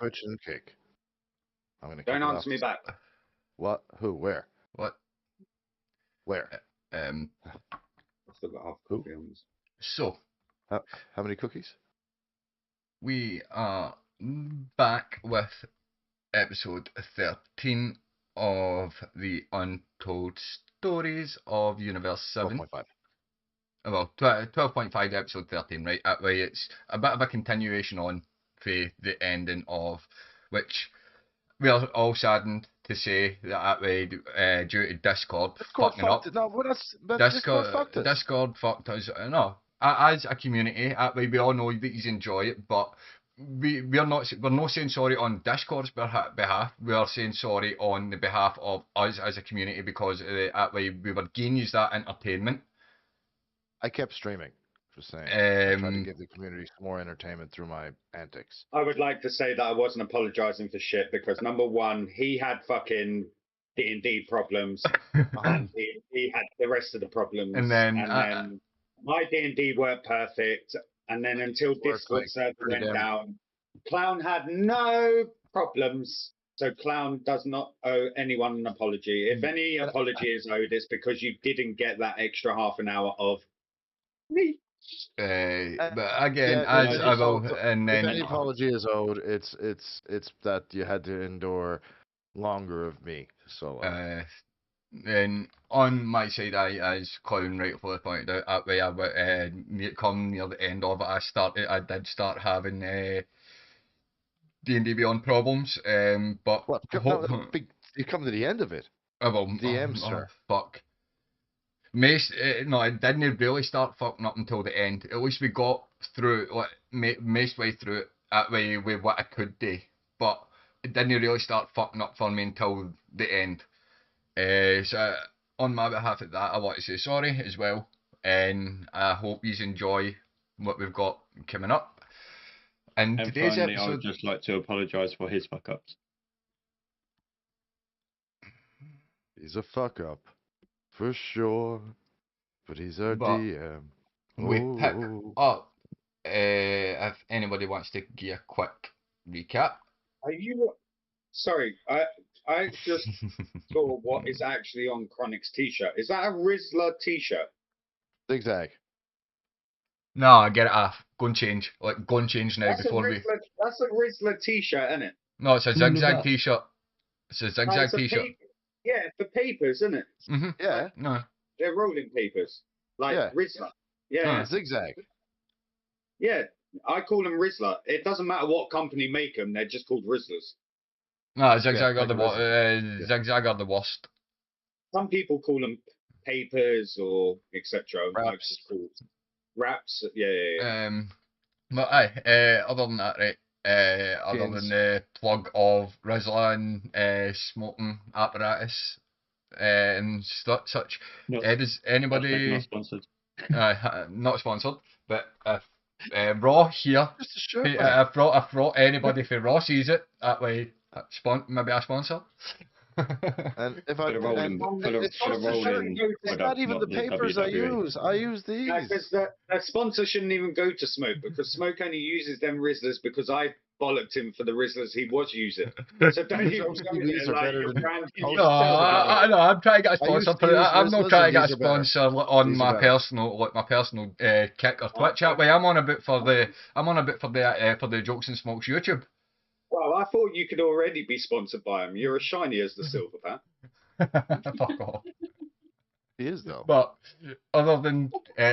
twitch and kick. I'm gonna Don't kick it answer off. me back. What? Who? Where? What? Where? I've still got half Who? coffee on this. So How many cookies? we are back with episode 13 of the Untold Stories of Universe 7. 12.5. Well, 12.5 episode 13, right? That way it's a bit of a continuation on for the ending of which we are all saddened to say that way due to Discord fucking up. No, Discord fucked us. Discord fucked us. No, as a community, that way we all know that you enjoy it, but we're not saying sorry on Discord's behalf. We are saying sorry on the behalf of us as a community because that way we were giving you that entertainment. I kept streaming. Just saying. I tried to give the community some more entertainment through my antics. I would like to say that I wasn't apologizing for shit because number one, he had fucking D&D problems, and he had the rest of the problems, and then my D&D weren't perfect, and then until Discord server went down, Clown had no problems. So Clown does not owe anyone an apology. If any apology is owed, it's because you didn't get that extra half an hour of me. But again, as I will, and then if any apology is owed, it's that you had to endure longer of me. So then on my side, as Colin rightfully pointed out, that way come near the end of it, I did start having D&D Beyond problems. But you come to the end of it. DM, sir. Fuck. No, it didn't really start fucking up until the end. At least we got through, most way through it, that way with what I could do. But it didn't really start fucking up for me until the end. So on my behalf of that, I want to say sorry as well. And I hope you enjoy what we've got coming up. And today's finally, episode... I would just like to apologise for his fuck-ups. He's a fuck-up. For sure, but he's our DM. We pick up, if anybody wants to give a quick recap. Are you... Sorry, I just saw what is actually on Chronic's t-shirt. Is that a Rizzler t-shirt? Zigzag. No, get it off. Go and change. Go and change now That's before we... That's a Rizzler t-shirt, isn't it? No, it's a Zigzag t-shirt. It's a Zigzag t-shirt. Yeah, for papers, isn't it? Mm-hmm. Yeah. No. They're rolling papers. Like Rizzler. Yeah. Zigzag. Yeah, I call them Rizzler. It doesn't matter what company make them, they're just called Rizzlers. No, Zigzag are the Zigzag are the worst. Some people call them papers or etc. Wraps. Yeah. But other than that, right? Other than the plug of Rizzler and smoking apparatus and such. Does anybody... Not sponsored. Not sponsored, but if Raw here, if Raw anybody for Raw sees it, that way, maybe a sponsor. And if it's not even the papers I use. I use these. Because the sponsor shouldn't even go to Smoke because Smoke only uses them Rizzlers because I bollocked him for the Rizzlers he was using. So don't even go I'm trying to get a sponsor. I'm not trying to get a sponsor on my personal kick or Twitch. That way, I'm on a bit for the Jokes and Smokes YouTube. Well, I thought you could already be sponsored by him. You're as shiny as the silver bat. Fuck off. He is, though. But other than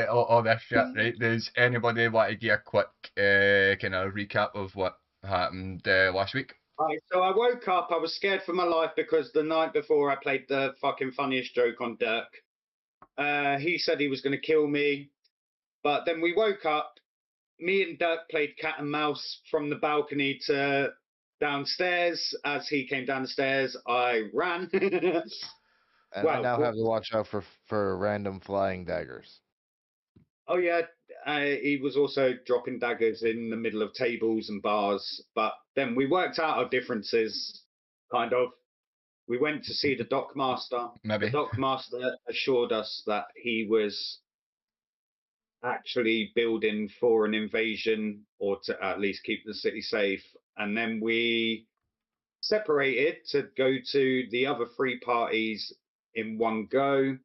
all this shit, right, does anybody want to give a quick kind of recap of what happened last week? Right, so I woke up, I was scared for my life because the night before I played the fucking funniest joke on Dirk. He said he was going to kill me. But then we woke up, me and Dirk played cat and mouse from the balcony to downstairs. As he came down the stairs, I ran. And I now have to watch out for random flying daggers. Oh yeah, he was also dropping daggers in the middle of tables and bars. But then we worked out our differences, kind of. We went to see the dockmaster. Maybe. The dockmaster assured us that he was actually building for an invasion or to at least keep the city safe. and then we separated to go to the other 3 parties in one go.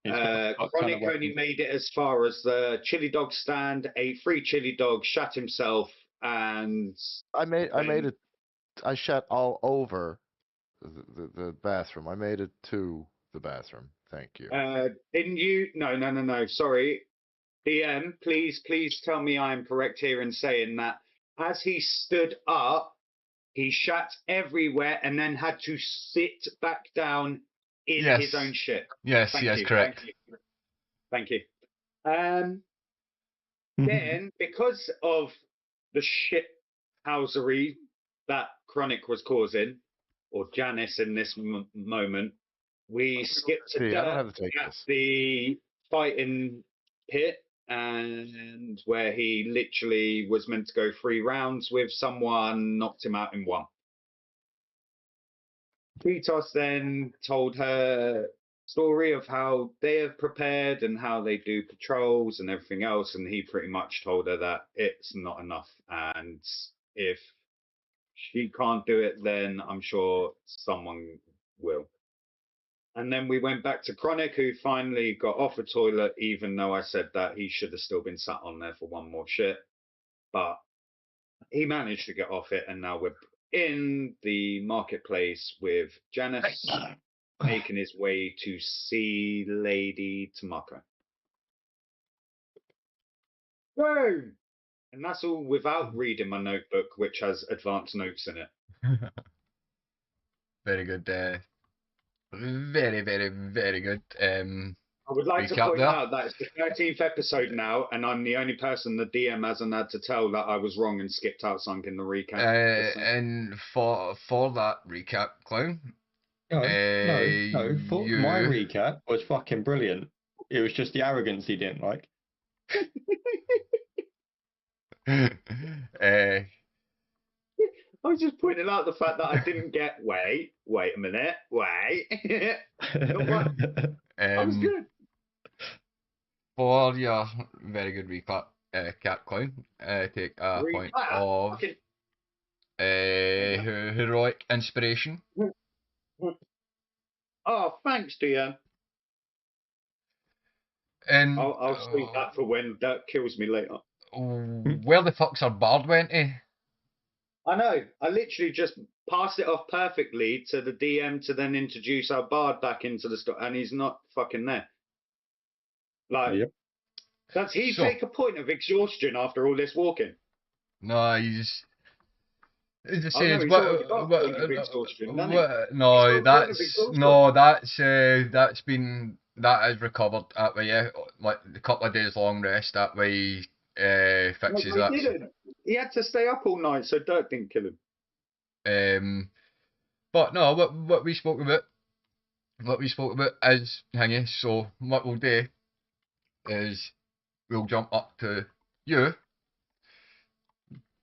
Chronic only made it as far as the chili dog stand, ate 3 chili dogs, shat himself, and I shat all over the bathroom. I made it to the bathroom. Thank you. Didn't you? No. Sorry. DM, please tell me I am correct here in saying that as he stood up, he shat everywhere and then had to sit back down in his own shit. Yes, correct. Thank you. Then, because of the shit housery that Chronic was causing, or Janice in this moment, we skipped to Dirk at the fighting pit, and where he literally was meant to go 3 rounds with someone, knocked him out in 1. Vitos then told her story of how they have prepared and how they do patrols and everything else, and he pretty much told her that it's not enough, and if she can't do it, then I'm sure someone will. And then we went back to Chronic, who finally got off the toilet, even though I said that he should have still been sat on there for one more shit. But he managed to get off it, and now we're in the marketplace with Janice making his way to see Lady Tamako. Whoa! And that's all without reading my notebook, which has advanced notes in it. Very good. Very, very, very good. I would like to point out that it's the 13th episode now, and I'm the only person the DM hasn't had to tell that I was wrong and skipped out something in the recap. And for that recap, Clown. No. My recap was fucking brilliant. It was just the arrogance he didn't like. I was just pointing out the fact that I didn't get. Wait a minute. I was good. For your very good recap, Cap Clown, take a point of heroic inspiration. Oh, thanks, dear. And I'll save that for when Dirk kills me later. Where the fuck's our bard went to? I know. I literally just passed it off perfectly to the DM to then introduce our bard back into the story, and he's not fucking there. Does he take a point of exhaustion after all this walking? No, he's. It just says that is recovered that way. Yeah, like a couple of days long rest that way fixes that. He had to stay up all night, so Dirk didn't kill him. But no, what we spoke about is Hingy. So what we'll do is we'll jump up to you,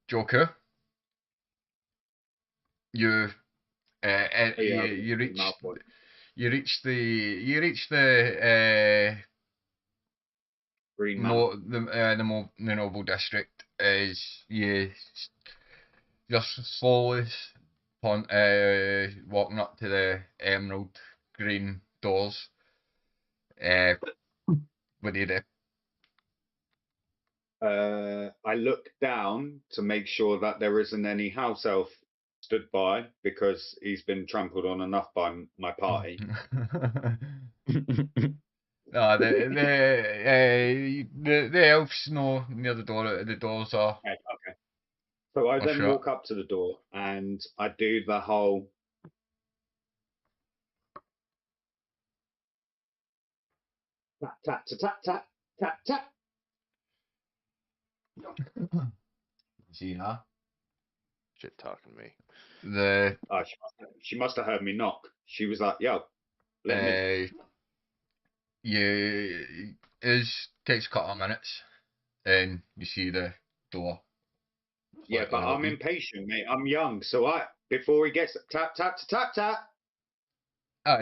Joker. You reach the Green the noble district as you just slowly walking up to the emerald green doors. What do you do? I look down to make sure that there isn't any house elf stood by, because he's been trampled on enough by my party. No, the elves know near the door. The doors are. Okay. So I then walk up to the door and I do the whole. Tap tap tap tap tap tap. See her? Shit talking me. She must have heard me knock. She was like, "Yo, let me." It takes a couple of minutes, and you see the door. Yeah, but I'm impatient, mate. I'm young, so before he gets tap tap tap tap.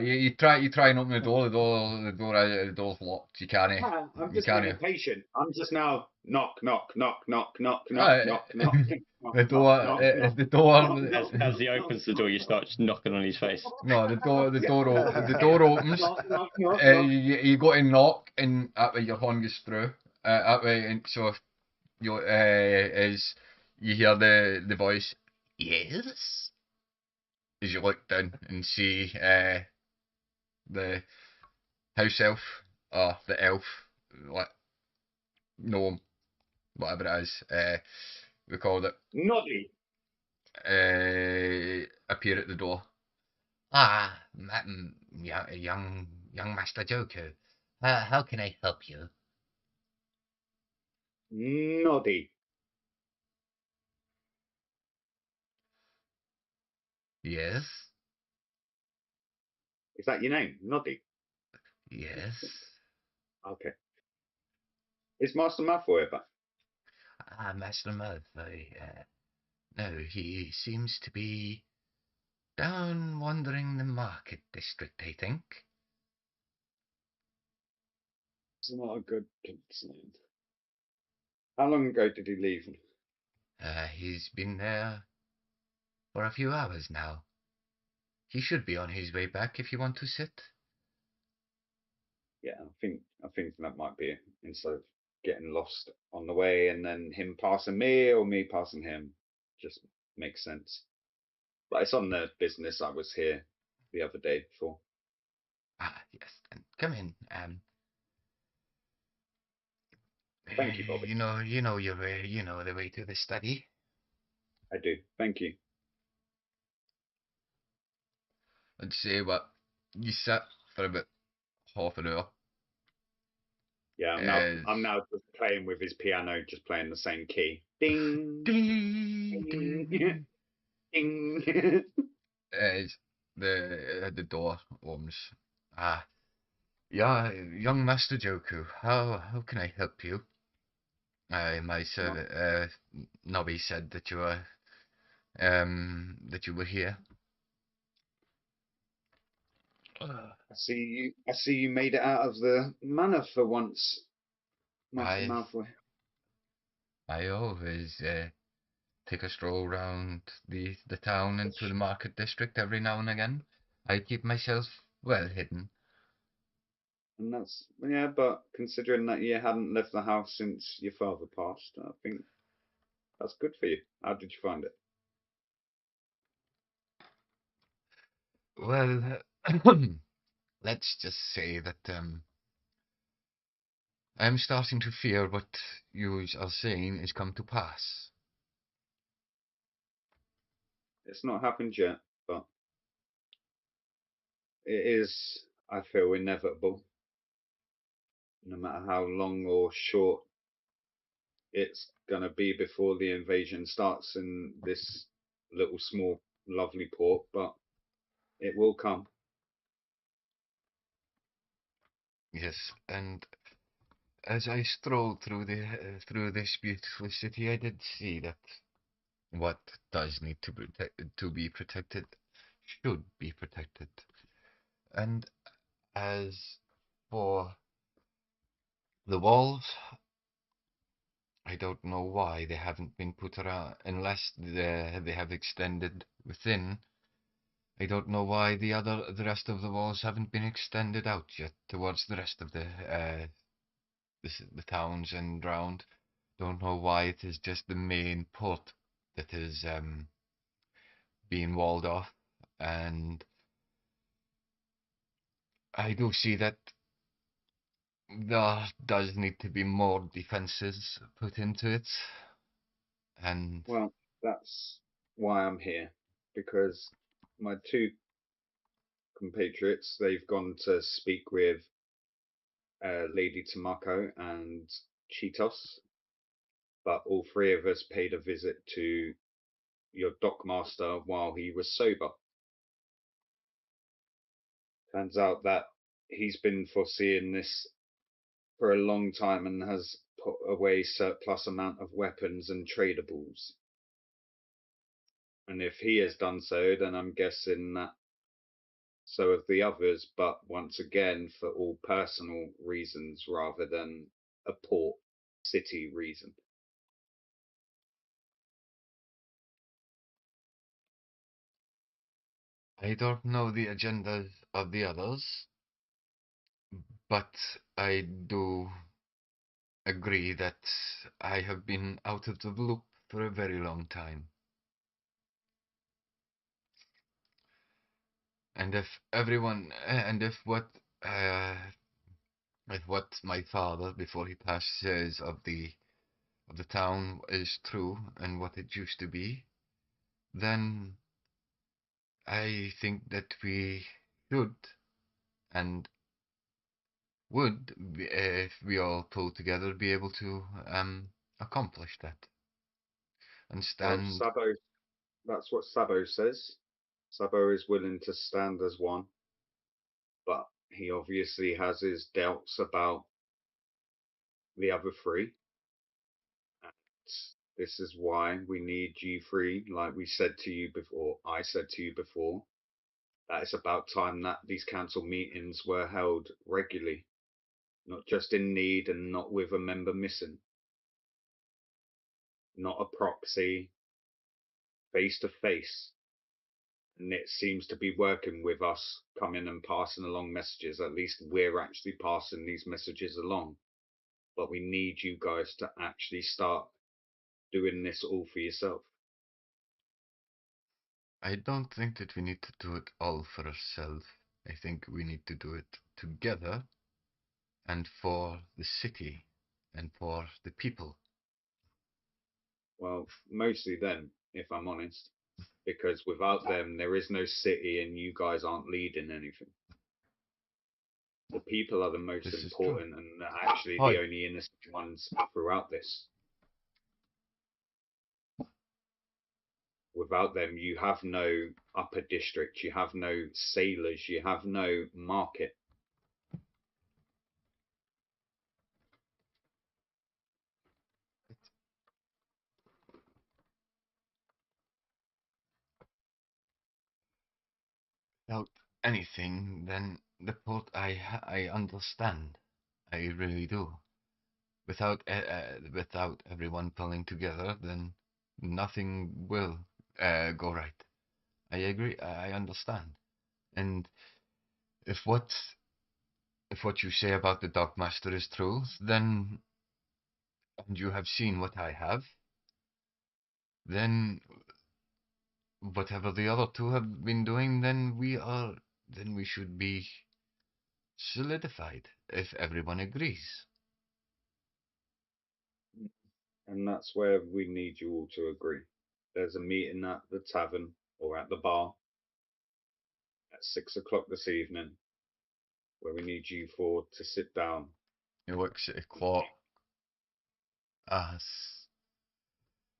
You try and open the door. The door's locked. You can't. I'm You just being can't. impatient. I'm just now knock, knock, knock, knock, knock, knock, Uh, knock, knock, knock, the door. knock, knock, The door. As he opens the door, you start just knocking on his face. No, the door. yeah, The door opens. knock, knock, knock, knock. You go to knock, and that way your horn goes through. That way, and so you as you hear the voice, yes, as you look down and see the house elf or the elf, like gnome, whatever it is, we called it, Noddy. appear at the door. Young Master Joker, how can I help you? Noddy. Yes, Is that your name? Noddy. yes. Okay. Is Master Malfoy back? Master Malfoy. No, he seems to be down wandering the market district, I think. It's not a good concern. How long ago did he leave? He's been there for a few hours now. He should be on his way back if you want to sit. Yeah, I think that might be it. Instead of getting lost on the way and then him passing me or me passing him, just makes sense. But it's on the business I was here the other day for. Yes, then come in. Thank you, Bobby. You know your way. You know the way to the study. I do. Thank you. I'd say what you sat for about half an hour. Yeah, I'm now just playing with his piano, just playing the same key. Ding, Ding, ding, ding. ding. As the door opens. Yeah, young Master Joku, how can I help you? My servant Nobby said that you were here. I see you made it out of the manor for once, Master I Malfoy. I always take a stroll round the town into the market district every now and again. I keep myself well hidden. And that's, yeah, but considering that you hadn't left the house since your father passed, I think that's good for you. How did you find it? Well, let's just say that I'm starting to fear what you are saying is come to pass. It's not happened yet, but it is, I feel, inevitable. No matter how long or short it's gonna be before the invasion starts in this little small lovely port, but it will come. Yes, and as I strolled through this beautiful city, I did see that what does need to be protected should be protected. And as for the walls, I don't know why they haven't been put around, unless they have extended within. I don't know why the rest of the walls haven't been extended out yet towards the rest of the towns and round. Don't know why it is just the main port that is being walled off, and I do see that there does need to be more defenses put into it, and Well, that's why I'm here, because my two compatriots, they've gone to speak with Lady Tamako and Cheetos, but all three of us paid a visit to your dockmaster while he was sober. Turns out that he's been foreseeing this for a long time and has put away surplus amount of weapons and tradables. And if he has done so, then I'm guessing that So have the others, but once again, for all personal reasons rather than a port city reason. I don't know the agendas of the others, but I do agree that I have been out of the loop for a very long time. And uh, if what my father before he passed says of the town is true and what it used to be, then I think that we should and would, if we all pull together, be able to accomplish that and Well, stand. Sabo, that's what Sabo says. Sabo is willing to stand as one, but he obviously has his doubts about the other three. And this is why we need you three, like we said to you before, I said to you before, that it's about time that these council meetings were held regularly, not just in need and not with a member missing, not a proxy, face to face. And it seems to be working with us coming and passing along messages. At least we're actually passing these messages along. But we need you guys to actually start doing this all for yourself. I don't think that we need to do it all for ourselves. I think we need to do it together and for the city and for the people. Well, mostly them, if I'm honest, because without them, there is no city and you guys aren't leading anything. The people are the most This is true. important and actually the Hi. only innocent ones throughout this. Without them, you have no upper district, you have no sailors, you have no market. Without anything, then the port I understand. I really do. Without everyone pulling together, then nothing will go right. I agree. I understand. And if what if what you say about the Dogmaster is true, then and you have seen what I have, then whatever the other two have been doing, then we should be solidified if everyone agrees. And that's where we need you all to agree. There's a meeting at the tavern or at the bar at 6 o'clock this evening where we need you four to sit down. It works at a clock. Uh,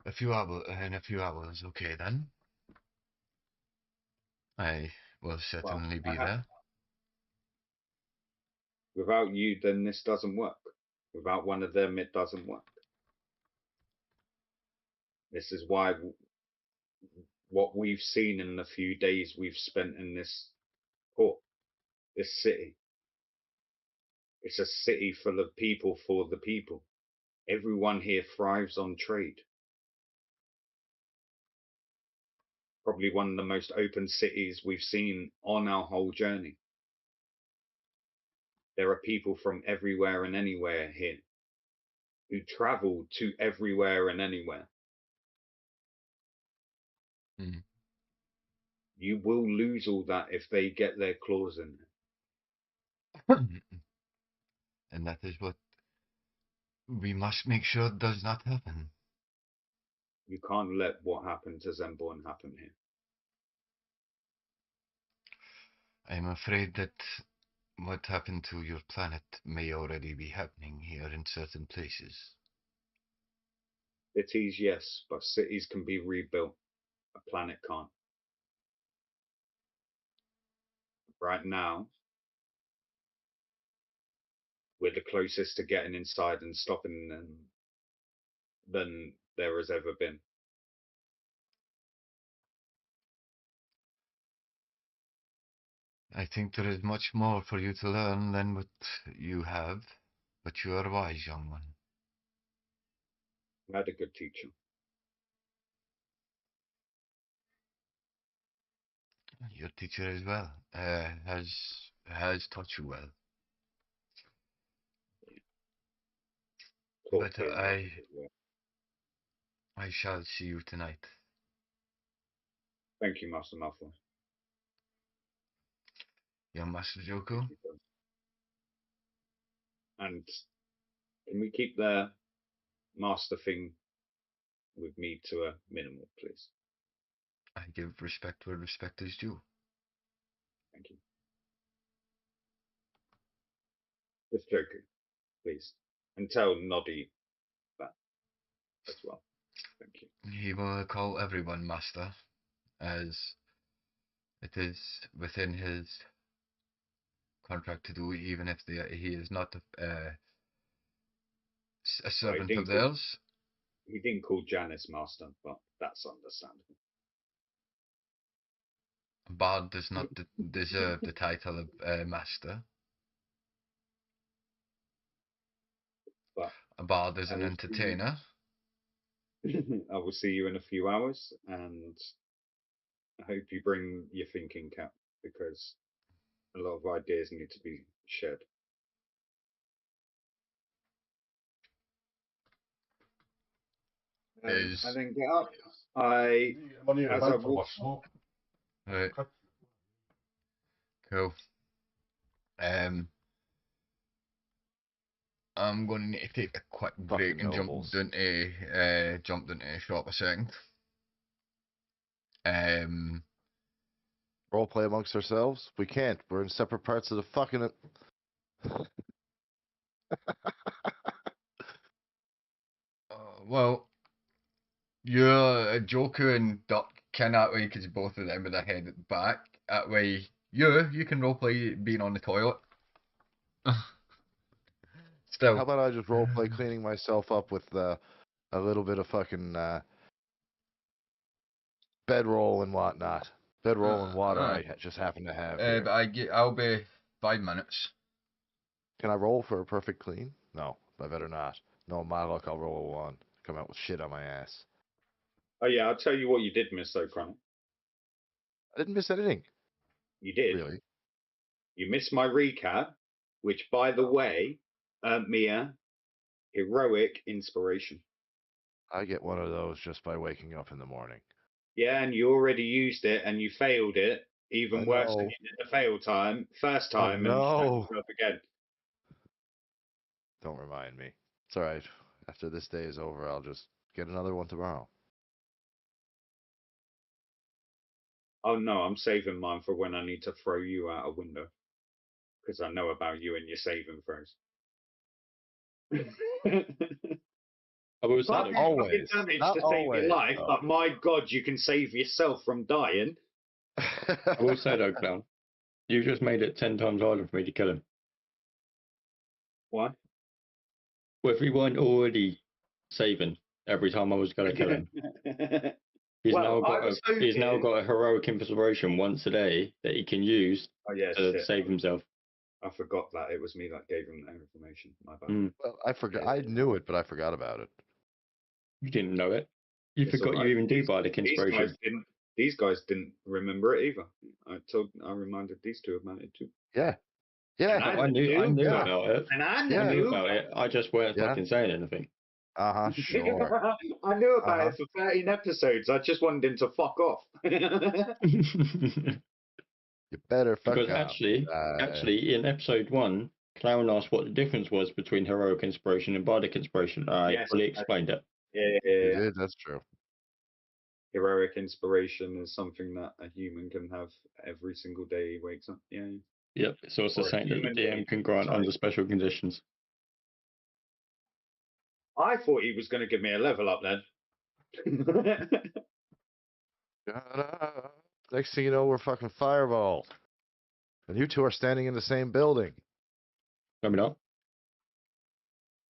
a few hours, okay then. I will Well, certainly be there. without you, then this doesn't work. Without one of them, it doesn't work. This is why what we've seen in the few days we've spent in this port, this city, it's a city full of people for the people. Everyone here thrives on trade. Probably one of the most open cities we've seen on our whole journey. There are people from everywhere and anywhere here who travel to everywhere and anywhere. Mm. You will lose all that if they get their claws in And that is what we must make sure does not happen. You can't let what happened to Zenborn happen here. I am afraid that what happened to your planet may already be happening here in certain places. Cities, yes, but cities can be rebuilt. A planet can't. Right now, we're the closest to getting inside and stopping them than there has ever been. I think there is much more for you to learn than what you have, but you are wise, young one. I had a good teacher. Your teacher as well has taught you well. Taught But him. I shall see you tonight. Thank you, Master Malfoy. Young Master Joku. And can we keep the master thing with me to a minimal, please? I give respect where respect is due. Thank you. Just joking, please. And tell Noddy that as well. Thank you. He will call everyone master, as it is within his contract to do, even if he is not a servant of theirs. He didn't call Janice master, but that's understandable. A bard does not deserve the title of master. But a bard is an entertainer. I will see you in a few hours, and I hope you bring your thinking cap, because a lot of ideas need to be shared. And then get up. As I walk. Right. Cool. I'm going to need to take a quick break and jump into a shop a second. Roleplay amongst ourselves? We can't. We're in separate parts of the fucking. Well, you're Joker and Duck cannot way because both of them are headed back. That way, you can roleplay being on the toilet. Still. How about I just roleplay cleaning myself up with a little bit of fucking bedroll and whatnot. Bedroll and water I just happen to have here. But I'll be 5 minutes. Can I roll for a perfect clean? No, I better not. No, my luck, I'll roll a 1. Come out with shit on my ass. Oh yeah, I'll tell you what you did miss though, Chronic. I didn't miss anything. You did. Really? You missed my recap, which, by the way, Mia, heroic inspiration. I get one of those just by waking up in the morning. Yeah, and you already used it, and you failed it. Even worse than you did the first time, and you up again. Don't remind me. It's all right. After this day is over, I'll just get another one tomorrow. Oh no, I'm saving mine for when I need to throw you out a window, because I know about you and your saving throws. I will say always damage to save your life, but my God, you can save yourself from dying. I will say though, Clown, you just made it 10 times harder for me to kill him. Why? Well, if we weren't already saving every time I was going to kill him, he's now got a heroic inspiration once a day that he can use to save himself. I forgot that it was me that gave him that information. My bad. Well, I forgot. I knew it, but I forgot about it. You didn't know it. You forgot you even do bardic inspiration. These guys didn't remember it either. I reminded these two about it too. Yeah. I knew about it. And I knew about it. I just weren't fucking saying anything. Sure. I knew about it for 13 episodes. I just wanted him to fuck off. You better fuck because up. actually, in episode 1, Clown asked what the difference was between heroic inspiration and bardic inspiration. I fully explained it. Yeah. You did. That's true. Heroic inspiration is something that a human can have every single day he wakes up. Yeah. Yep. It's also something that the DM can grant under special conditions. I thought he was going to give me a level up then. Next thing you know, we're fucking fireballed. And you two are standing in the same building. Let me know.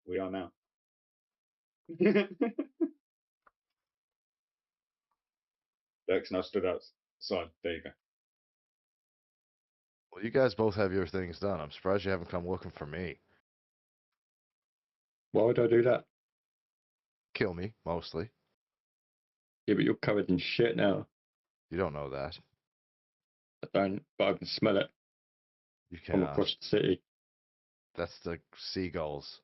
We are now. Dex now stood outside. There you go. Well, you guys both have your things done. I'm surprised you haven't come looking for me. Why would I do that? Kill me, mostly. Yeah, but you're covered in shit now. You don't know that. I don't, but I can smell it You from cannot. across the city. That's the seagulls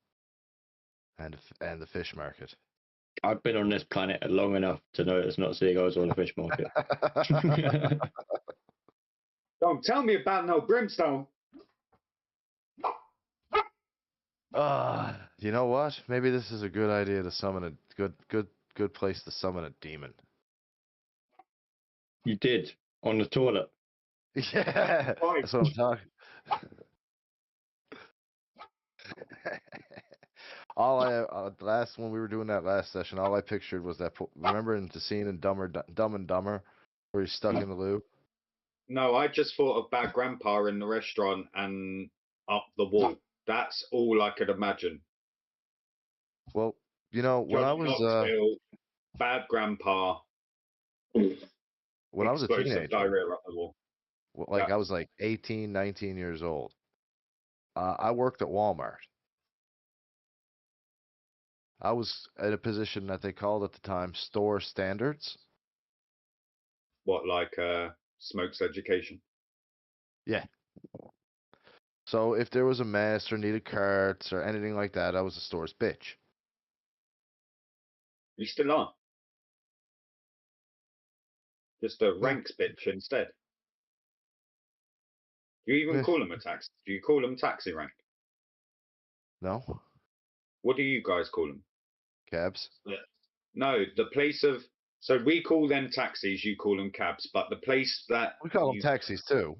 and the fish market. I've been on this planet long enough to know it's not seagulls or the fish market. Don't tell me about no brimstone. You know what? Maybe this is a good idea to summon a good place to summon a demon. You did on the toilet. Yeah, Right. that's what I'm talking. Last when we were doing that last session, all I pictured was that. Remember in the scene in Dumb and Dumber, where he's stuck in the loo. No, I just thought of Bad Grandpa in the restaurant and up the wall. That's all I could imagine. Well, you know, when I Johnny was Knoxville, Bad Grandpa, when I was a explosive teenager, diarrhea up the wall. like Yeah. I was like 18, 19 years old. I worked at Walmart. I was at a position that they called at the time store standards. What, like Smoke's education? Yeah. So if there was a mess or needed carts or anything like that, I was the store's bitch. You still are. Just a Well, ranks bitch instead. Do you even eh, call them a taxi? Do you call them taxi rank? no, What do you guys call them? cabs. No, the place of. So we call them taxis, you call them cabs, but the place that We call them you. taxis too.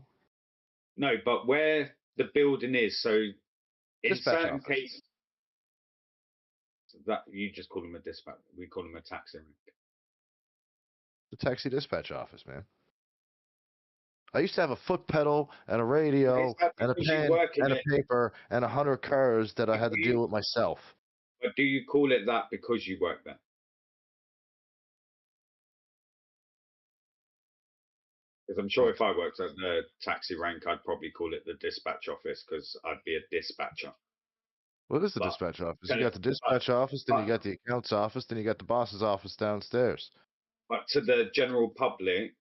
No, but where the building is, so in Dispatch certain office. cases, that you just call them a dispatch. We call them a taxi rank. The taxi dispatch office, man. I used to have a foot pedal and a radio Is that and a because you pen work in and a it? paper and 100 cars that I had to Do deal you, with myself. but do you call it that because you work there? Because I'm sure What? if I worked at the taxi rank, I'd probably call it the dispatch office because I'd be a dispatcher. What is the But dispatch office? You tell got it, the dispatch office, then you but, got the accounts office, then you got the boss's office downstairs. but to the general public,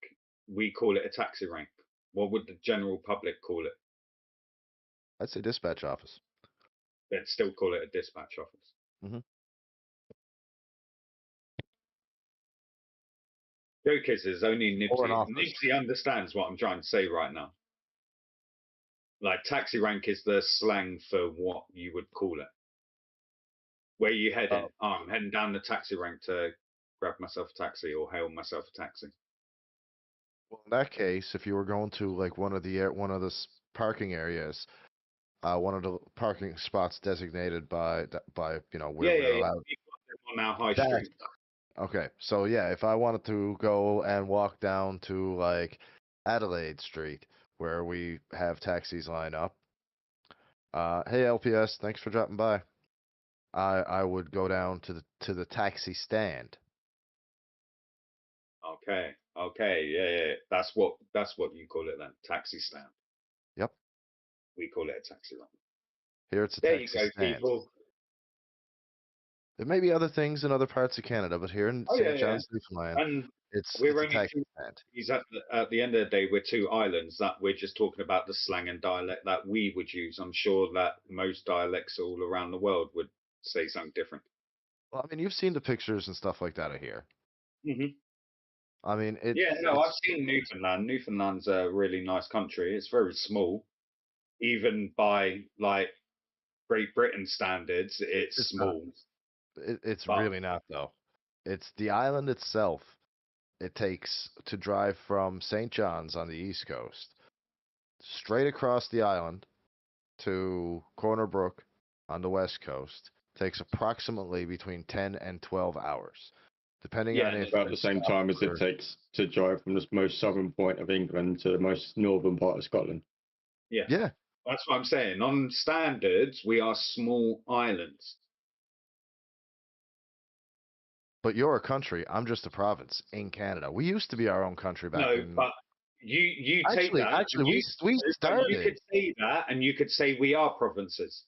we call it a taxi rank. What would the general public call it? I'd say dispatch office. They'd still call it a dispatch office. Hmm. Joke is only Or an Nipsey. office. Nipsey understands what I'm trying to say right now. Like taxi rank is the slang for what you would call it. Where you heading? Oh. Oh, I'm heading down the taxi rank to grab myself a taxi or hail myself a taxi. Well, in that case, if you were going to like one of the parking areas, one of the parking spots designated by where Yeah, we're yeah, yeah. allowed. We've got them on our high That street. okay. So yeah, if I wanted to go and walk down to like Adelaide Street where we have taxis line up, hey LPS, thanks for dropping by. I would go down to the taxi stand. Okay, okay, yeah, yeah. That's what you call it then. Taxi stand. Yep. We call it a taxi rank. Here it's a There you taxi go, stand. people. There may be other things in other parts of Canada, but here in Oh yeah, St. yeah. John's, Newfoundland, And it's we're a only taxi two. stand. He's at the end of the day, we're two islands that we're just talking about the slang and dialect that we would use. I'm sure that most dialects all around the world would say something different. Well, I mean, you've seen the pictures and stuff like that of here. Hmm. I mean, Yeah, no, I've seen Newfoundland. Newfoundland's a really nice country. It's very small, even by like Great Britain standards. It's it's not. small, It's but really not though. It's the island itself. It takes to drive from St. John's on the East Coast straight across the island to Corner Brook on the West Coast takes approximately between 10 and 12 hours, depending yeah, on if About the it's same south time as it or takes to drive from the most southern point of England to the most northern part of Scotland. yeah. yeah. That's what I'm saying. On standards, we are small islands. But you're a country. I'm just a province in Canada. We used to be our own country back No, in but You take Actually, that. actually, and we you started. could say that, and you could say we are provinces.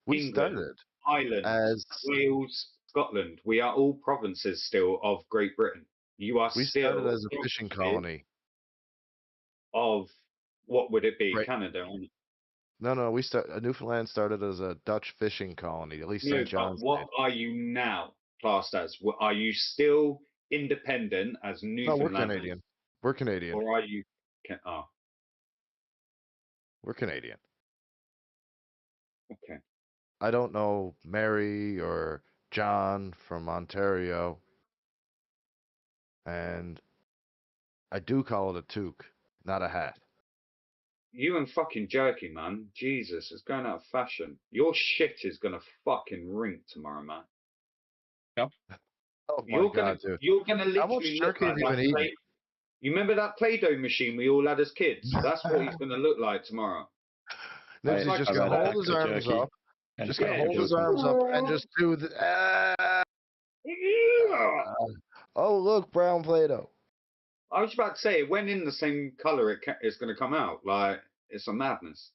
We England, started Ireland, as Wales, Scotland. We are all provinces still of Great Britain. You are we started still as a fishing provinces colony. of what would it be? Right. Canada. Wouldn't it? No. Newfoundland started as a Dutch fishing colony. At least No, St. but John's what did. are you now classed as? Are you still independent as No, we're Newfoundlanders, Canadian. We're Canadian. or are you? Oh, We're Canadian. okay. I don't know Mary or John from Ontario, and I do call it a toque, not a hat. You and fucking jerky, man. Jesus, it's going out of fashion. Your shit is gonna fucking rink tomorrow, man. Oh my God, dude! You're gonna How much literally look jerky have like you that been eating? play. You remember that Play-Doh machine we all had as kids? That's what he's gonna look like tomorrow. Nibs is like just I've gonna had a hold pack his of arms jerky up, and just a gonna pack of hold his Wilson. arms up and just do the. Oh, look, brown Play-Doh. I was about to say it went in the same color it's gonna come out. Like it's a madness.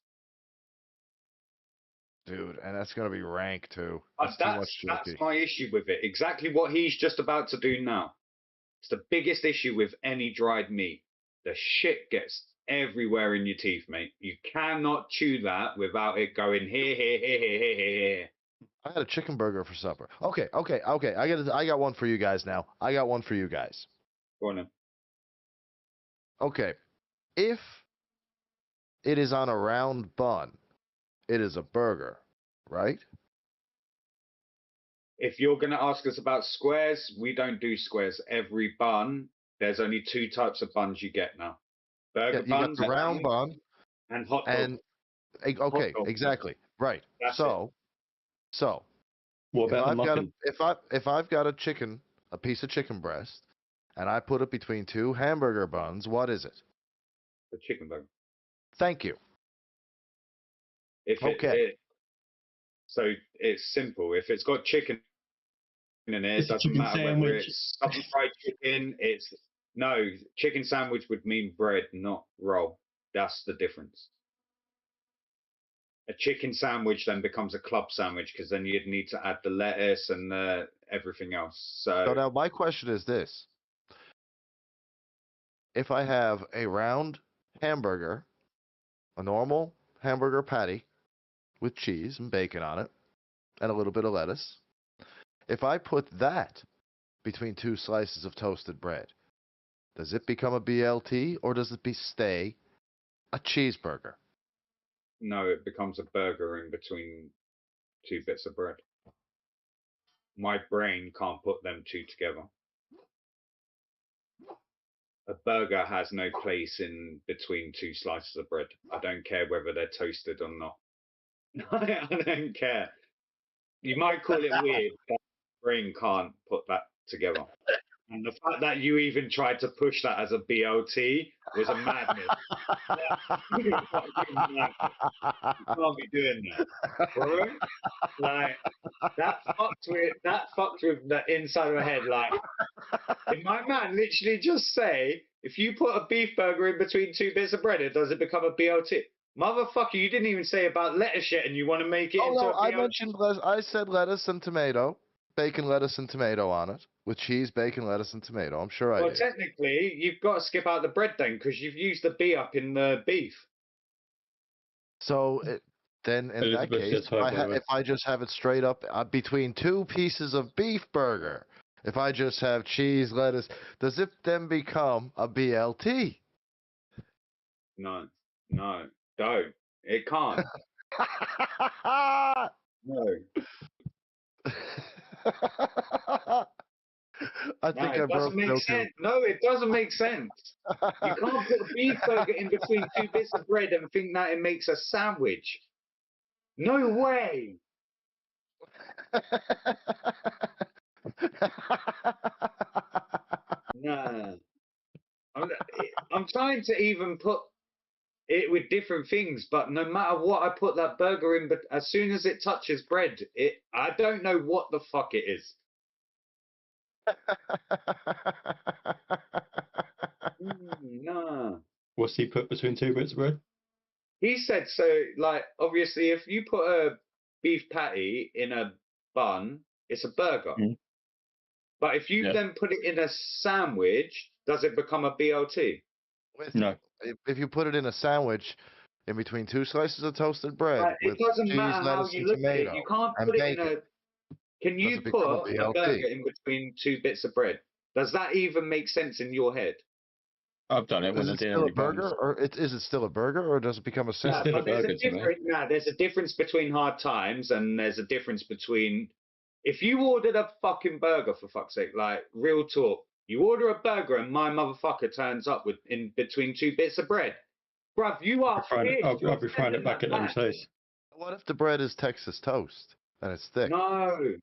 Dude, and that's gonna be rank too. But That's too much that's jerky. my issue with it. Exactly what he's just about to do now. It's the biggest issue with any dried meat. The shit gets everywhere in your teeth, mate. You cannot chew that without it going here. I had a chicken burger for supper. Okay. I got one for you guys now. I got one for you guys. Go on then. Okay. If it is on a round bun, it is a burger, right? If you're going to ask us about squares, we don't do squares. Every bun, there's only two types of buns you get now. Burger You got buns the round bun and hot dog. and okay, Hot dog. exactly. Right. That's So What if about the I've got muffin? if I've got a piece of chicken breast, and I put it between two hamburger buns, what is it? The chicken burger. Thank you. If so it's simple. If it's got chicken in it, it doesn't matter whether it's southern fried chicken. Chicken sandwich would mean bread, not roll. That's the difference. A chicken sandwich then becomes a club sandwich because then you'd need to add the lettuce and everything else. So now my question is this. If I have a round hamburger, a normal hamburger patty with cheese and bacon on it, and a little bit of lettuce, if I put that between two slices of toasted bread, does it become a BLT or does it stay a cheeseburger? No, it becomes a burger in between two bits of bread. My brain can't put them two together. A burger has no place in between two slices of bread. I don't care whether they're toasted or not. I don't care. You might call it weird, but my brain can't put that together. And the fact that you even tried to push that as a BLT was a madness. You can't be doing that, bro. Like that fucked with the inside of my head. Like, did my man literally just say, if you put a beef burger in between two bits of bread, does it become a BLT? Motherfucker, you didn't even say about lettuce yet, and you want to make it into a BLT. I mentioned I said lettuce and tomato, bacon, lettuce, and tomato on it with cheese, bacon, lettuce, and tomato. I'm sure I did. Well, technically, you've got to skip out the bread then because you've used the B up in the beef. So then, in that case, if I just have it straight up between two pieces of beef burger, if I just have cheese, lettuce, does it then become a BLT? No, don't. It can't. No. I think I it doesn't make sense. No, it doesn't make sense. You can't put a beef burger in between two bits of bread and think that it makes a sandwich. No way. Nah. I'm trying to even put it with different things, but no matter what I put that burger in, but as soon as it touches bread, I don't know what the fuck it is. Nah. What's he put between two bits of bread? He said so. Like, obviously, if you put a beef patty in a bun, it's a burger. Mm. But if you then put it in a sandwich, does it become a BLT? No. If you put it in a sandwich in between two slices of toasted bread with It doesn't cheese, matter how lettuce, you and look at it. tomato You can't and put it in bacon, a. Can does you it become a put a BLT? burger in between two bits of bread? Does that even make sense in your head? I've done it when Is I it didn't still have a any buns. burger, or is it still a burger, or does it become a It's sandwich? still a But there's a burger to me. difference. There's a difference between hard times, and there's a difference between. If you ordered a fucking burger, for fuck's sake, like real talk, you order a burger and my motherfucker turns up with in between two bits of bread, bruv, you are pissed. I'll be throwing it back at them face. What if the bread is Texas toast and it's thick? No.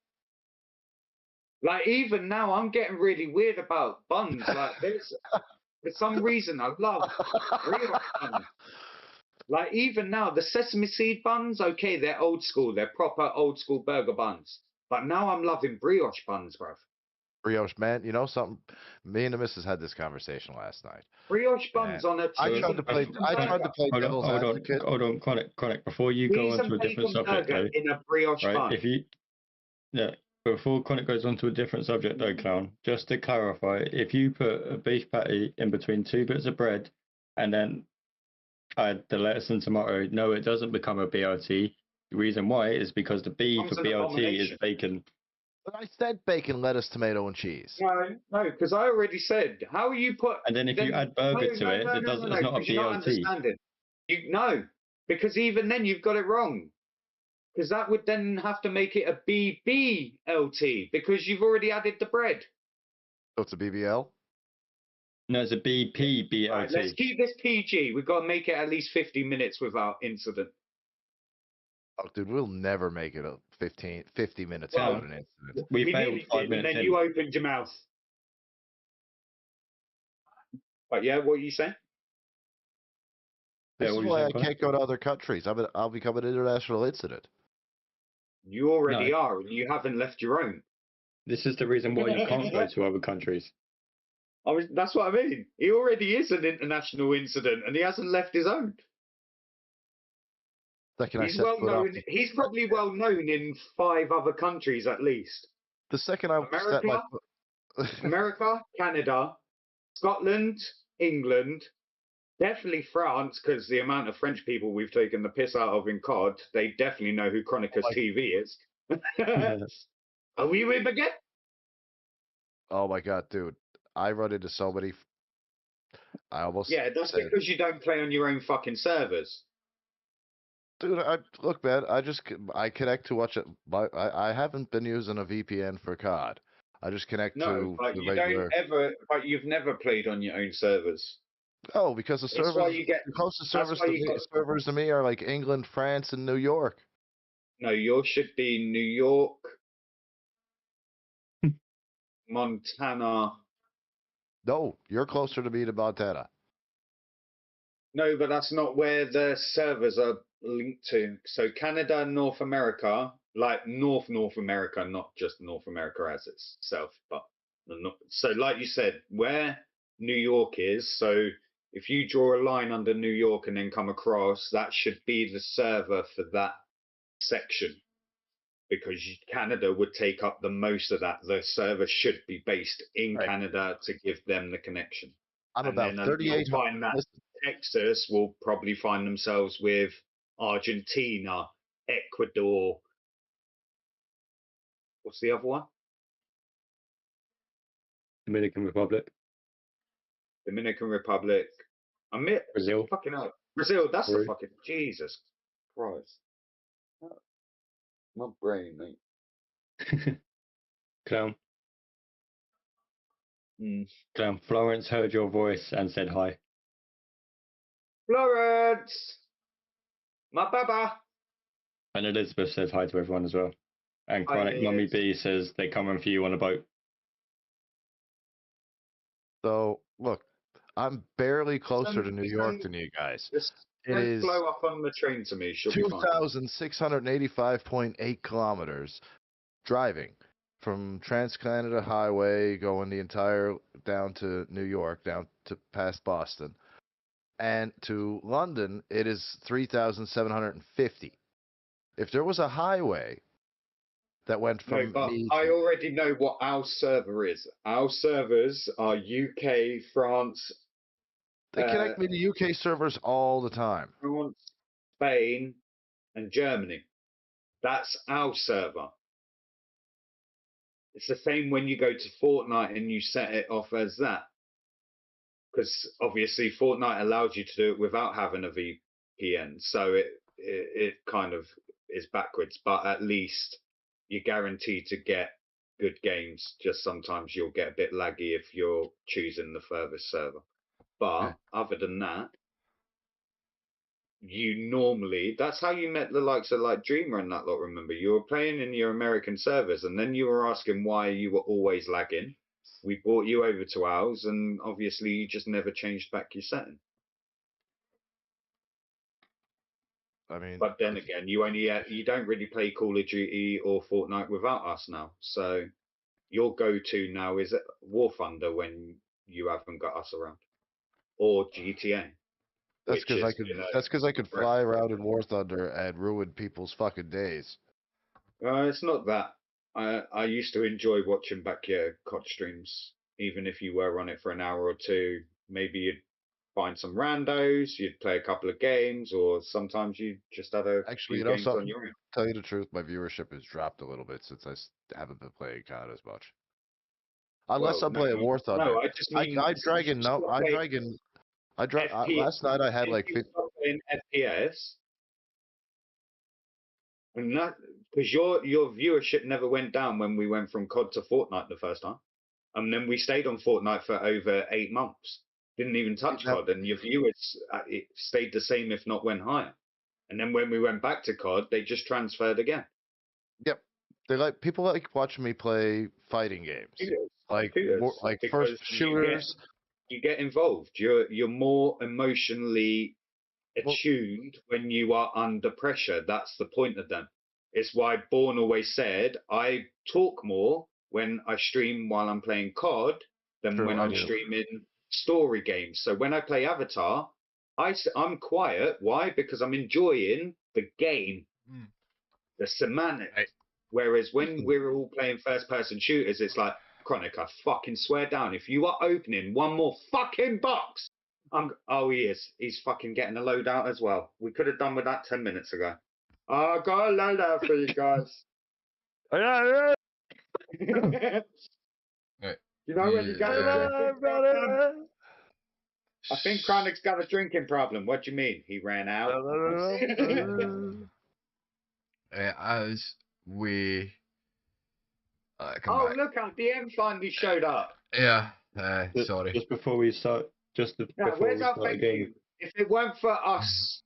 Like even now, I'm getting really weird about buns. Like there's for some reason I love brioche buns. Like even now, the sesame seed buns, okay, they're old school. They're proper old school burger buns. But now I'm loving brioche buns, bruv. Brioche, man, you know something? Me and the missus had this conversation last night. Brioche buns on a I cheese tried to play. I tried to play devil's advocate. Hold on, Chronic. Before you go cheese on to and a different bacon subject, burger though, in a brioche right? bun. Before Chronic goes on to a different subject, though, clown, just to clarify, if you put a beef patty in between two bits of bread and then add the lettuce and tomato, no, it doesn't become a BLT. The reason why is because the B Becomes for an BLT is abomination. bacon. But I said bacon, lettuce, tomato, and cheese. No, because I already said how you put. And then if you add burger to it, it's not a 'cause you're not BLT. understanding. No, because even then you've got it wrong. Because that would then have to make it a BBLT because you've already added the bread. So it's a BBL. No, it's a BP BLT. Right, let's keep this PG. We've got to make it at least 50 minutes without incident. Oh, dude, we'll never make it a 50 minutes Well, without an incident. We failed nearly 5 did, minutes and then in. you opened your mouth. But yeah, what are you saying? This Yeah, is what were you why I saying, Connor? can't go to other countries. I'll become an international incident. You already No. are, and you haven't left your own. This is the reason why you can't go to other countries. That's what I mean. He already is an international incident, and he hasn't left his own. Second He's I set well foot off known. He's probably well known in 5 other countries at least. the second I set my foot. America, Canada, Scotland, England, definitely France, because the amount of French people we've taken the piss out of in COD, they definitely know who Chronicus TV is. Are we with again? Oh my god, dude! I run into so many. I almost That's said, because you don't play on your own fucking servers. dude. Look, man. I connect to watch it. I haven't been using a VPN for COD. I just connect to But the you regular. don't ever. But you've never played on your own servers. Oh, because the That's why servers, you get. the closest That's servers why to you me, got. servers to me are like England, France, and New York. No, yours should be New York, Montana. No, you're closer to me to Montana. No, but that's not where the servers are linked to. So Canada and North America, like North America, not just North America as itself, but so like you said, where New York is. So if you draw a line under New York and then come across, that should be the server for that section. Because Canada would take up the most of that. The server should be based in Canada to give them the connection. I'm about 38. Find that Texas will probably find themselves with Argentina, Ecuador. What's the other one? Dominican Republic. Dominican Republic. Brazil. Fucking hell. Brazil, that's the fucking Jesus Christ. My brain, mate. Clown. Clown. Florence heard your voice and said hi. Florence! My baba! And Elizabeth says hi to everyone as well. And Chronic Mummy B says they coming for you on a boat. So, look, I'm barely closer to New York than you guys. It is blow up on the train to me. 2,685.8 kilometers driving from Trans-Canada Highway, going the entire down to New York, down to past Boston. and to London it is 3,750. If there was a highway that went No, from but me I to, already know what our server is. Our servers are UK, France, they connect me to UK servers all the time. Spain, and Germany. That's our server. It's the same when you go to Fortnite and you set it off as that. Because obviously Fortnite allows you to do it without having a VPN. So it kind of is backwards, but at least you're guaranteed to get good games. Just sometimes you'll get a bit laggy if you're choosing the furthest server. But other than that, you normally, that's how you met the likes of like Dreamer and that lot. Remember, you were playing in your American servers and then you were asking why you were always lagging. We brought you over to ours and obviously you just never changed back your setting. I mean, but then again, you don't really play Call of Duty or Fortnite without us now. So your go-to now is War Thunder when you haven't got us around, or GTA. that's Which because I is, could. That's because I could fly around in War Thunder and ruin people's fucking days. It's not that. I used to enjoy watching back your COD streams, even if you were on it for an hour or two. Maybe you'd find some randos, you'd play a couple of games, or sometimes you just had a Actually, few you know games on something? your own. Tell you the truth, my viewership has dropped a little bit since haven't been playing COD as much. Unless Well, I'm playing War Thunder. no, I just mean I since you dragon no. stopped I playing dragon. I dra- FPS, Last night I had since like you 50. stopped playing FPS, and that because your viewership never went down when we went from COD to Fortnite the first time, and then we stayed on Fortnite for over 8 months. Didn't even touch Now, COD, and your viewers it stayed the same, if not went higher. And then when we went back to COD, they just transferred again. yep. They like people like watching me play fighting games, like first Because shooters. you get involved. You're more emotionally Well, attuned when you are under pressure. That's the point of them. It's why Bourne always said, I talk more when I stream while I'm playing COD than true, when I I'm do. streaming story games. So when I play Avatar, I'm quiet. Why? Because I'm enjoying the game, the semantics. Right. Whereas when we're all playing first person shooters, it's like, Chronic, I fucking swear down, if you are opening one more fucking box, oh, he is. He's fucking getting a loadout as well. We could have done with that 10 minutes ago. I got a loadout for you guys. Right. You know when you got a drinking problem? I think Chronic's got a drinking problem. What do you mean? He ran out. As we come Oh, back. look, our DM finally showed up. Yeah, sorry. Just before we start, Now, where's our start thank again, you? If it weren't for us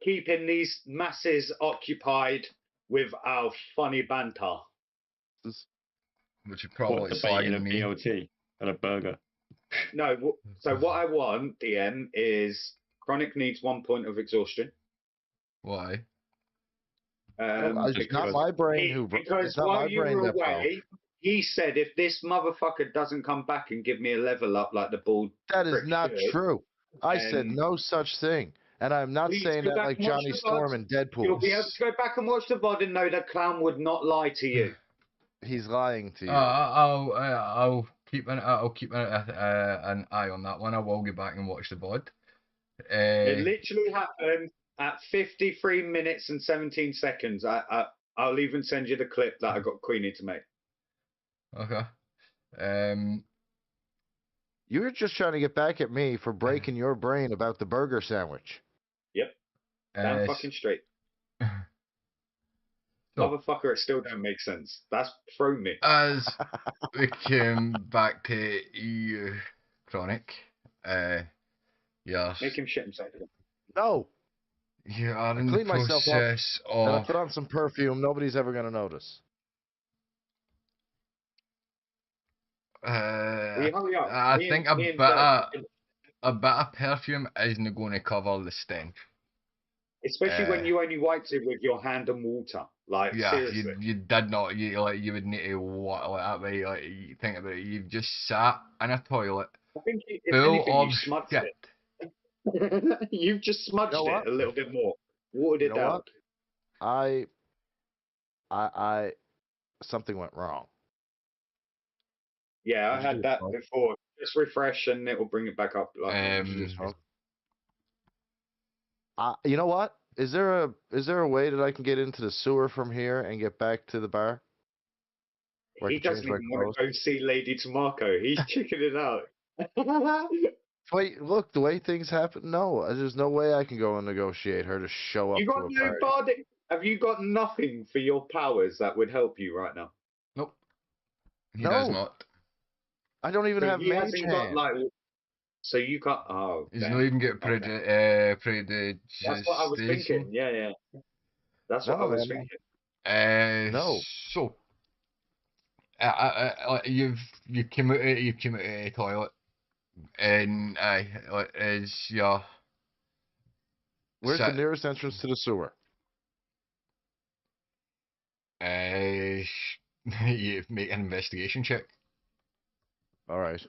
keeping these masses occupied with our funny banter. Which you probably what, debating a slagging me. BLT and a burger. No, so what I want, DM, is Chronic needs 1 point of exhaustion. Why? It's not my brain who. Because It's not while my you brain were that broke. away, he said if this motherfucker doesn't come back and give me a level up like the bald That is prick not should, true. I said no such thing, and I'm not please saying go that back like and watch Johnny the Storm VOD. and Deadpool. You'll be able to go back and watch the VOD and know that Clown would not lie to you. He's lying to you. I'll keep an eye on that one. I will get back and watch the VOD. It literally happened at 53 minutes and 17 seconds. I'll even send you the clip that I got Queenie to make. Okay. You were just trying to get back at me for breaking your brain about the burger sandwich. Yep. Damn fucking straight. Motherfucker, it still don't make sense. That's thrown me. As we came back to you, Chronic, yeah. Make him shit himself again. No. You are I in the cleaned myself up, process and I of. put on some perfume. Nobody's ever going to notice. Will you hurry up? I think a bit of perfume isn't going to cover the stench. Especially when you only wiped it with your hand and water. Like, yeah, seriously. you did not. You would need to water that way. Like, you think about it. You've just sat in a toilet I think if full anything, of you smudged shit. it. You've just smudged You know it what? a little bit more, watered You it know down. what? I, I, something went wrong. Yeah, I Did you had just that smoke? before. Just refresh and it will bring it back up like normal. Did you just Um, smoke? You know what? Is there a way that I can get into the sewer from here and get back to the bar where I He can change doesn't my even want clothes? to go see Lady Tomako. He's checking it out. Wait, look, the way things happen. No, there's no way I can go and negotiate her to show You up to got a no party. body. Have you got nothing for your powers that would help you right now? nope, he does No, not. I don't even So have he mage hasn't got hand. like. So you can't. Oh, He's not damn. even get Okay. That's what I was predigestation. thinking. Yeah, yeah. That's what I No, was man. thinking. No. So you came out you came out of the toilet and is your Where's the sit nearest entrance to the sewer? uh you make an investigation check. All right.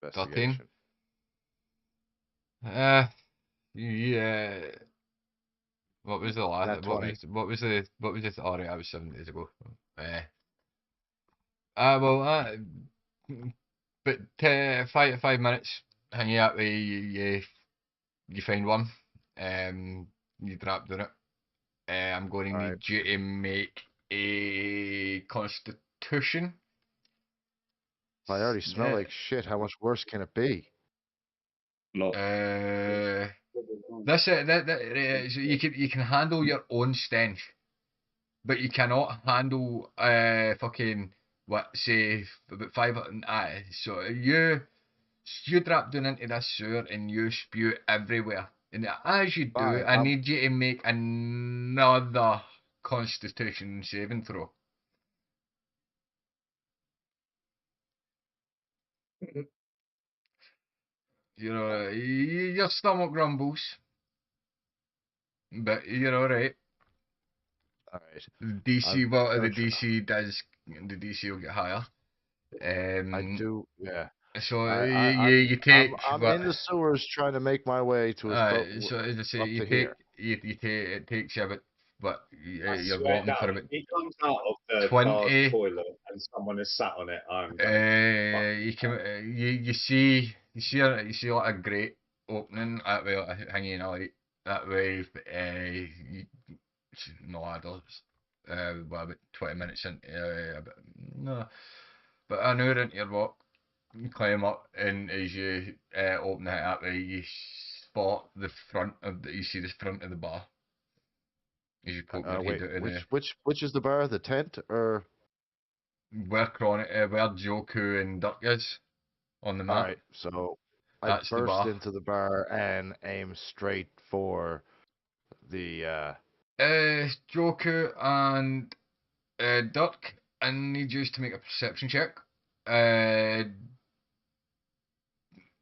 Thirteen. Investigation. Yeah. What was the last? Nat 20. What was this? Oh, right, I was 7 days ago. Well, but 5 minutes hanging out with you find one. You drop down it. I'm going to All need right. you to make a Constitution. I already smell like shit. How much worse can it be? Not. That's it. So you can handle your own stench, but you cannot handle fucking what say about 500. So you drop down into this sewer and you spew everywhere. And as you do, Fine. I need you to make another Constitution saving throw. You know, your stomach grumbles, but you're alright. All right. DC, I'm well, gonna try. the DC will get higher. I do. Yeah. So I'm. you I'm. take I'm what? in the sewers trying to make my way to as close So as I say, up to here. you take it takes you about what I you're swear walking for down. about If he comes out of the bar's 20. toilet and someone has sat on it, I'm gonna fuck. You can you see like a great opening that way, like hanging a light that way. No ladders. Well, about 20 minutes into no, but an hour into your walk, you climb up, and as you open it that way, you spot the front of you see the front of the bar as you poke your head Wait. out of the Which is the bar? The tent or? where Joku and Duck is on the All map. right. So I That's the burst bar. into the bar and aim straight for the. Joku and Duck, I need you to make a perception check. Uh,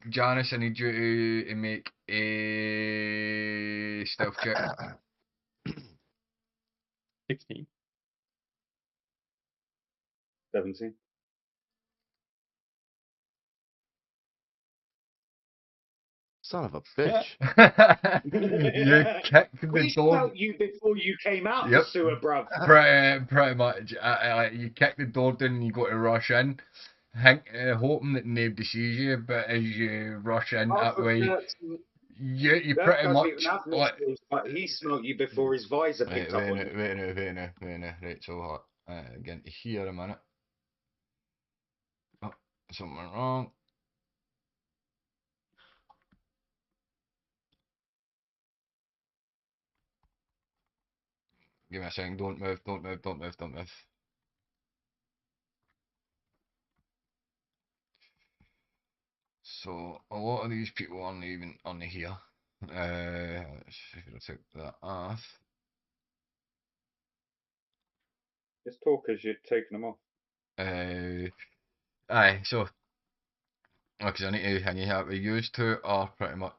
Janice, I need you to make a stealth check. 16. 17. Son of a bitch. You kicked the We door. smelt you before you came out Yep. the sewer, bruv. Pretty much. You kick the door down and you got to rush in, hoping that nobody sees you. But as you rush in Half that of way, Dirk's, you Dirk pretty doesn't even much have like. nostrils, but he smelt you before his visor Wait, picked up on you. wait now. Right, so hot. Again, here a minute. Oh, something went wrong. Give me a second. Don't move. Don't move. So a lot of these people aren't even on here. Let's see if I take that off. Just talk as you're taking them off. Aye, so because I need to hang out. We used to are pretty much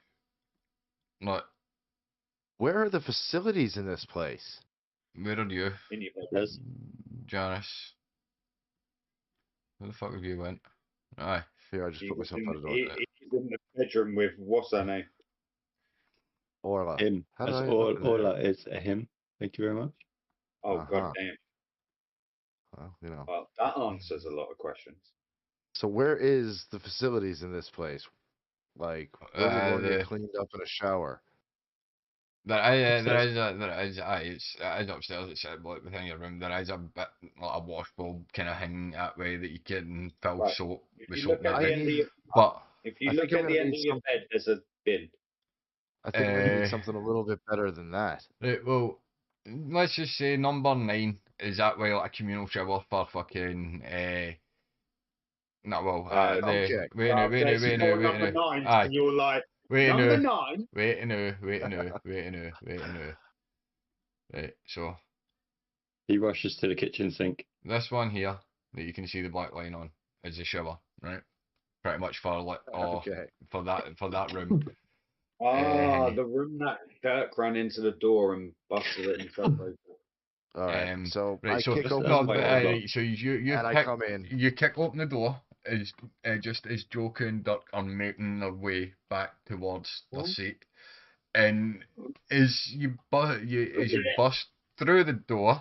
not. Where are the facilities in this place? Where are you, In your bed. There's Janice? Where the fuck have you went? Aye. Here, I just put myself out of door. He's in the bedroom with what's her name? Orla. Him. How did That's I end up in there? all that is a him. Thank you very much. Oh Uh-huh. god damn. Well, you know. Well, that answers a lot of questions. So where is the facilities in this place? Like, where do you go to get The cleaned up in a shower? there is upstairs. It's like within your room. There is a bit like a washbowl kind of thing that way that you can fill Right. soap If with you soap look at and the that. end of your, But if you I look think I'm at the gonna end need of your some. bed, there's a bin. I think I'm gonna need uh, something a little bit better than that. right, well, let's just say number 9 is that way like a communal shower for fucking no, well, the Okay. There's four number nines, Aye, and you're like, wait a number no, 9? wait a no, wait a no, wait a no, wait a no. Right, so He rushes to the kitchen sink. this one here that you can see the black line on is the shower, right? Pretty much for like Okay. for that room. The room that Dirk ran into the door and busted it himself open. All right. So Right, I so kick open no, the but, door right, so and I come in. you kick open the door as just as Joker and Dirk are making their way back towards the seat, and as you bust through the door,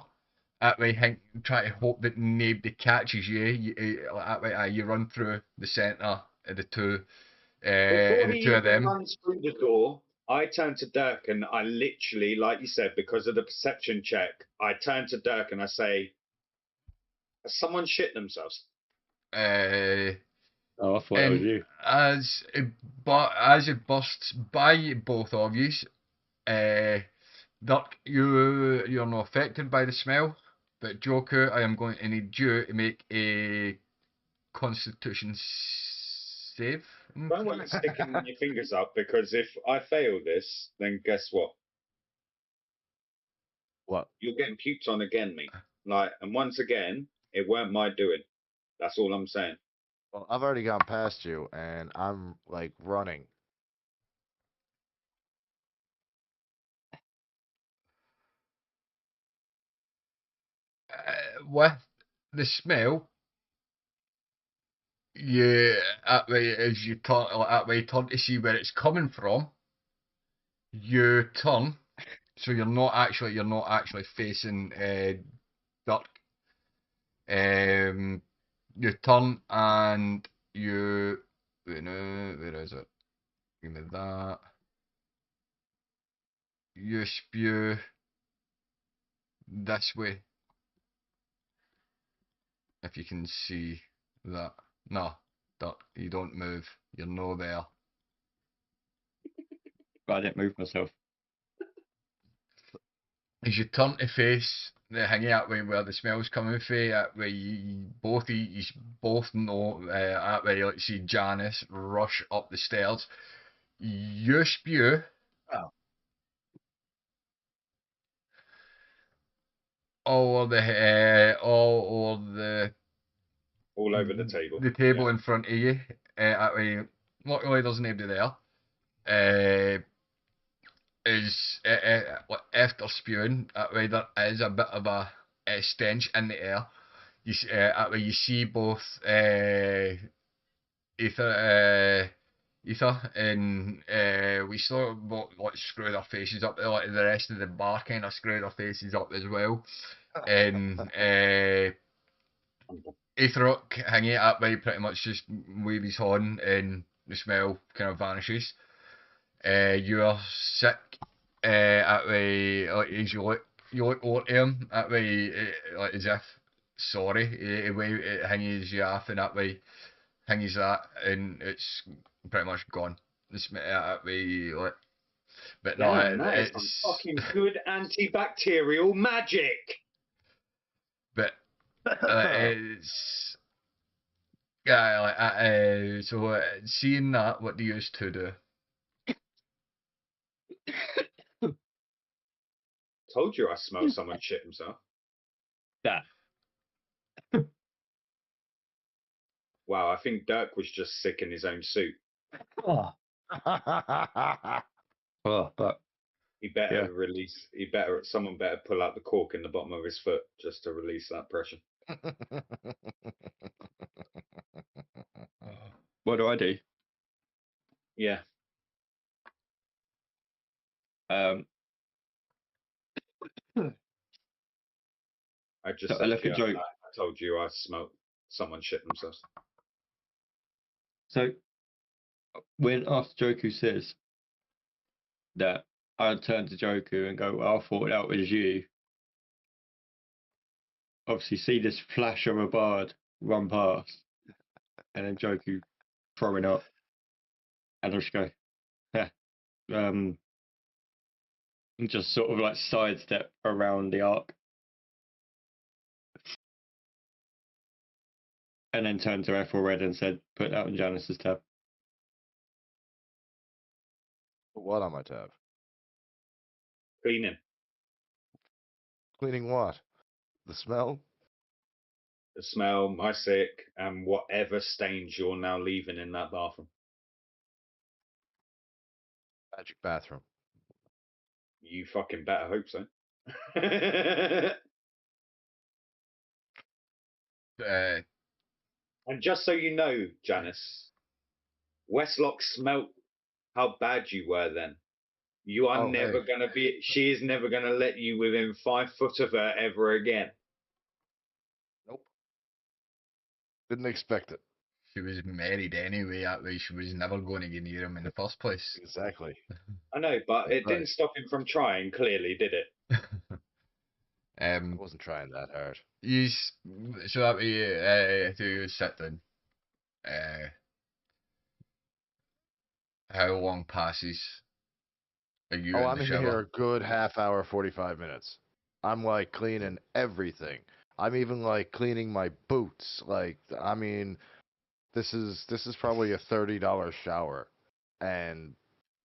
that way try to hope that nobody catches you. That way you run through the centre of Before the he two of even them. runs through the door, I turn to Dirk and I literally, like you said, because of the perception check, I turn to Dirk and I say, has someone shit themselves? Oh, I thought that was you. As it busts by both of you, Dirk, you're not affected by the smell, but Joker, I am going to need you to make a Constitution save. Don't want you sticking your fingers up, because if I fail this, then guess what? What? You're getting puked on again, mate. And once again, it weren't my doing. That's all I'm saying. Well, I've already gone past you, and I'm like running. With the smell, you that way as you turn that way turn to see where it's coming from. You turn, so you're not actually facing Dirk. You turn and you where is it? Give me that. You spew this way. If you can see that. No, Dirk, you don't move. You're no there. But I didn't move myself. As you turn to face the hangy that way where the smell's coming from, that way you both know that way like see Janice rush up the stairs. You spew. Oh. All over the table. The table in front of you. That way, luckily there's nobody there. After spewing, that way there is a bit of a stench in the air. That way you see both Ether and we sort of like screw their faces up. Like the rest of the bar kind of screw their faces up as well. And Ether hanging it up by pretty much just wave his horn and the smell kind of vanishes. You are sick. That way, like as you look over to him, that way, like as if sorry, it hangs you off, and that way hangs that, and it's pretty much gone. That way, like, but no, Damn, that is some it's fucking good antibacterial magic. but it's yeah, like so seeing that, what do you used to do? Told you I smell someone shit himself. That. Wow, I think Dirk was just sick in his own suit. Oh, but He better release. Someone better pull out the cork in the bottom of his foot just to release that pressure. What do I do? Yeah. Um, I just I said look to you, at Joe. I told you I smoked someone shit themselves. So when after Joku says that, I turn to Joku and go, well, I thought that was you. Obviously, see this flash of a bird run past, and then Joku throwing up, and I just go, yeah, and just sort of like sidestep around the arc, and then turned to Ethelred and said, put that on Janice's tab. What on my tab? Cleaning. Cleaning what? The smell? The smell, my sick, and whatever stains you're now leaving in that bathroom. Magic bathroom. You fucking better hope so. And just so you know, Janice, Westlock smelt how bad you were then. You are Oh, never hey. gonna be. She is never gonna let you within 5 foot of her ever again. Nope. Didn't expect it. She was married anyway. That way, she was never going to get near him in the first place. Exactly. I know, but it Right. didn't stop him from trying. Clearly, did it? I wasn't trying that hard. So that way, to sit down. How long passes? Are you Oh, in I'm the in here shower? a good half hour, 45 minutes. I'm like cleaning everything. I'm even like cleaning my boots. Like, I mean, this is probably a $30 shower, and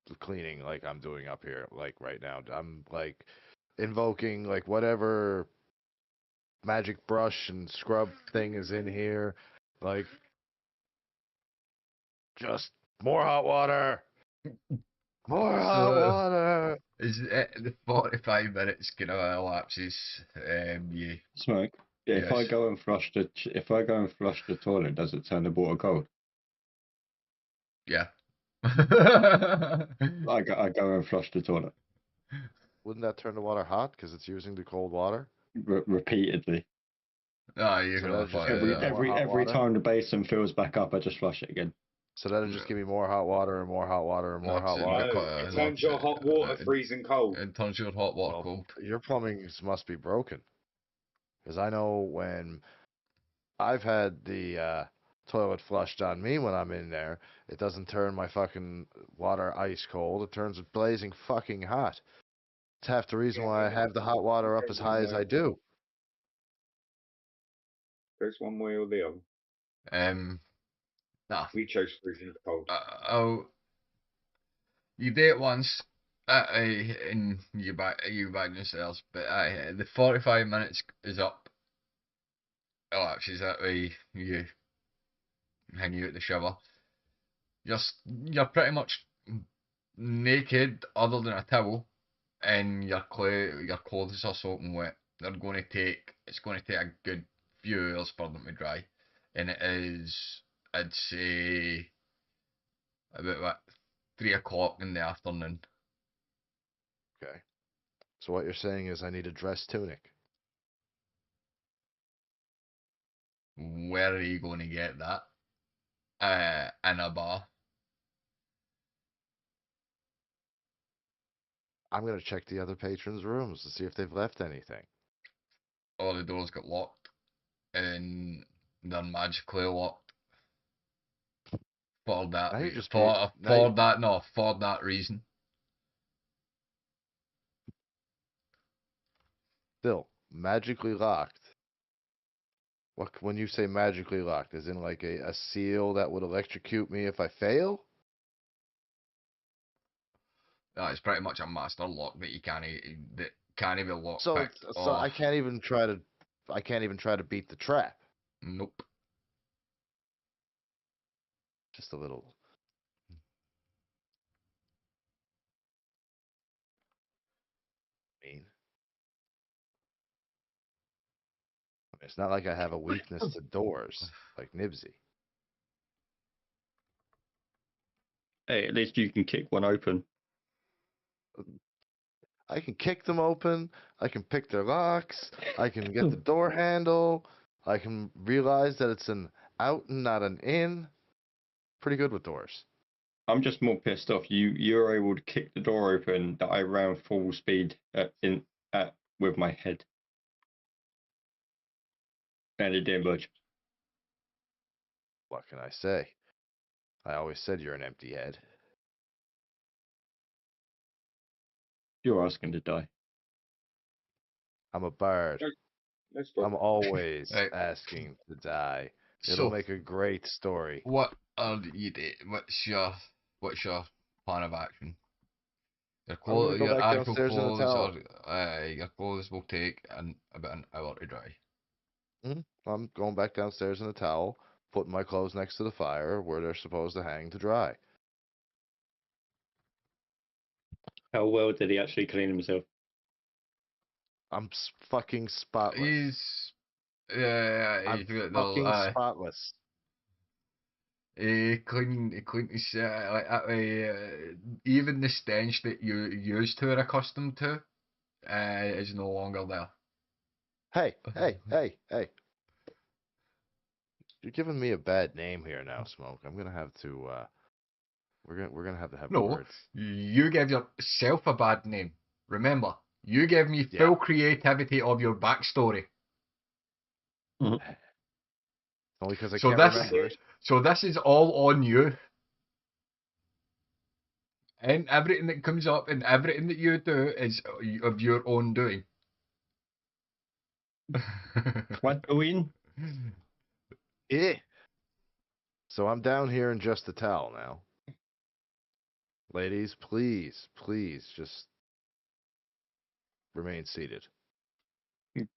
the cleaning like I'm doing up here like right now. I'm like invoking like whatever magic brush and scrub thing is in here. Like, just more hot water. More hot So, water. is it the 45 minutes kind of elapses? Yeah. Smoke. If I Yes. go and flush the toilet, does it turn the water cold? Yeah. I go and flush the toilet Wouldn't that turn the water hot because it's using the cold water? repeatedly. Ah, you So can that'd just afford give me Every that. more every hot every water. time the basin fills back up, I just flush it again. So that'll just give me more hot water and more hot water and No, more hot water. No, it turns your hot water freezing cold. it turns your hot water Well, cold. your plumbing must be broken. Because I know when I've had the toilet flushed on me when I'm in there, it doesn't turn my fucking water ice cold. It turns it blazing fucking hot. It's half the reason why I have the hot water up as high as I do. Goes one way or the other. Nah. We chose freezing cold. You do it once, and you back yourselves. But the 45 minutes is up. Elapses that way. You hang out the shower. You're pretty much naked, other than a towel, and your clothes are soaking wet. It's going to take a good few hours for them to dry, and it is, I'd say, about what, 3 o'clock in the afternoon. Okay. So what you're saying is I need a dress tunic. Where are you going to get that? In a bar. I'm gonna check the other patrons' rooms to see if they've left anything. All the doors got locked, and they're magically locked for that. Now you're just being For that reason. still magically locked. What when you say magically locked, is in like a seal that would electrocute me if I fail? It's pretty much a master lock that can't be locked So picked so off. I can't even try to beat the trap. Nope. Just a little. Mean. I It's not like I have a weakness to doors like Nibsy. Hey, at least you can kick one open. I can kick them open. I can pick their locks. I can get the door handle. I can realize that it's an out and not an in. Pretty good with doors. I'm just more pissed off. You're able to kick the door open that I ran full speed with my head, and it didn't budge. What can I say? I always said you're an empty head. You're asking to die. I'm a bird. Let's I'm always Right. asking to die. It'll So, make a great story. what are you doing? What's your plan of action? Your I'm gonna go your back actual downstairs in the clothes, towel. your clothes will take about an hour to dry. I'm going back downstairs in the towel, putting my clothes next to the fire where they're supposed to hang to dry. How well did he actually clean himself? I'm fucking spotless. He's I'm he's got fucking spotless. he cleaned his like that way. Even the stench that you used to are accustomed to is no longer there. Hey, hey. You're giving me a bad name here now, Smoke. I'm gonna have to. We're gonna have to have No, words. you gave yourself a bad name. Remember, you gave me full creativity of your backstory. Only because I So can't remember it. So this is all on you. And everything that comes up and everything that you do is of your own doing. What doing? Yeah. So I'm down here in just the towel now. Ladies, please, just remain seated.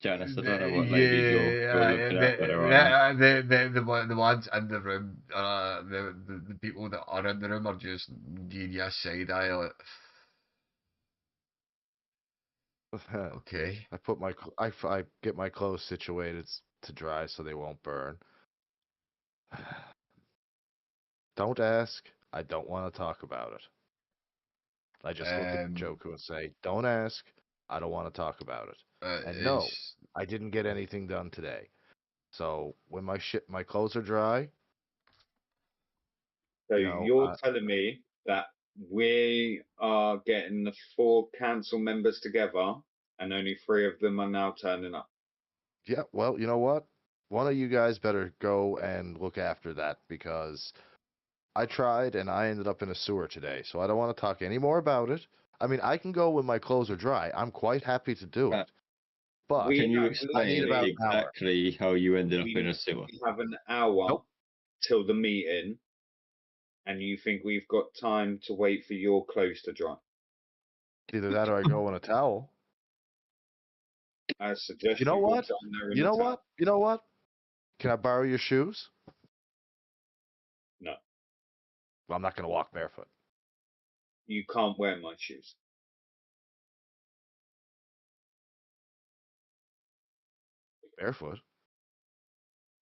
Janice, I don't know what ladies you're looking at, but the ones in the room, the people that are in the room are just giving you a side eye. Like, okay. I put my I get my clothes situated to dry so they won't burn. Don't ask. I don't want to talk about it. I just look at Joku and say, "Don't ask. I don't want to talk about it." And no, I didn't get anything done today. So when my clothes are dry. So you're telling me that we are getting the 4 council members together, and only 3 of them are now turning up. Yeah, well, you know what? One of you guys better go and look after that because I tried and I ended up in a sewer today. So I don't want to talk any more about it. I mean, I can go when my clothes are dry. I'm quite happy to do it. But can you I need explain about exactly how you ended up in a sewer? We have an hour till the meeting, and you think we've got time to wait for your clothes to dry? Either that or I go in a towel. I suggest you know what? You know what? You know what? Can I borrow your shoes? No. Well, I'm not going to walk barefoot. You can't wear my shoes. Barefoot?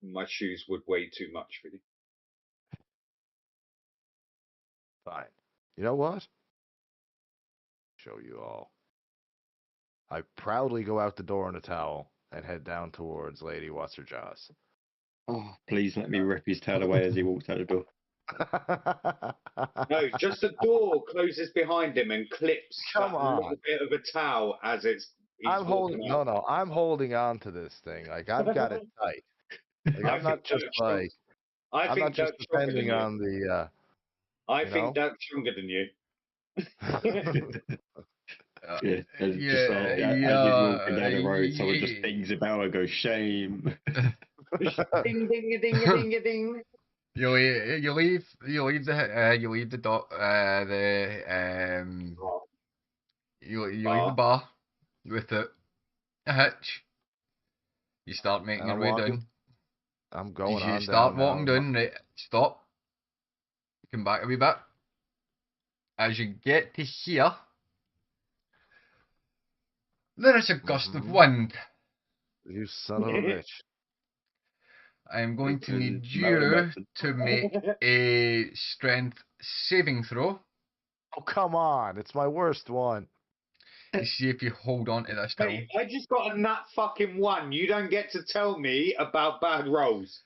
My shoes would weigh too much for you. Fine. You know what? Show you all. I proudly go out the door in a towel and head down towards Lady What's Her Jaws. Oh, please let me rip his tail away as he walks out the door. No, just the door closes behind him and clips a little bit of a towel as I'm holding on to this thing. Like I've got it tight. Like I'm not just like I'm not just depending on the I think Doug's stronger than you. As he's walking down the road, someone just dings about and goes, "Shame." Ding ding ding ding ding. You leave the bar with a hitch. You start making your way down. I'm going on. You start walking down. Right, stop. Come back a wee bit. As you get to here, there is a gust of wind. You son of a bitch. I'm going to need Merry you method. to make a strength saving throw Oh, come on. It's my worst one. to see if you hold on to this towel. Hey, I just got a nat fucking 1. You don't get to tell me about bad rolls.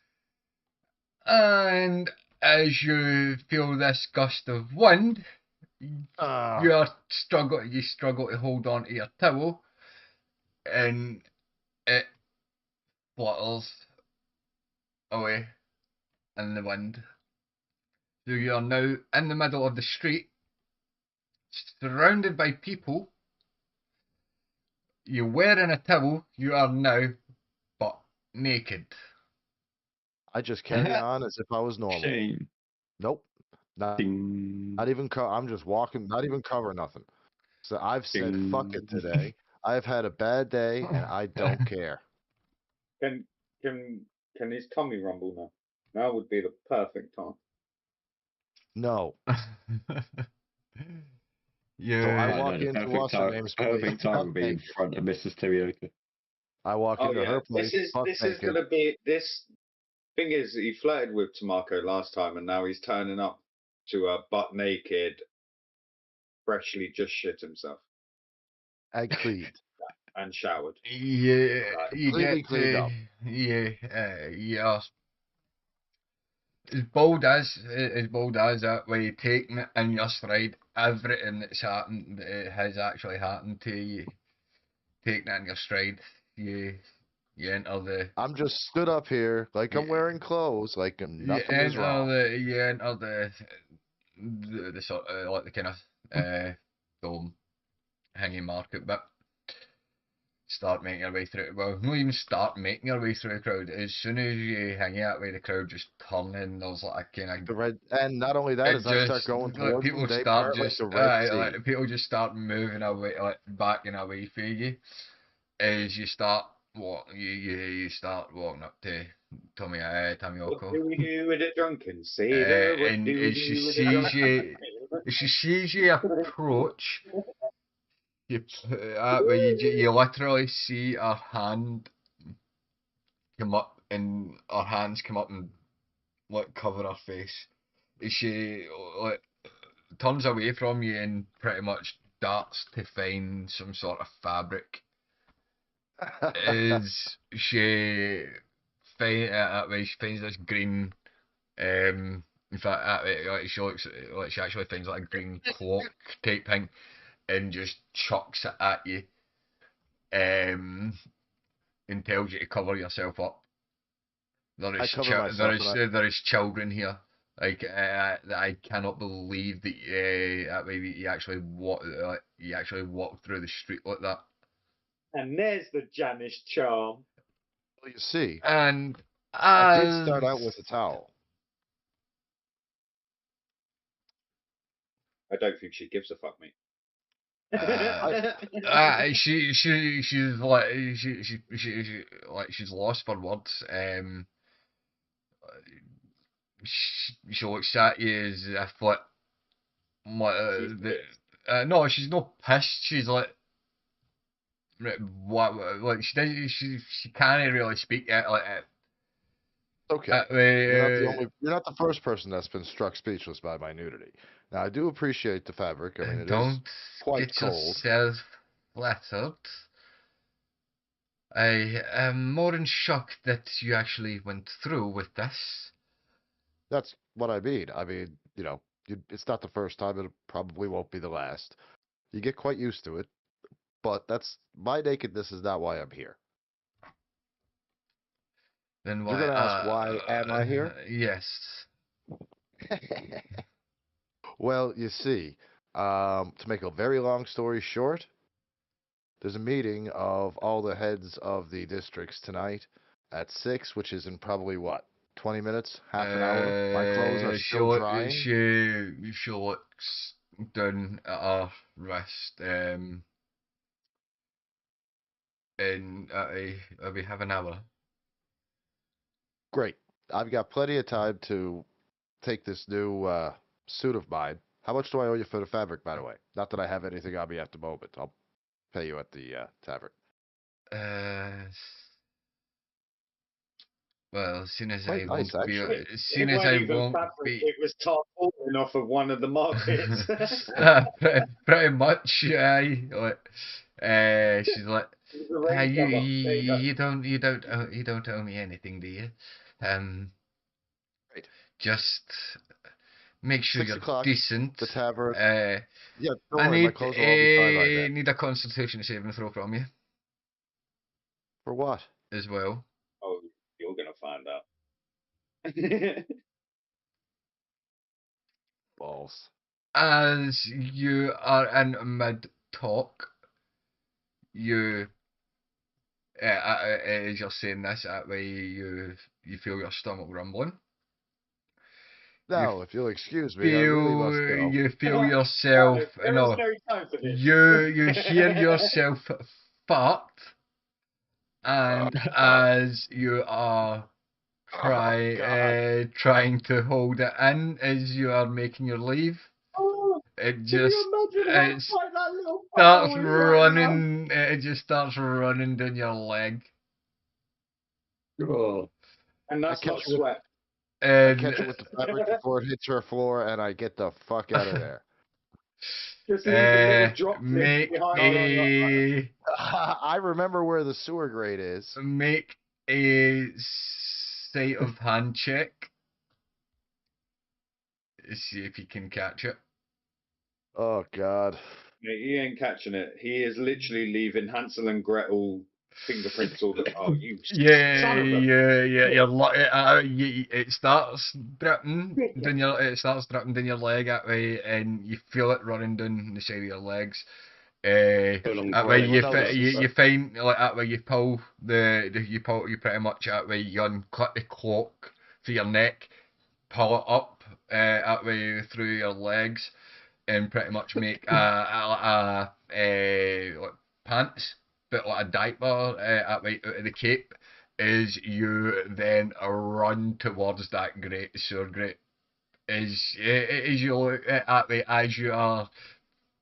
And as you feel this gust of wind, you struggle to hold on to your towel, and it flutters away in the wind. So you are now in the middle of the street, surrounded by people. You're wearing a towel, you are now but naked. I just carry on as if I was normal. Shame. Nope. Not Ding. even I'm just walking, not even covering nothing. So I've said fuck it Ding. today. I've had a bad day and I don't care. Can his tummy rumble now? Now would be the perfect time. No. Yeah. So I I walk know the into what's her name's place. perfect time would be in naked. front of Mrs. Teriyaki. I walk Oh into yeah, her place. this is naked. gonna be this. Thing is, he flirted with Tamako last time, and now he's turning up to a butt naked, freshly just shit himself and cleaned. and showered. Yeah, Right. you Completely get cleaned up. yeah, yeah. As bold as that, where you taking it in your stride, everything that's happened, that has actually happened to you, taking it in your stride. You enter the I'm just stood up here like I'm you, wearing clothes, like you nothing was enter wrong. the sort of like the kind of film hanging market bit. Start making your way through it. Well, not even start making your way through the crowd. As soon as you hang out with the crowd, just turn and there's like a kind Like of the red, and not only that, it as I start just going like towards people them, they start part like just the Red Sea. like people just start moving away, like backing away from you. As you start you start walking up to What Tamioko, do we do with a drunken sailor? What and do we do with a drunken as she sees you approach, where you literally see her hand come up and her hands come up and like cover her face. She like turns away from you and pretty much darts to find some sort of fabric. Is she she finds this green in fact like she looks like she actually finds like a green cloak type thing and just chucks it at you and tells you to cover yourself up. I cover myself, and There is children here. Like I cannot believe that you actually walk through the street like that. And there's the Janice charm. well, you see, And I did start out with a towel. I don't think she gives a fuck, mate. she's like she's lost for words. She looks at you as if like no, she's not pissed. She's like what like she can't really speak it like Okay. way. You're not the first person that's been struck speechless by my nudity. Now I do appreciate the fabric. I mean, it is Don't quite get cold. yourself flattered. I am more than shocked that you actually went through with this. That's what I mean. I mean, it's not the first time. It probably won't be the last. You get quite used to it, but that's my nakedness is not why I'm here. Then You're why? gonna ask why am I here? Yes. Well, you see, to make a very long story short, there's a meeting of all the heads of the districts tonight at 6, which is in probably what, 20 minutes, half an hour. My clothes are still drying. She looks down at her wrist, and we have an hour. Great. I've got plenty of time to take this new suit of mine. How much do I owe you for the fabric, by the way? Not that I have anything on me at the moment. I'll pay you at the tavern. Uh, Well, as soon as Quite I nice, won't be, actually. as It soon as weren't I even won't fabric, be, it was tarpaulin off of one of the markets. pretty much, she's like, It was a rain you, cover. There you go. you don't owe me anything, do you? Um, Right. just make sure 6 you're o'clock, decent. the tavern. Yeah, don't I worry, my clothes will all be fine by then. need a constitution saving throw from you For what? as well. Oh, you're gonna find out. Balls. As you are in mid talk, you as you're saying this, that way you feel your stomach rumbling. Now, if you'll excuse me, I really must go. You feel No, yourself. there is No, no time for this. you hear yourself fart, and as you are Oh, God. trying to hold it in as you are making your leave, Oh, it can just you imagine how it tight that little starts bubble is right now? running. It just starts running down your leg, Oh, And I that's catch not it with, sweat. I and catch it with the fabric before it hits her floor, and I get the fuck out of there. Just leave a little drop lid make behind a I remember where the sewer grate is. make a sleight of hand check. See if you can catch it. Oh, God. Mate, he ain't catching it. He is literally leaving Hansel and Gretel fingerprints all the. Oh, you son of a. It starts dripping down your leg that way, and you feel it running down the side of your legs. full on That way grey. you find like that way you pull you pretty much that way you unclip the cloak for your neck, pull it up that way through your legs, and pretty much make like pants, but like a diaper that way out of the cape. Is you then run towards that great sword grate. As you look at that way as you are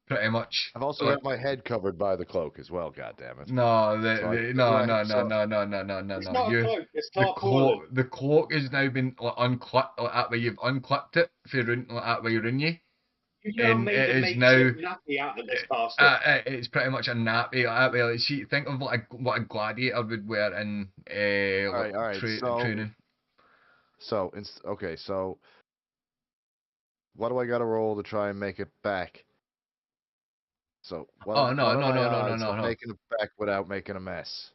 pretty much. I've also got my head covered by the cloak as well, goddammit. No, So I put no, my- no, no, so- no, no, no, no, no, It's no. not a You, cloak. It's tarpaulin. the cloak has now been like unclipped, like that way you've unclipped it for like that way around you, You know, and made it a is now. makeshift nappy out of this bastard. It's pretty much a nappy. Like that way, like, see, think of what a gladiator would wear in all right. training. Okay, so what do I got to roll to try and make it back? So what are my odds of making it back without making a mess?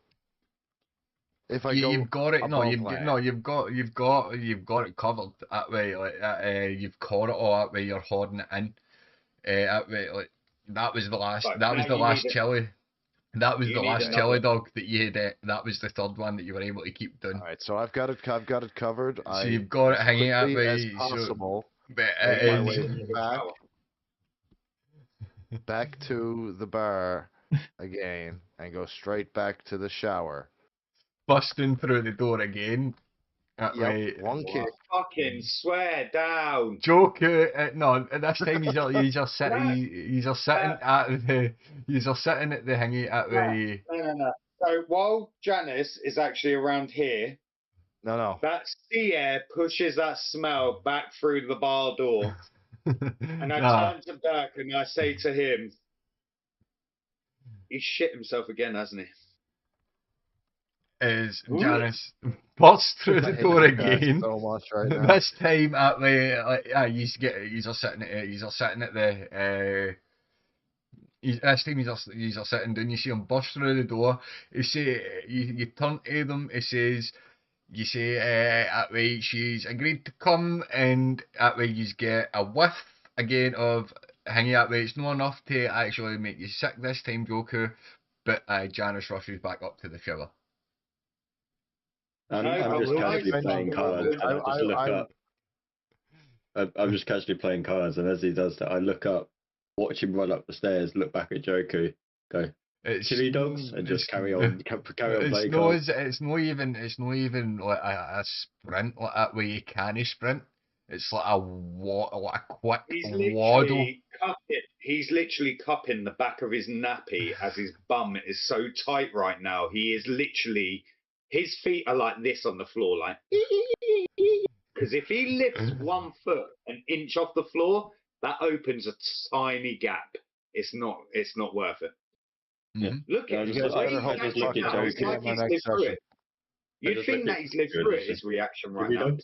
If I go You've got it. No, above land. you've got it covered that way. Like you've caught it all that way. You're holding it in. That way, like that was the last. Right, That was now the you last need it. chili. That was You the need last another. chili dog that you had. That was the third one that you were able to keep doing. All right, so I've got it covered. So you've got it as hanging that quickly as way. possible. But Make it my is. way back to the bar again and go straight back to the shower. Busting through the door again. That way. One kick. Fucking swear down. Joker, no, at this time he's just sitting at the hangy at the. No. So while Janice is actually around here, No. that sea air pushes that smell back through the bar door. And I turn to Dirk and I say to him, he's shit himself again, hasn't he? Is Janice busts through the door again? So much right now. This time at the he's sitting at the this time he's sitting down. You see him bust through the door. You turn to them. He says. You say that way she's agreed to come, and that way you get a whiff again of hanging that way. It's not enough to actually make you sick this time, Joker, but Janice rushes back up to the shower. I'm just casually playing cards, and I just look up. I'm just casually playing cards, and as he does that, I look up, watch him run up the stairs, look back at Joku, go, chili dogs, and just carry on playing cards. It's not even like a sprint like that where you can sprint. It's like a quick waddle. He's literally cupping the back of his nappy as his bum is so tight right now. He is literally his feet are like this on the floor, like. Because if he lifts 1 foot an inch off the floor, that opens a tiny gap. It's not worth it. Yeah. Look at him. You guys better hope It's this fucking like on my he's next lived through session. it. You'd think that he's lived through it, his reaction right now.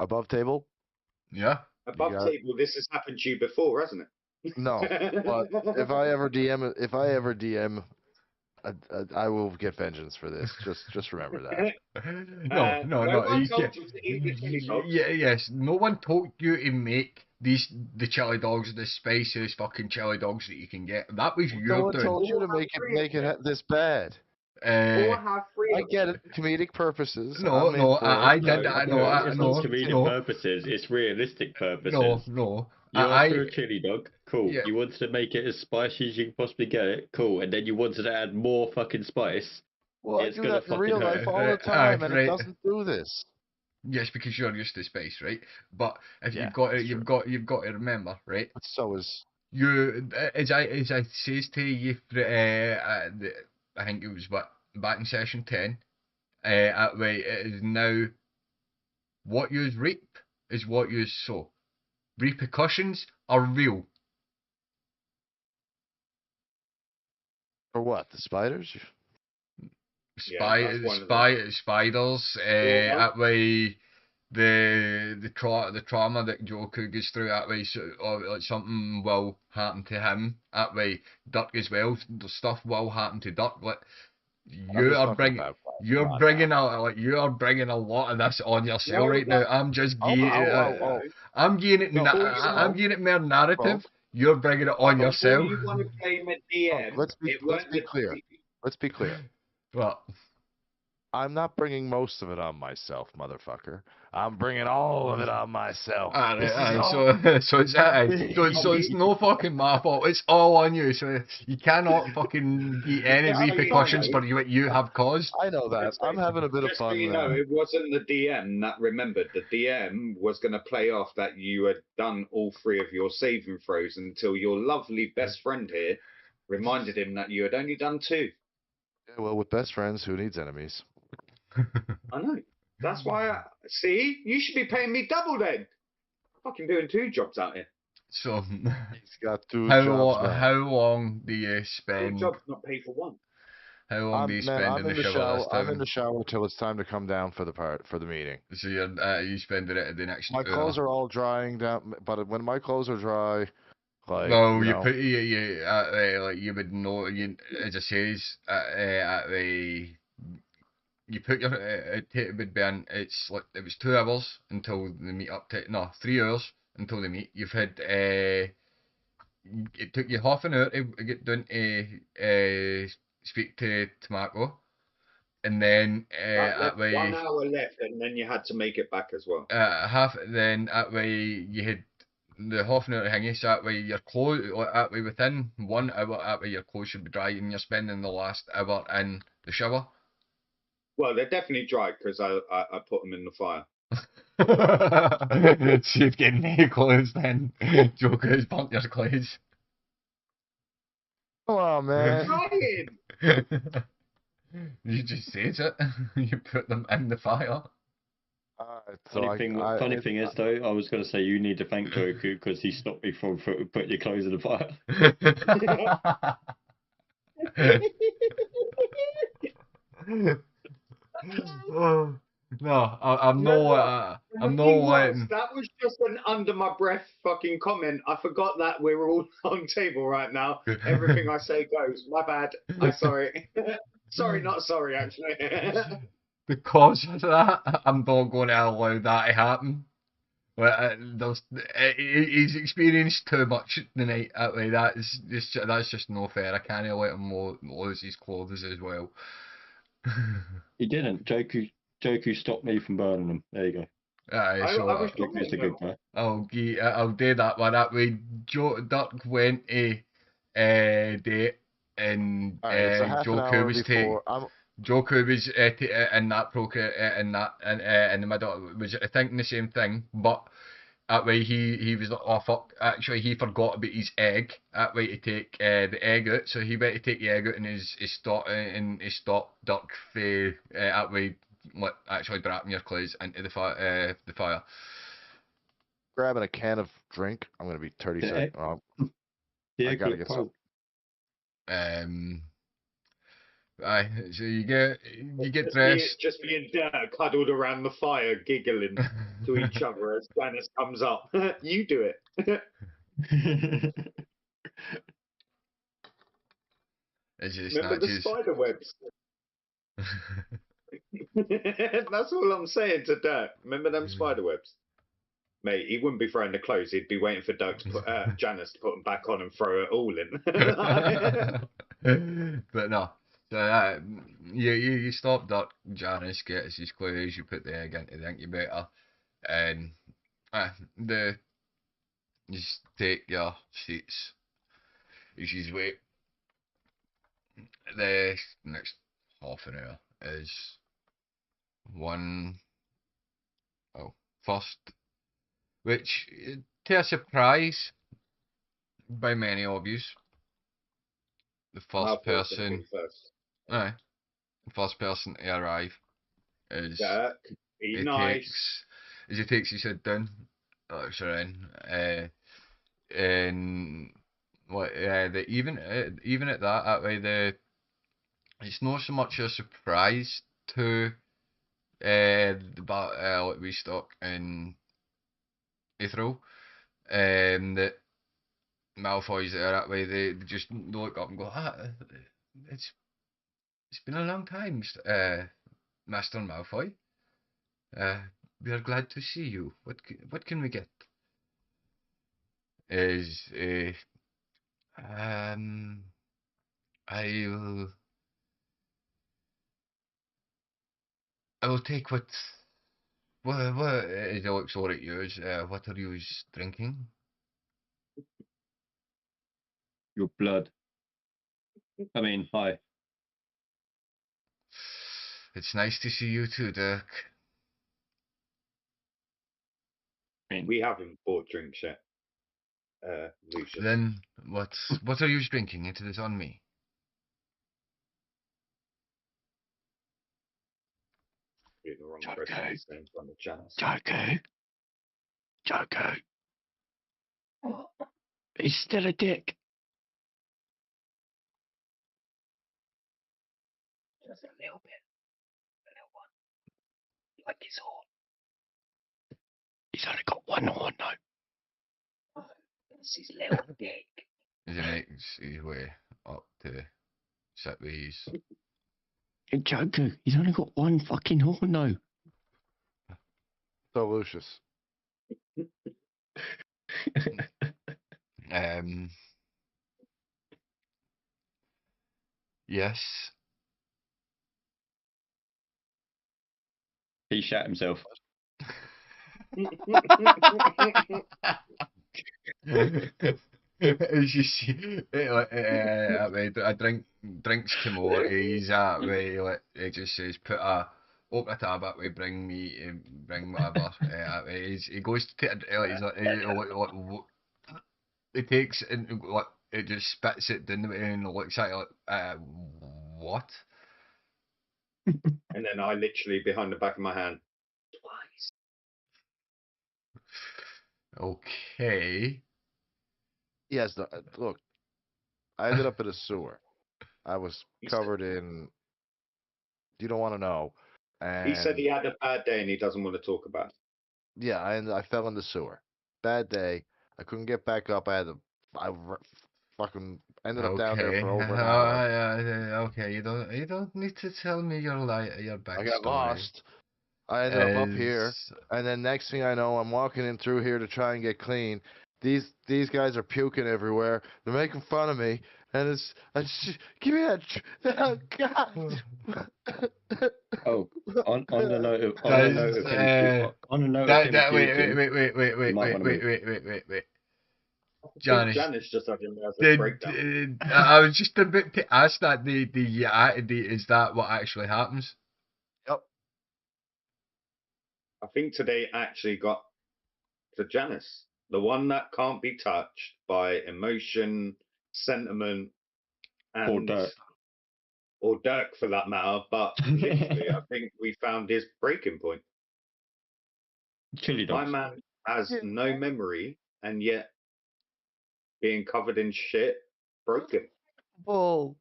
Above table? Yeah. Above table, this has happened to you before, hasn't it? No, but if I ever DM, I will get vengeance for this. Just remember that. No. one You told can't. you to eat the chili dogs. Yes. No one told you to make the chili dogs, the spiciest fucking chili dogs that you can get. That was No your one doing. told you to make it this bad. Or have free. I get it, comedic purposes. No, I did that. No, it's not comedic purposes. It's realistic purposes. No. You asked for a chili dog, cool. Yeah. You wanted to make it as spicy as you can possibly get it, cool. And then you wanted to add more fucking spice. Well, I it's do gonna that in real fucking life all the time, and it doesn't do this. Yes, because you're used to spice, right? But if Yeah, you've got to remember, right? But so is You, as I says to you, I think it was back in session 10. That way it is now. What you reap is what you sow. Repercussions are real. for what? The spiders? Spiders. That way, the trauma that Joker goes through. That way, or like something will happen to him. That way, Dirk as well. The stuff will happen to Dirk. Like you are bringing a lot of this on yourself right now. I'm just I'm giving it more narrative. You're bringing it on yourself. You want to claim a DM? Let's be clear. Let's be clear. Well, I'm not bringing most of it on myself, motherfucker. I'm bringing all of it on myself. So it's no fucking my fault. It's all on you. So you cannot fucking get any repercussions for what you have caused. I know that. I'm having a bit of fun. So you know, it wasn't the DM that remembered. The DM was going to play off that you had done all 3 of your saving throws until your lovely best friend here reminded him that you had only done 2. Yeah, well, with best friends, who needs enemies? I know. That's why. See, you should be paying me double then. I'm fucking doing 2 jobs out here. So he's got 2 jobs now. How long do you spend? 2 jobs, not pay for 1. How long do you spend in the shower this time? I'm in the shower till it's time to come down for the meeting. So you spend it at the next. My clothes are all drying down, but when my clothes are dry, like you put like you would know. As I says, you put your it would be it's like it was 2 hours until the meet up to 3 hours until the meet. You've had it took you half an hour to get down to speak to Marco, and then that way 1 hour left, and then you had to make it back as well. Then that way you had the half an hour thingy, so that way your clothes, that way within 1 hour, that way your clothes should be dry, and you're spending the last hour in the shower. Well, they're definitely dry because I put them in the fire. So you've getting new clothes then. Joker's burnt your clothes. Come on, man. You just said it. You put them in the fire. Funny thing is though, I was going to say you need to thank Goku because he stopped me from putting your clothes in the fire. No, I'm not letting. That was just an under my breath fucking comment. I forgot that we're all on table right now. Everything I say goes. My bad. I'm sorry. Sorry, not sorry, actually. Because of that, I'm not going to allow that to happen. He's experienced too much tonight. That way, that's just no fair. I can't let him lose his clothes as well. He didn't. Joku stopped me from burning them. There you go. Joku's a good guy. I'll do that one. That way, Dirk went to date, and Joku was in that in the middle was thinking the same thing, but That way he was like, oh fuck, actually he forgot about his egg. That way to take the egg out, so he went to take the egg out and he stopped Dirk for that way what actually dropping your clothes into the fire. Grabbing a can of drink. I'm gonna be 30 seconds. Oh, The I egg gotta looked get some. Um, aye, so you get dressed. Just me and Dirk huddled around the fire, giggling to each other as Janice comes up. You do it. As he Remember the snatches. spider webs? That's all I'm saying to Dirk. Remember them spider webs? Mate, he wouldn't be throwing the clothes. He'd be waiting for Dirk to put Janice to put them back on and throw it all in. But no. So you stop Dirk. Janice gets his clothes. You put the egg into the incubator, and you just take your seats. You just wait. The next half an hour is one. Oh, first, which to a surprise by many of you, the first person. Aye, the first person to arrive is Dirk, be nice. He takes his head down, looks around, and what even at that way it's not so much a surprise to like we stock in April, that Malfoy's there that way. They just look up and go, it's been a long time, Master Malfoy. We are glad to see you. What can we get? Is I will take what is Alex all at yours? What are you drinking? Your blood. I mean, hi. It's nice to see you too, Dirk. We haven't bought drinks yet. Lucius. Then what are you drinking? It is on me. Joko. He's still a dick. Just a little bit. A little one. Like his horn. He's only got one horn though. Oh, that's his little dick. He makes his way up to sit with his... Joko, he's only got one fucking horn though. So Lucius. Yes. He shat himself. As you see, I drinks come over. He's that way. It just says open a tab that way. Bring whatever. He goes to he takes and it just spits it down the way and looks at it like what? And then I literally behind the back of my hand. Okay. Yes, look. I ended up in a sewer. I was covered in. You don't want to know. And he said he had a bad day and he doesn't want to talk about it. Yeah, I fell in the sewer. Bad day. I couldn't get back up. I fucking ended up down there for over an hour. Okay, you don't need to tell me your backstory. I got lost. I ended up here, and then next thing I know, I'm walking in through here to try and get clean. These guys are puking everywhere. They're making fun of me, and give me that. Oh God. Oh, on the note of wait. Janice just had a breakdown. I was just about to ask that. Is that what actually happens? Yep. I think today actually got to Janice, the one that can't be touched by emotion, sentiment, and or Dirk for that matter. But literally, I think we found his breaking point. Chili My dogs. man has no memory, and yet being covered in shit broke him. Bull.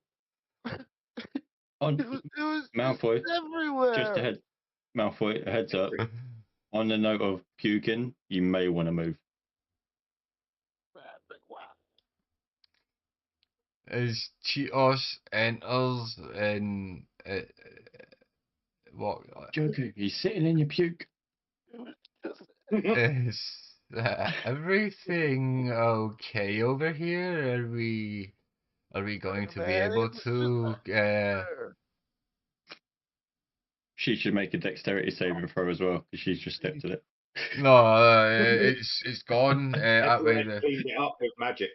On It was Malfoy, everywhere. just a Malfoy, a heads up. On the note of puking, you may want to move. As Cheetos enters in what Joker, he's sitting in your puke. is everything okay over here? Are we going to be able to? She should make a dexterity saving throw as well because she's just stepped in it. No, it's gone. That way Everyone cleaned it up with magic.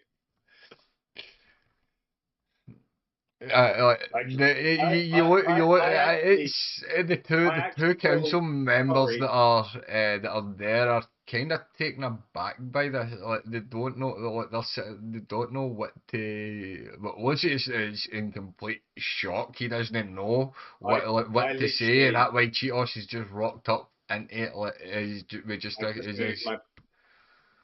it's the two council members that are there are kind of taken aback by this. Like they don't know, like they don't know what to. But Lucy is in complete shock. He doesn't know what to say, and that way Cheetos is just rocked up into it. Like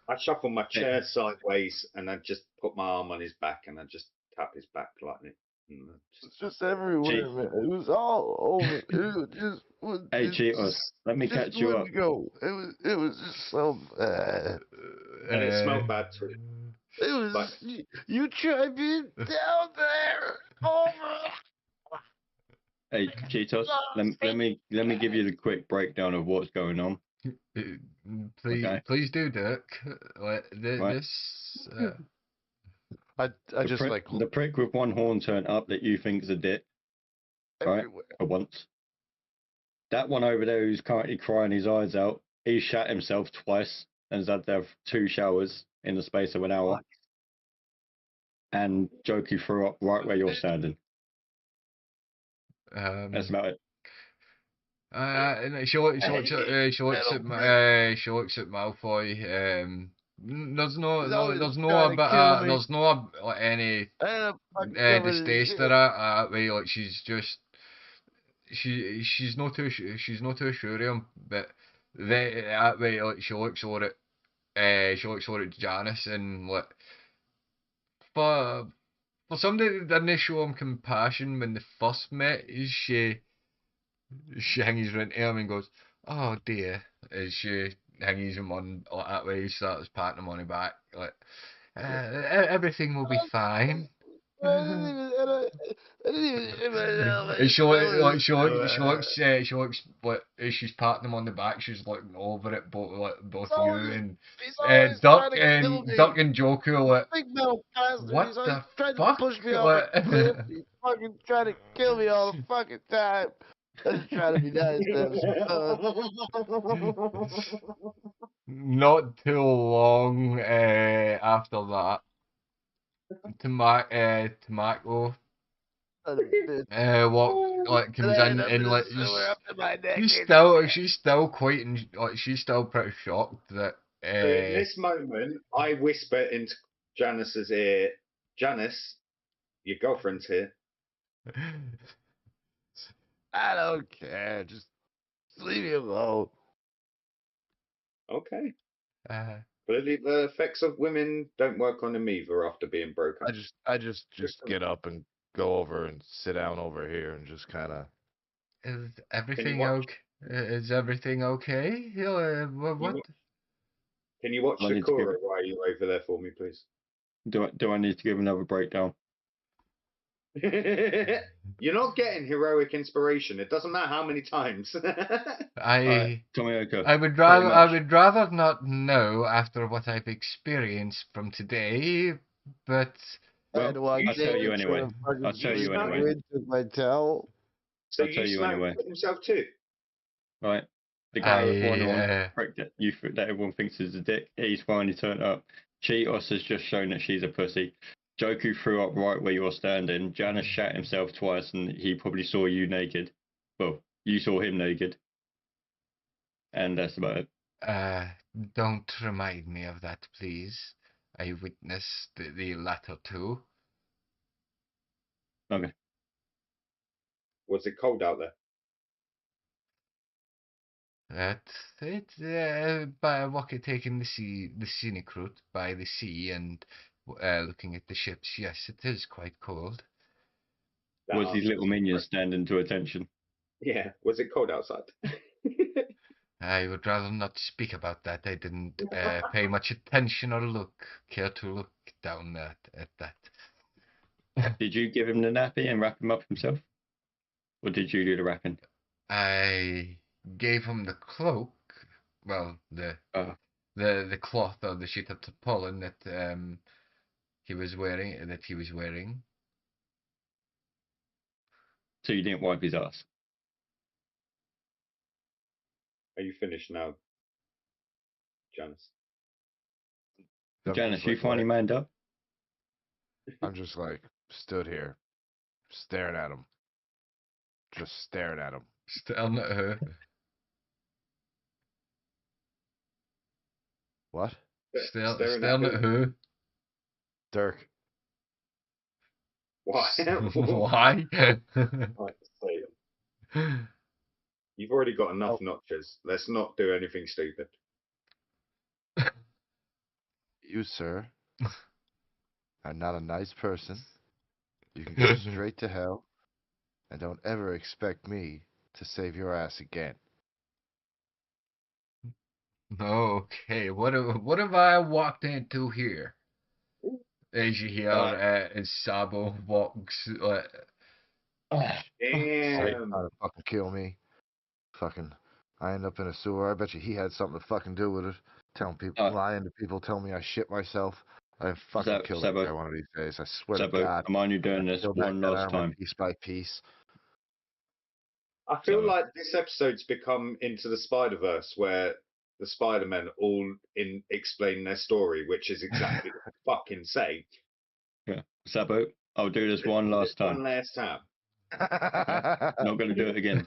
I shuffle my chair sideways and I just put my arm on his back and I just tap his back lightly. It's just everywhere, man. It was all over. It was just. Hey, Cheetos, let me catch you up. Go. It was just so bad. And it smelled bad too. It was but, you tried being down there over. Hey, Cheetos, let me give you the quick breakdown of what's going on. Please do, Dirk. This. I just prick, like the prick with one horn turned up that you think's a dick, right? For once. That one over there who's currently crying his eyes out, he shat himself twice and has had to have 2 showers in the space of an hour. And Jokey threw up right where you're standing. That's about it. She looks at Malfoy. There's no any distaste to that way. Like she's not too sure of him, but that way like she looks over at Janice and like for somebody that didn't show him compassion when they first met, she hangs around him and goes, "Oh dear," as she hangs him on like that way. He starts patting him on the back, like everything will be fine. She looks like as she's patting him on the back, she's looking over at both you and Duck and Joker. Like, what the fuck? Push me off a cliff. He's fucking trying to kill me all the fucking time. I was trying to be nice to Not too long after that, Tomato comes in and like she's still quite she's still pretty shocked that. So in this moment, I whisper into Janice's ear, "Janice, your girlfriend's here." I don't care. Just leave me alone. Okay. Clearly, the effects of women don't work on him either after being broken. I just get up and go over and sit down over here and just kind of. Is everything okay? Is everything okay? What? Can you watch Sakura while you're over there for me, please? Do I need to give another breakdown? You're not getting heroic inspiration. It doesn't matter how many times. I would rather not know after what I've experienced from today, but well, I'll tell you anyway. So you slammed himself too? Right. The guy with one on prick that everyone thinks is a dick, he's finally turned up. Cheetos has just shown that she's a pussy. Joku threw up right where you're standing. Janice shat himself twice and he probably saw you naked. Well, you saw him naked. And that's about it. Don't remind me of that, please. I witnessed the latter two. Okay. Was it cold out there? It's by walking, taking the scenic route by the sea and looking at the ships. Yes, it is quite cold. That Was these answers little the minions question. standing to attention? Yeah. Was it cold outside? I would rather not speak about that. I didn't pay much attention or care to look down at that. Did you give him the nappy and wrap him up himself? Or did you do the wrapping? I gave him the cloak, well, the cloth or the sheet of tarpaulin that he was wearing. So you didn't wipe his ass? Are you finished now, Janice? I'm Janice, just you like, finally what? manned up? I'm just like stood here, staring at him, just staring at him. Staring at her. What? Staring Staring at her. Dirk. Why? Why? You've already got enough notches. Let's not do anything stupid. You, sir, are not a nice person. You can go straight to hell, and don't ever expect me to save your ass again. Okay, what have I walked into here? As you hear, as Sabo walks. Damn. Trying to fucking kill me. Fucking, I end up in a sewer. I bet you he had something to fucking do with it. Telling people, lying to people, telling me I shit myself. I fucking kill that guy one of these days. I swear to God. I'm only doing this Kill back one that last armor time. piece by piece. I feel like this episode's become Into the Spider-Verse, where the Spider-Men all explain their story, which is exactly what they fucking say. Yeah. Sabo, I'll do this one last time. One last time. Not going to do it again.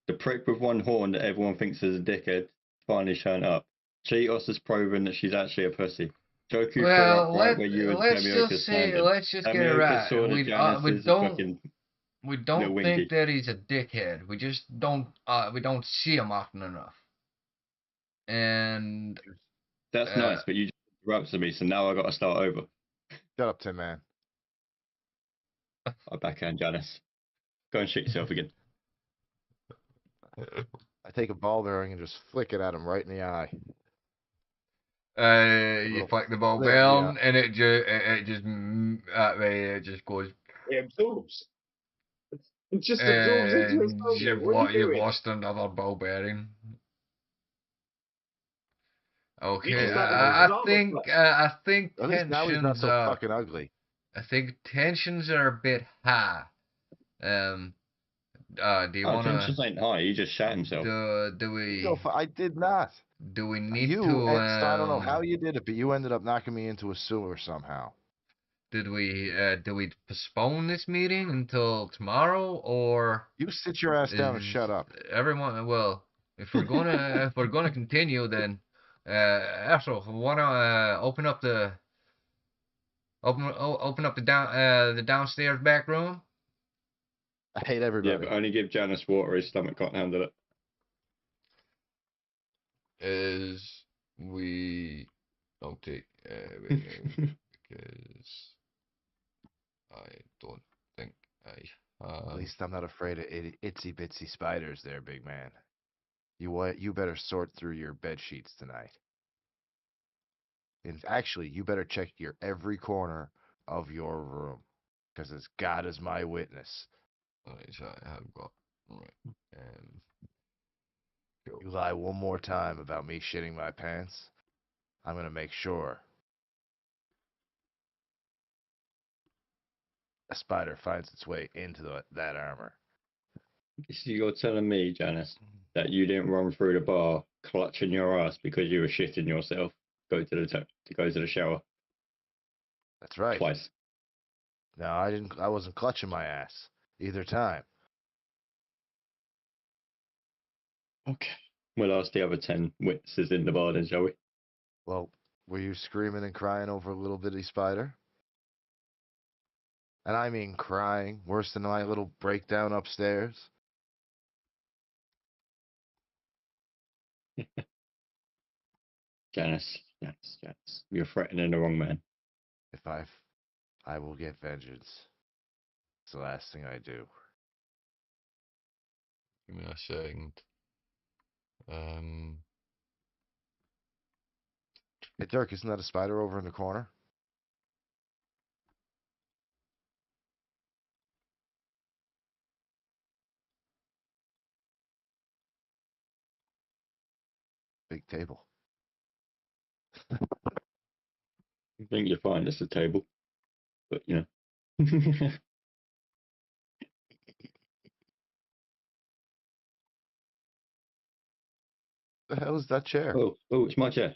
The prick with one horn that everyone thinks is a dickhead finally shown up. Cheetos has proven that she's actually a pussy. Joku threw up right where you and Semioka standing. Let's just get it right. Saw that Janice is a fucking we don't little think winky. that he's a dickhead. We just don't see him often enough. And that's nice, but you just interrupted me, so now I got to start over. Shut up, Tin Man. I backhand Janice. Go and shit yourself again. I take a ball bearing and just flick it at him right in the eye. You flick the ball down, and it just goes. It absorbs. It just absorbs into his body. You've lost another ball bearing. Okay, I think tensions now he's not so fucking ugly. I think tensions are a bit high. Do you want to? Tensions ain't high. He just shat himself. Do we? I did not. Do we need to? I don't know how you did it, but you ended up knocking me into a sewer somehow. Do we postpone this meeting until tomorrow, or you sit your ass down and shut up? Everyone, well, if we're gonna continue, then Astro, wanna open up the downstairs back room? I hate everybody. Yeah, but only give Janice water. His stomach can't handle it. As we don't take because I don't think I have. At least I'm not afraid of itsy bitsy spiders there, big man. You better sort through your bed sheets tonight. And actually, you better check every corner of your room, because as God is my witness. I have got right. You lie one more time about me shitting my pants, I'm gonna make sure a spider finds its way into that armor. So you're telling me, Janice, that you didn't run through the bar clutching your ass because you were shitting yourself? Go to the shower. That's right. Twice. No, I didn't. I wasn't clutching my ass either time. Okay. We'll ask the other 10 witnesses in the bar then, shall we? Well, were you screaming and crying over a little bitty spider? And I mean crying, worse than my little breakdown upstairs. Janice. You're threatening the wrong man. If I will get vengeance. It's the last thing I do. Give me a second. Hey, Dirk, isn't that a spider over in the corner? Big table. I think you're fine. It's a table. But, you know. The hell is that chair? Oh, it's my chair.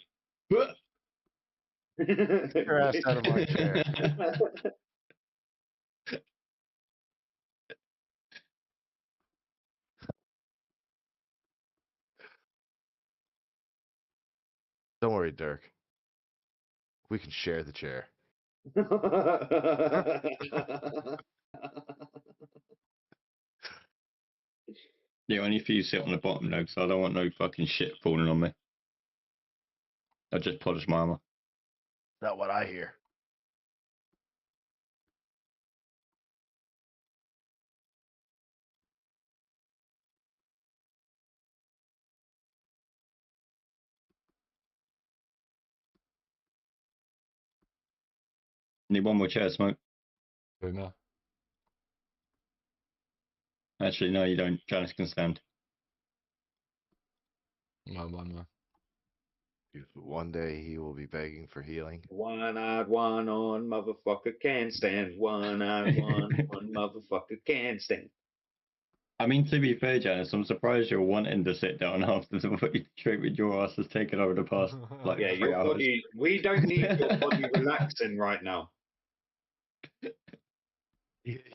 Get your ass out of my chair. Don't worry, Dirk. We can share the chair. Yeah, only if you sit on the bottom though, because I don't want no fucking shit falling on me. I'll just polish my armor. Not what I hear. Need one more chair, Smoke. No. Actually, no, you don't. Janice can stand. No. One day he will be begging for healing. One-eyed, one-on motherfucker can stand. One-eyed, one motherfucker can stand. I mean, to be fair, Janice, I'm surprised you're wanting to sit down after the treatment your ass has taken over the past like Yeah, 3 your hours. body. We don't need your body relaxing right now.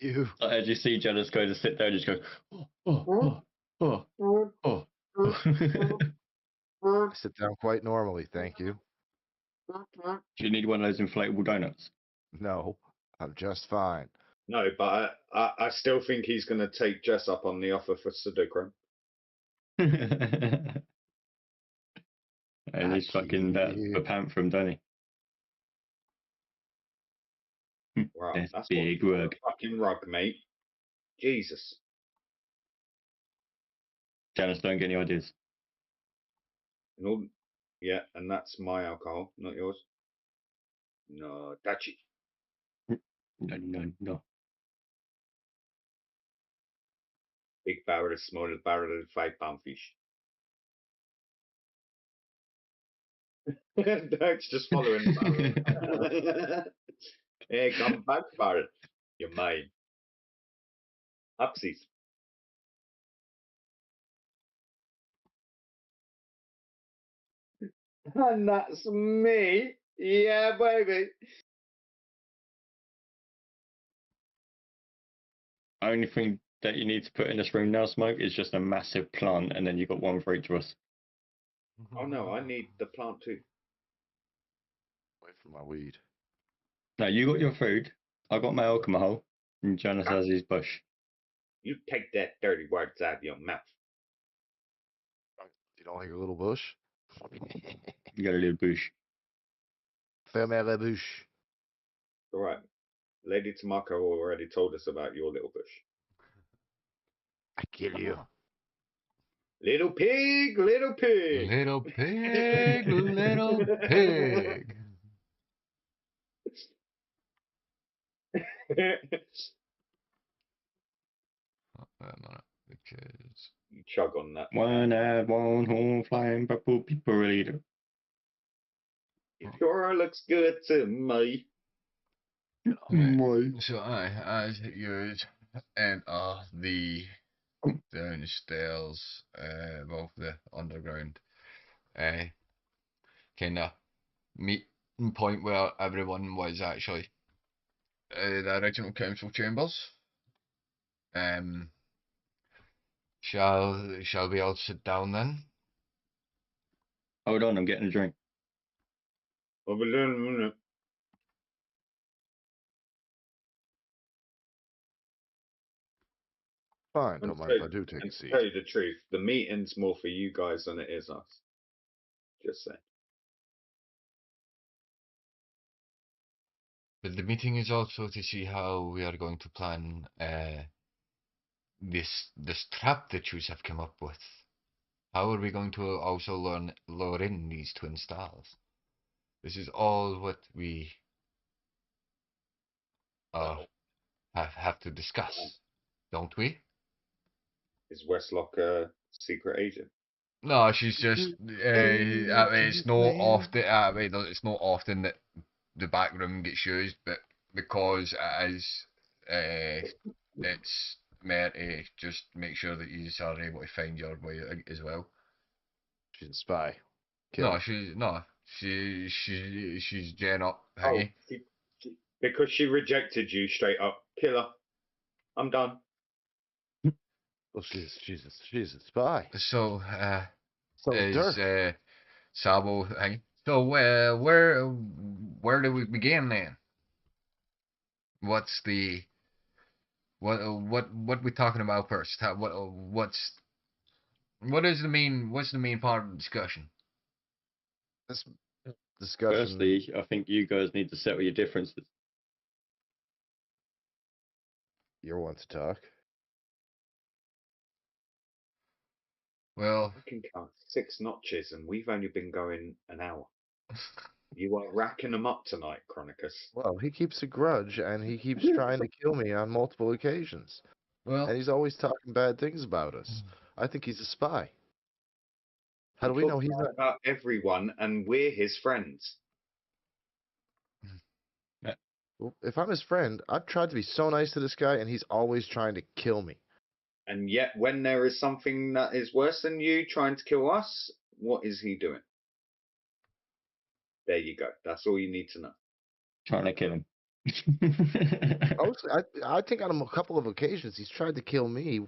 You. As you see Janice go to sit down, just go, oh. I sit down quite normally, thank you. Do you need one of those inflatable donuts? No, I'm just fine. No, but I still think he's going to take Jess up on the offer for Sudoku. And he's fucking the panther, don't he? Right, that's big work. Fucking rug, mate. Jesus. Janice, don't get any ideas. No, yeah, and that's my alcohol, not yours. No, touch it. No. Big barrel, small barrel, 5-pound fish. Dirk's just following the barrel. Hey, come back, barrel. You're mine. Upsies. And that's me. Yeah, baby. Only thing that you need to put in this room now, Smoke, is just a massive plant, and then you've got one for each of us. Oh no, I need the plant too. Wait for my weed. No, you got your food. I got my alcohol, and Janice has his bush. You take that dirty words out of your mouth. You don't like a little bush? You got a little bush. Ferme la bouche. All right. Lady Tamako already told us about your little bush. I kill you. Little pig, little pig. Little pig, little pig. Because You chug on that. One ad, one horn, flying purple people eater. It sure looks good to me. so as you enter the downstairs of the underground kind of meeting point where everyone was actually the original council chambers. Shall we all sit down then? Hold on, I'm getting a drink. I'll be doing in a minute. Fine, don't mind if I do take a And to seat. tell you the truth, the meeting's more for you guys than it is us. Just saying. But the meeting is also to see how we are going to plan this trap that you have come up with. How are we going to also lure in these twin stars? This is all what we have to discuss, don't we? Is Westlock a secret agent? No, she's just. I mean, it's not often. I mean, it's not often that the back room gets used, but because it is, it's meant to just make sure that you are able to find your way as well. She's a spy. No, Kill. she's Jen up, Oh, Haggy. because she rejected you straight up. Killer. I'm done. Well, she's a spy. So, So is is Dirk. Sabo hanging? So, where do we begin then? What's the what we talking about first? What's the main part of the discussion? This discussion. Firstly, I think you guys need to settle your differences. You're one to talk. Well, I can count 6 notches, and we've only been going an hour. You are racking them up tonight, Chronicus. Well, he keeps a grudge, and he keeps trying to kill me on multiple occasions. well, And he's always talking bad things about us. I think he's a spy. How do we know he's not? About everyone, and we're his friends. Well, if I'm his friend, I've tried to be so nice to this guy, and he's always trying to kill me. And yet, when there is something that is worse than you trying to kill us, what is he doing? There you go. That's all you need to know. Trying to kill him. Mostly, I think on a couple of occasions he's tried to kill me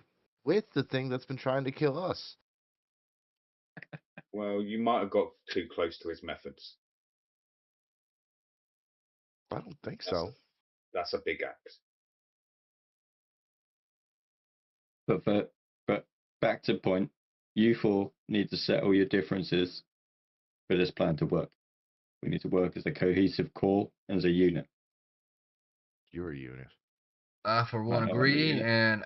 with the thing that's been trying to kill us. Well, you might have got too close to his methods. I don't think so. That's a big axe. But back to the point. You four need to settle your differences for this plan to work. We need to work as a cohesive core and as a unit. You're a unit. I for one I'm a agree, unit. and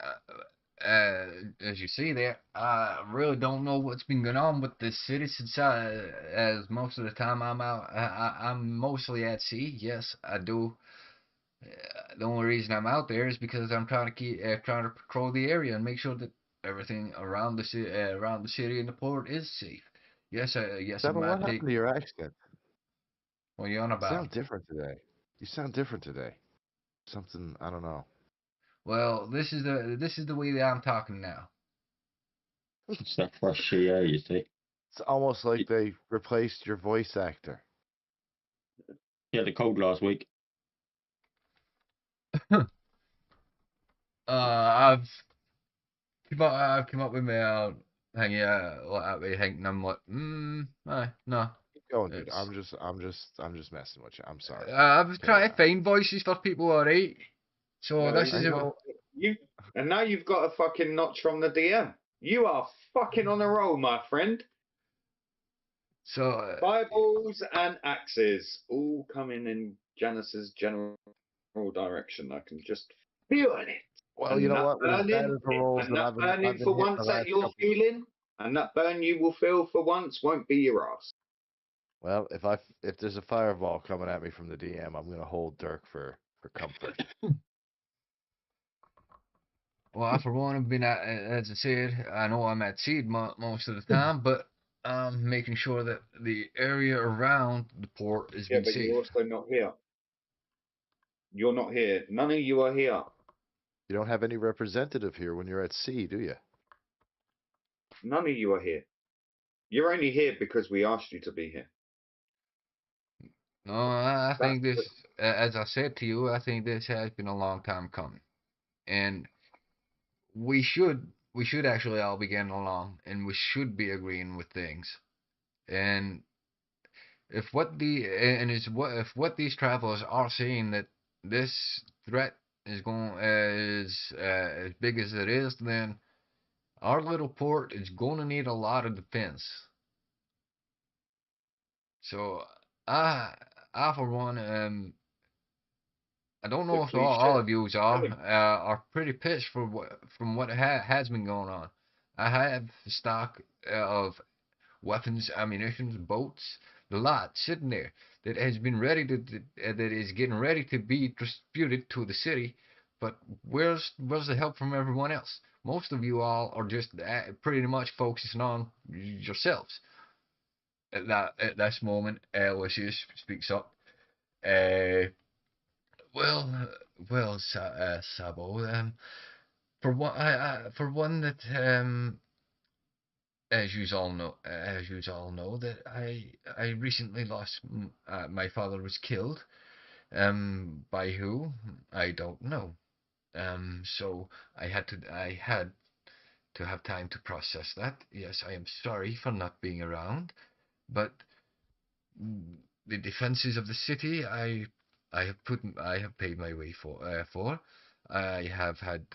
as you see there, I really don't know what's been going on with the city since as most of the time I'm out. I'm mostly at sea. Yes, I do. The only reason I'm out there is because I'm trying to trying to patrol the area and make sure that everything around the city and the port is safe. Yes, yes, it Devin, what might take. happened to your accent? What are you on You about? sound different today. You sound different today. Something I don't know. Well, this is the way that I'm talking now. It's that fresh air, you see. It's almost like they replaced your voice actor. He had a cold last week. I've come up with my hang like Hank, and I'm like, no. Keep going, dude. It's, I'm just messing with you. I'm sorry. I've Carry tried to on. find voices for people, alright. So Well, this I is know. and now you've got a fucking notch from the DM. You are fucking on a roll, my friend. so Fireballs and axes all coming in Janice's general direction. I can just feel it. Well, And you know that what? With as bad burning, as the rolls and that that I've burning been for hitting the once that last you're couple. feeling, and that burn you will feel for once won't be your ass. Well, if there's a fireball coming at me from the DM, I'm gonna hold Dirk for comfort. well, I for one have been at, as I said, I know I'm at sea most of the time, but I'm making sure that the area around the port is Yeah, being but safe. you're also not here. You're not here. None of you are here. You don't have any representative here when you're at sea, do you? None of you are here. You're only here because we asked you to be here. No, I think That's this, as I said to you, I think this has been a long time coming, and we should actually all be getting along, and we should be agreeing with things. And if what these travelers are saying, that this threat is as big as it is, then our little port is going to need a lot of defense. So I I for one I don't know So if please all of yous tell him. are pretty pissed for from what has been going on. I have stock of weapons, ammunition, boats, the lot sitting there that has been ready that is getting ready to be distributed to the city. But where's the help from everyone else? Most of you all are just pretty much focusing on yourselves. At this moment, Lucius speaks up. Uh, well, Sabo. For one that as you all know, that I recently lost. My father was killed. By who? I don't know. So I had to have time to process that. Yes, I am sorry for not being around, but the defenses of the city, I have paid my way for. I have had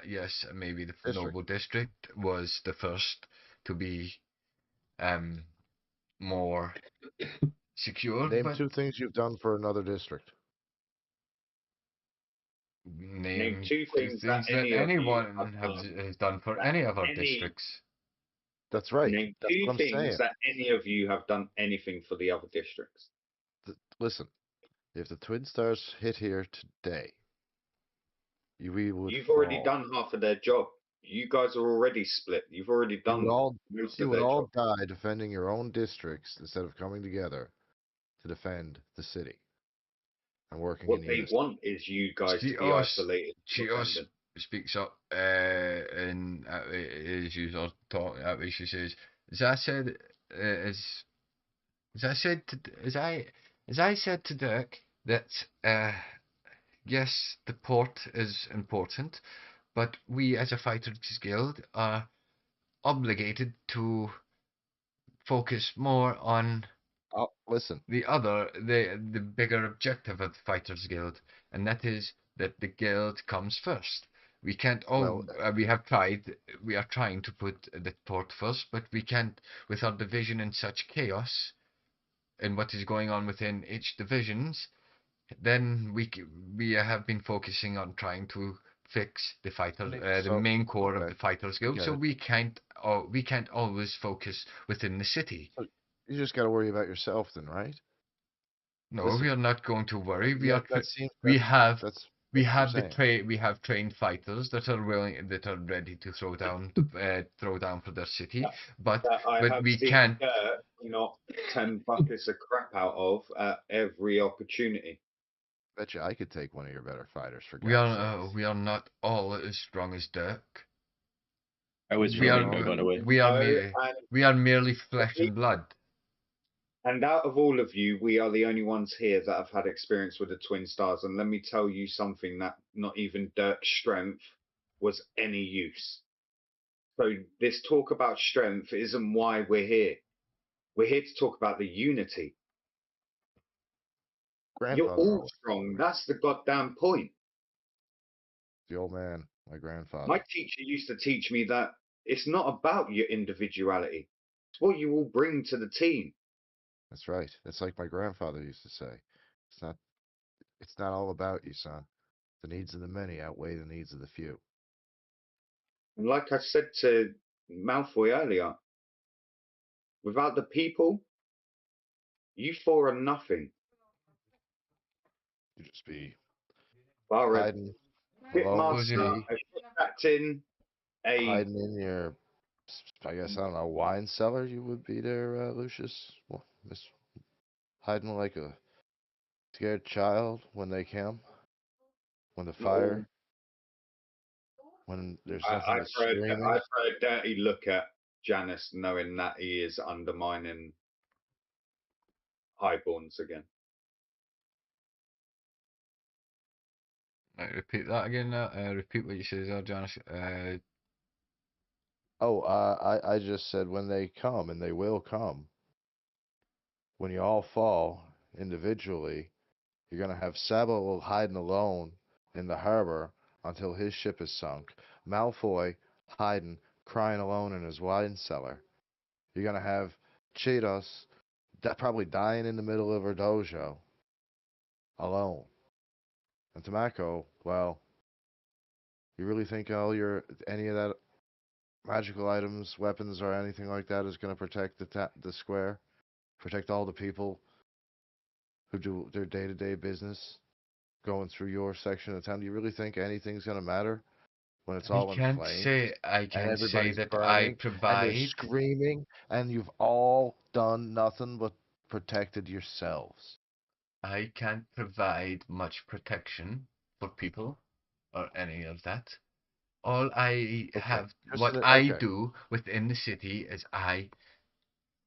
yes, maybe the District. Noble District was the first to be um more secure, Name but 2 things you've done for another district. Name name two two things that things that any of you have anyone done. has done for That any of our any districts. That's right. Name That's two what I'm things saying. that any of you have done anything for the other districts. Listen, if the Twin Stars hit here today, we would You've already fall. done half of their job. You guys are already split. You've already You would done all most you of would their all job. die defending your own districts instead of coming together to defend the city and working in What they unison. want is you guys to be Chios, isolated, Chios independent. speaks up, and as you are talking, she says, as I said, as I said to, as I said to Dirk that yes, the port is important, but we as a fighters guild are obligated to focus more on Listen, the bigger objective of the Fighters Guild, and that is that the guild comes first. We can't well, all we are trying to put the port first, but we can't with our division in such chaos and what is going on within each divisions. Then we have been focusing on trying to fix the so main core of okay, the Fighters I Guild, get so it. we can't always focus within the city. So you just got to worry about yourself then, right? No, we Listen, are not going to worry. yeah, that seems We have that's what I'm saying. we have trained fighters that are ready to throw down for their city, but That I have we seen can't. not 10 buckets of crap out of at every opportunity. Bet you I could take one of your better fighters for God's sakes. We are not all as strong as Dirk. I was We throwing are though, by the way. we are No, mere, we are merely flesh and blood. and out of all of you, we are the only ones here that have had experience with the Twin Stars. And let me tell you something that not even Dirk's strength was any use. So this talk about strength isn't why we're here. We're here to talk about the unity. You're Grandfather all always told strong. me. That's the goddamn point. The old man, my My grandfather. teacher used to teach me that it's not about your individuality. It's what you all bring to the team. That's right. That's like my grandfather used to say. It's not it's not all about you, son. The needs of the many outweigh the needs of the few. And like I said to Malfoy earlier, without the people, you four are nothing. You just be Bar a hiding below the shipmaster, Lucian, sea, a ship captain, a hiding in your, I guess, I don't know, wine cellar you would be there, Lucius? Well, hiding like a scared child when they come, when the little. fire, when there's nothing I but throw, screaming. I throw a dirty look at Janice, knowing that he is undermining highborns again. repeat that again. Repeat what you said there, Janice. Oh, I just said when they come, and they will come. When you all fall individually, you're gonna have Sabo hiding alone in the harbor until his ship is sunk. Malfoy hiding, crying alone in his wine cellar. You're gonna have Cheetos probably dying in the middle of her dojo alone. And Tamako, well, you really think any of that magical items, weapons, or anything like that is going to protect the square, protect all the people who do their day-to-day business going through your section of town? Do you really think anything's going to matter when it's all in flames I and can't say everybody's that I burning and they're provide. screaming and you've all done nothing but protected yourselves? I can't provide much protection for people or any of that. All I Okay, have, what I okay, do within the city is I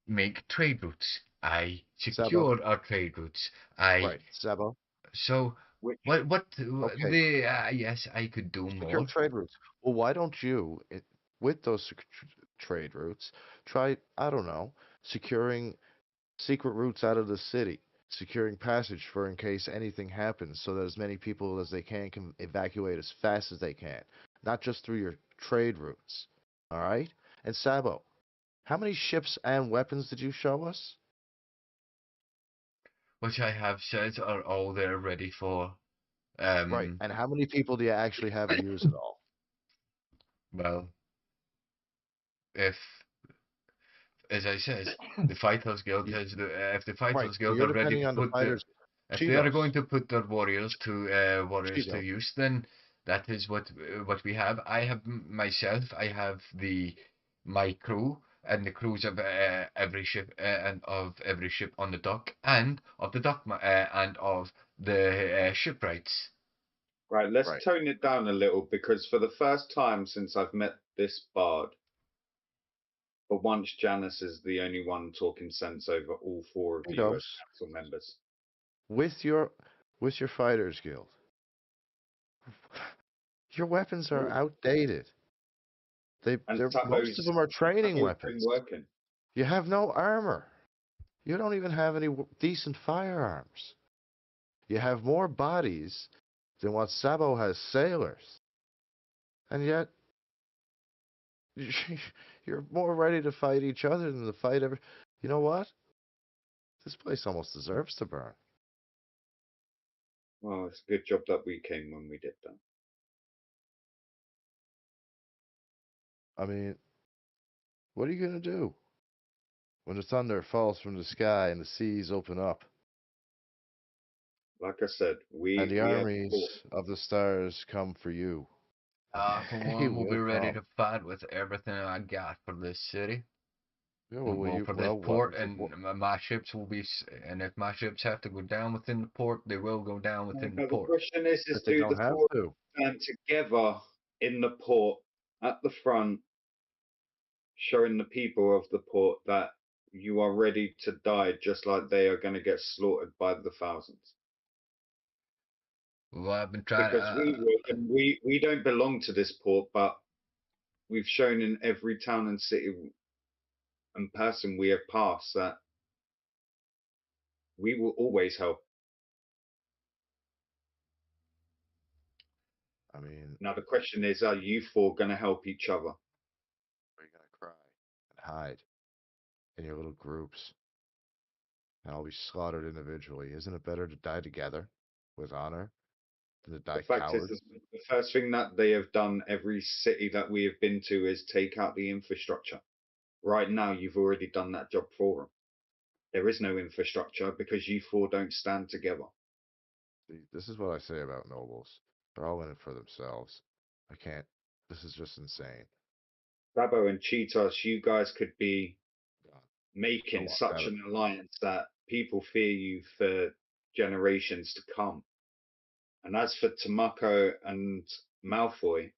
make trade routes. I Sabo. secure our trade routes. I Right, Sabo. so Which what Okay, the yes, I could do secure more. trade routes. Well, why don't you, with those trade routes, try, I don't know, securing secret routes out of the city, securing passage for in case anything happens, so that as many people as they can evacuate as fast as they can, not just through your trade routes. All right? And Sabo, how many ships and weapons did you show us? Which I have said are all there ready for. Right. Um, And how many people do you actually have to use it all? well, if as I says, the Fighters Guild You, has if the right. Fighters So Guild you're are ready depending to on the put their fighters. if they are Cheetos. going to put their warriors to Cheeto. use, then that is what we have. I have myself. I have my crew and the crews of every ship and of every ship on the dock and of the and of the shipwrights. Right, let's Right. tone it down a little because for the first time since I've met this bard, for once Janice is the only one talking sense over all four of you as Cheetos. council members. With your fighters guild. Your weapons are Ooh. outdated. And Most of Tahoe's them are training Tahoe's been weapons. working. You have no armor. You don't even have any decent firearms. You have more bodies than what Sabo has sailors. And yet you're more ready to fight each other than to fight every. You know what? This place almost deserves to burn. Well, it's a good job that we came when we did that. I mean, what are you gonna do when the thunder falls from the sky and the seas open up Like I said, and the we have fought. armies of the stars come for you? And For they one, we'll be will ready come. to fight with everything I got for this city. Yeah, well, will you? For this Well, port, and my ships will be. And if my ships have to go down within the port, they will go down within the Now the port. question is but they do don't the have four to. stand together in the port at the front, showing the people of the port that you are ready to die, just like they are going to get slaughtered by the thousands. Well, I've been trying. Because we would, and we don't belong to this port, but we've shown in every town and city and person we have passed that we will always help. I mean, Now the question is, are you four going to help each other? are you gonna cry and hide in your little groups and all be slaughtered individually? Isn't it better to die together with honor than to The die fact is, cowards? the first thing that they have done every city that we have been to is take out the infrastructure. Right now, you've already done that job for them. There is no infrastructure because you four don't stand together. See, this is what I say about nobles. They're all in it for themselves. I can't. This is just insane. Babo and Cheetos, you guys could be God, don't making want such that. an alliance that people fear you for generations to come. And as for Tamako and Malfoy,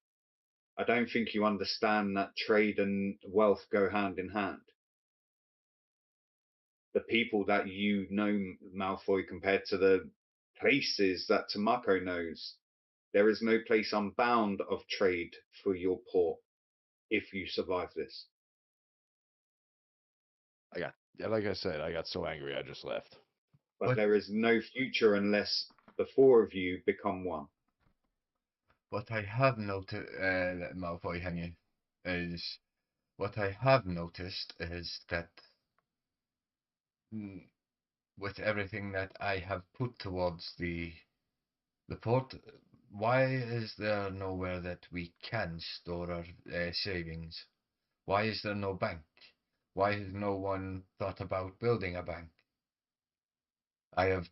I don't think you understand that trade and wealth go hand in hand. The people that you know, Malfoy, compared to the places that Tamako knows, there is no place unbound of trade for your port. if you survive this. Like I said, I got so angry I just left. But there is no future unless the four of you become one. What I have noticed, Malfoy hanging, is what I have noticed is that with everything that I have put towards the port, why is there nowhere that we can store our savings? Why is there no bank? Why has no one thought about building a bank? I'm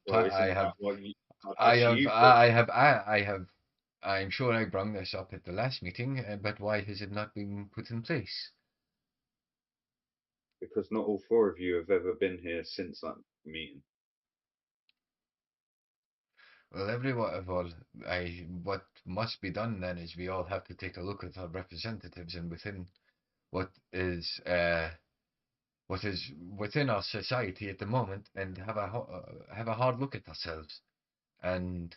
sure I brung this up at the last meeting, but why has it not been put in place? Because not all four of you have ever been here since that meeting. Well, what must be done then is we all have to take a look at our representatives and within what is within our society at the moment, and have a hard look at ourselves, and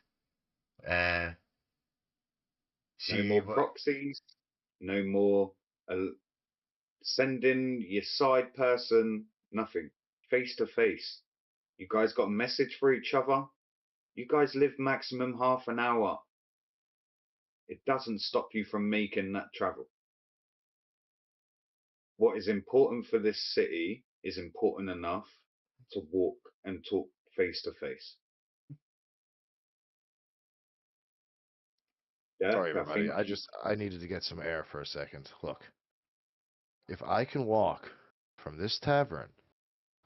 see no more proxies, no more sending your side person, nothing. Face to face. You guys got a message for each other? You guys live maximum half an hour. It doesn't stop you from making that travel. What is important for this city is important enough to walk and talk face to face. Sorry, everybody. I needed to get some air for a second. Look, if I can walk from this tavern,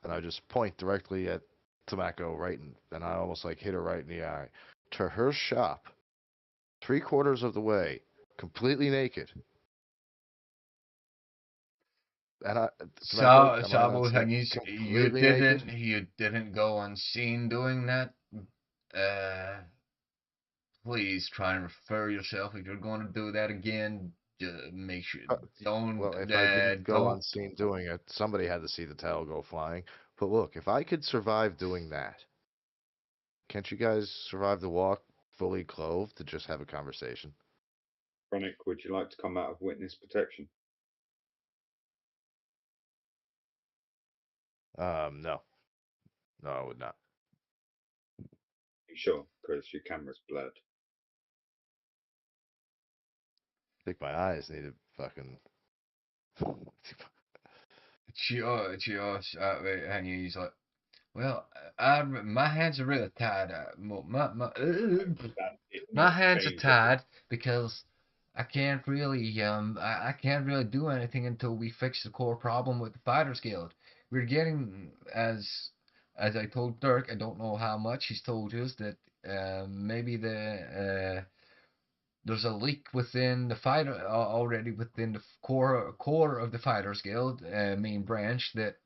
and I just point directly at Tamako and I almost like hit her right in the eye, to her shop, 3/4 of the way, completely naked. And Sabo, naked? You didn't go unseen doing that. Please try and refer yourself if you're going to do that again. Make sure don't. Well, if I didn't go unseen doing it, somebody had to see the towel go flying. But look, if I could survive doing that, can't you guys survive the walk fully clothed to just have a conversation? Chronic, would you like to come out of witness protection? No. No, I would not. You sure? Because your camera's blurred. I think my eyes need to fucking. And he's like, well, my hands are really tied. My hands are tied because I can't really I can't really do anything until we fix the core problem with the Fighters Guild. We're getting as I told Dirk, I don't know how much he's told us that maybe there's a leak within the fighter already within the core of the Fighters Guild main branch that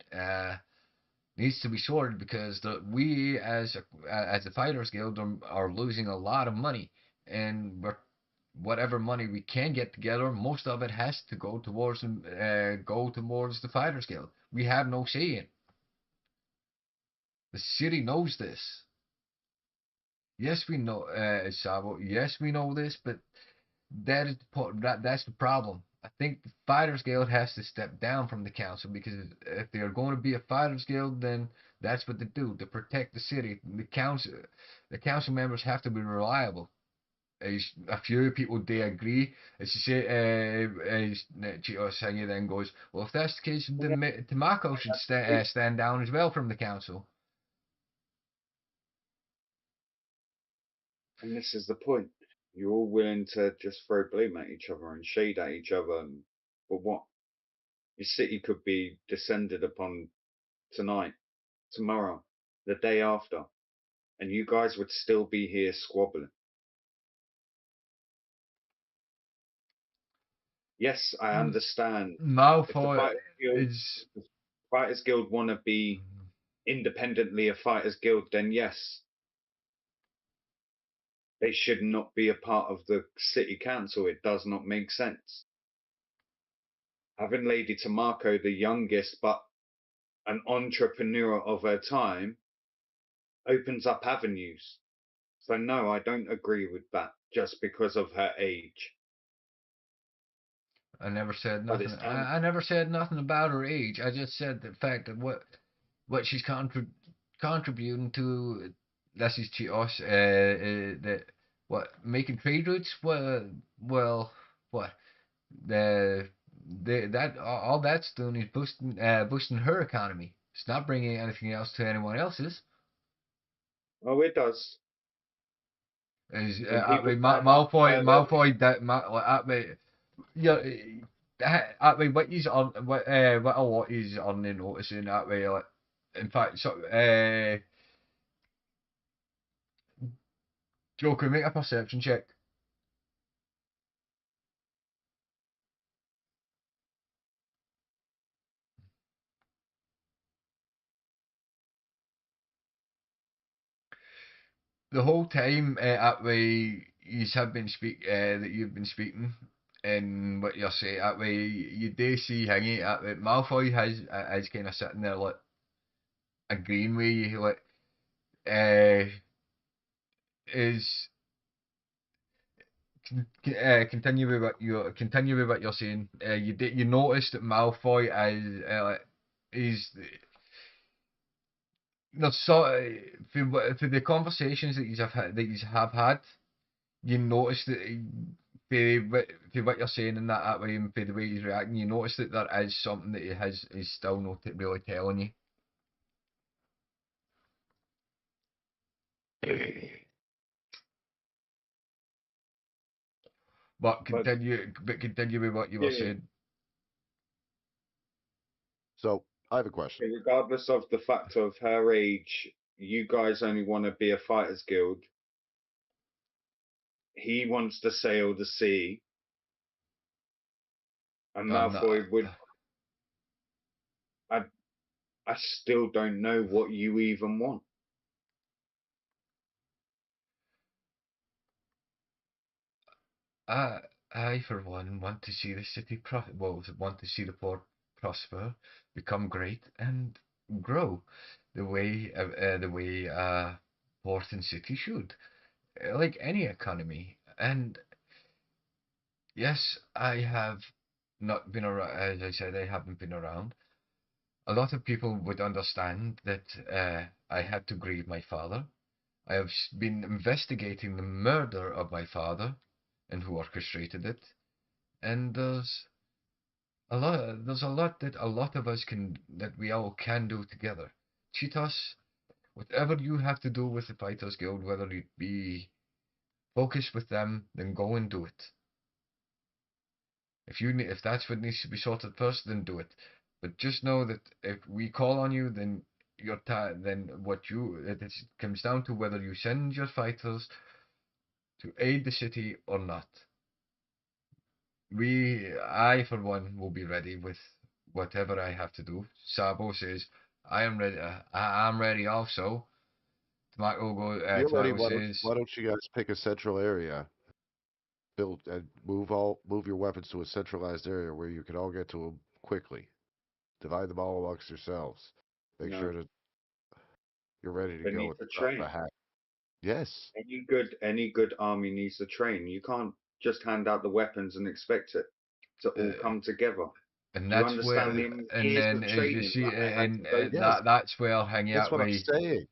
needs to be sorted because we as the Fighters Guild are losing a lot of money, and whatever money we can get together, most of it has to go towards the Fighters Guild. We have no say in. The city knows this. Yes, we know, Sabo. Yes, we know this, but that's the problem. I think the Fighters Guild has to step down from the council because if they're going to be a Fighters Guild, then that's what they do to protect the city. The council members have to be reliable. A few people they agree. As you say, Chito Sanya then goes, well, if that's the case, then Tamako should stand down as well from the council. And this is the point. You're all willing to just throw blame at each other and shade at each other. But what? Your city could be descended upon tonight, tomorrow, the day after, and you guys would still be here squabbling. Yes, I understand. Malfoy if the Fighters Guild want to be independently a Fighters Guild, then yes, they should not be a part of the city council. It does not make sense. Having Lady Tamako, the youngest but an entrepreneur of her time, opens up avenues. So no, I don't agree with that just because of her age. I never said by nothing. this time. I never said nothing about her age. I just said the fact that what she's contributing to. This is to us. That what making trade routes. Well, what the that all that's doing is boosting her economy. It's not bringing anything else to anyone else's. Oh, it does. Is When people turn up, Malfoy that yeah, that way what he's on what a lot is on the noticing that way like in fact so Joker make a perception check. The whole time that way you have been that you've been speaking and what you're saying that way you do see hanging that way Malfoy has kind of sitting there like agreeing with you like uh, is continue with what you're saying. You noticed that Malfoy is there's for the conversations that you have had, you notice that for what you're saying in that way and for the way he's reacting, you notice that there is something that he's still not really telling you. But continue with what you were yeah, saying. So I have a question. regardless of the fact of her age, you guys only want to be a fighters guild. He wants to sail the sea, and I'm not. Malfoy would. I I still don't know what you even want. I, for one, want to see the city want to see the port prosper, become great, and grow the way port and city should, like any economy. And yes, I have not been around. As I said, I haven't been around. A lot of people would understand that I had to grieve my father. I have been investigating the murder of my father and who orchestrated it. And there's a lot that a lot of us that we all can do together. Cheat us, whatever you have to do with the Fighters Guild, whether it be focus with them, then go and do it. If that's what needs to be sorted first, then do it. But just know that if we call on you, then then it comes down to whether you send your fighters to aid the city or not. I for one will be ready with whatever I have to do. Sabo says I am ready. I'm ready also. You're ready. Tomato says Why don't you guys pick a central area, build and move your weapons to a centralized area where you can all get to them quickly. Divide them all amongst yourselves. Make No, sure that you're ready to they go need with to the drop of a train. hat. Yes. Any good army needs to train. You can't just hand out the weapons and expect it to all uh, come together. and Do you that's understand where the and years then of as you training see that I had to and go through? Yes. that's where hanging That's out what I'm way. saying.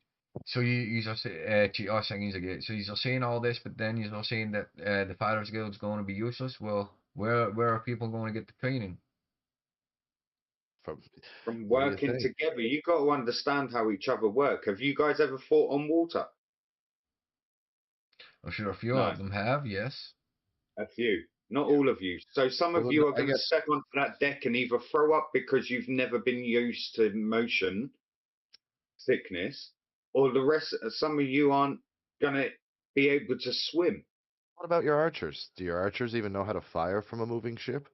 So you are saying again. So you're saying all this, but then you're saying that the Fighters Guild is going to be useless. Well, where are people going to get the training? From From what do you working think? together. You got to understand how each other work. Have you guys ever fought on water? I'm sure a few No, of them have. Yes. a few. Not all of you. So some Well, of then you are I going to get step onto that deck and either throw up because you've never been used to motion sickness, or the rest. Some of you aren't going to be able to swim. what about your archers? Do your archers even know how to fire from a moving ship?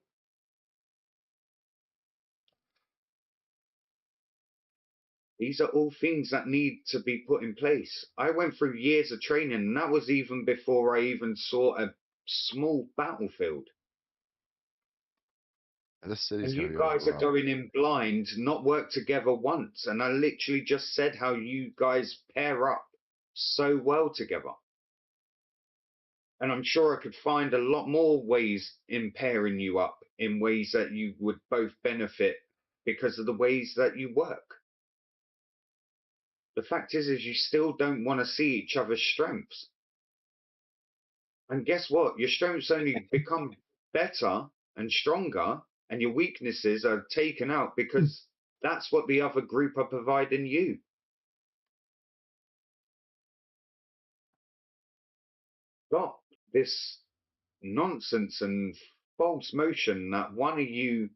These are all things that need to be put in place. I went through years of training, and that was even before I even saw a small battlefield. And this city's And going you to be guys are overrun. going in blind, not work together once. And I literally just said how you guys pair up so well together. And I'm sure I could find a lot more ways in pairing you up in ways that you would both benefit because of the ways that you work. The fact is you still don't want to see each other's strengths. And guess what? Your strengths only become better and stronger, and your weaknesses are taken out because that's what the other group are providing you. Stop this nonsense and false motion that one of you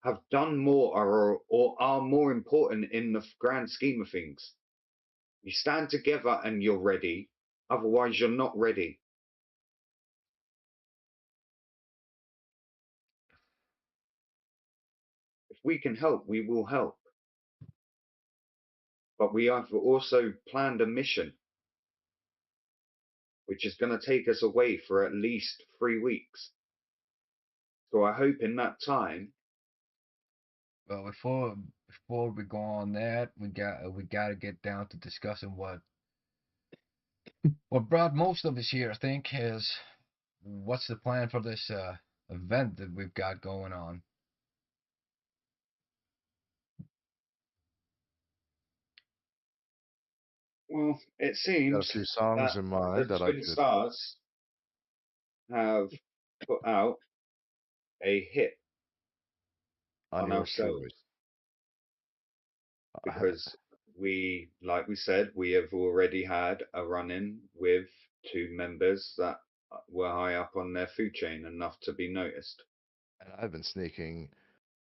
have done more or are more important in the grand scheme of things. You stand together and you're ready. Otherwise, you're not ready. If we can help, we will help. But we have also planned a mission, which is going to take us away for at least 3 weeks. So I hope in that time. Well, before we go on that, we got to get down to discussing what brought most of us here. I think is what's the plan for this event that we've got going on. Well, it Got a seems few songs that in mind the that I Twin could. Stars have put out a hit on Your ourselves choice. because we, like we said, we have already had a run-in with 2 members that were high up on their food chain enough to be noticed. And I've been sneaking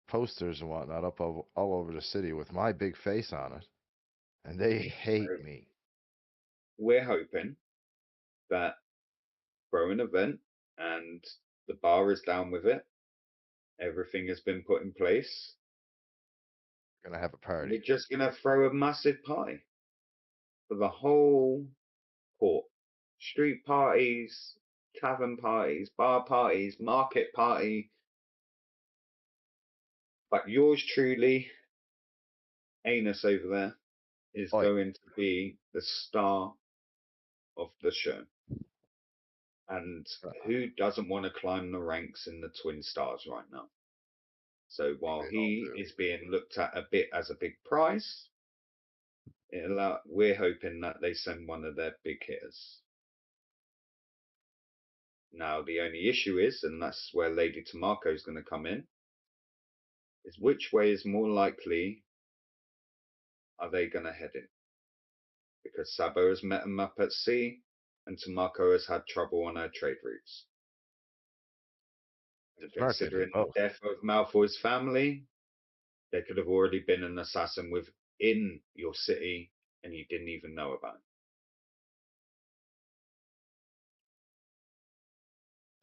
posters and whatnot up all over the city with my big face on it, and they hate me. We're hoping that for an event and the bar is down with it, everything has been put in place. Gonna have a party. We're just gonna throw a massive party for the whole port. Street parties, tavern parties, bar parties, market party. But yours truly, Anus over there, is Oi. going to be the star of the show. And who doesn't want to climb the ranks in the Twin Stars right now? So while he is being looked at a bit as a big prize, we're hoping that they send one of their big hitters. Now, the only issue is, and that's where Lady Tomako is going to come in, is which way is more likely are they going to head in? Because Sabo has met them up at sea, and Tomako has had trouble on her trade routes. And considering the death of Malfoy's family, there could have already been an assassin within your city, and you didn't even know about it.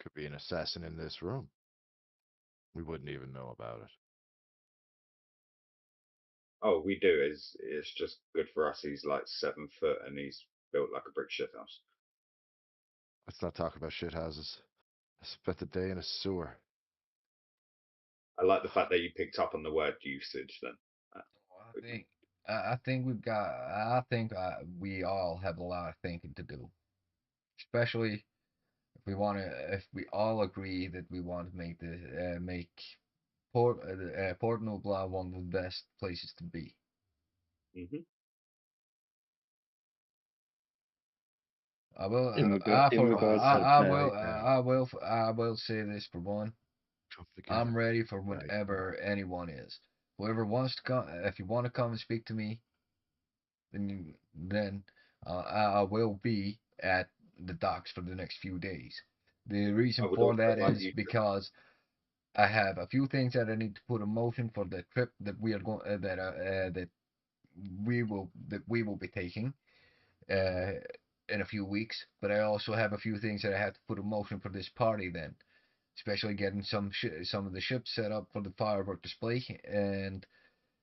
Could be an assassin in this room. We wouldn't even know about it. Oh, we do. It's just good for us. He's like 7 foot and he's built like a brick shithouse. Let's not talk about shit houses. I spent the day in a sewer. I like the fact that you picked up on the word usage then. I think we all have a lot of thinking to do, especially if we all agree that we want to make Port Nobla one of the best places to be. Mm-hmm. I will. I will say this for one. I'm ready for whenever anyone is. Whoever wants to come, if you want to come and speak to me, then I will be at the docks for the next few days. The reason for that is because I have a few things that I need to put in motion for the trip that we are going that we will be taking in a few weeks. But I also have a few things that I have to put in motion for this party then, especially getting some of the ships set up for the firework display, and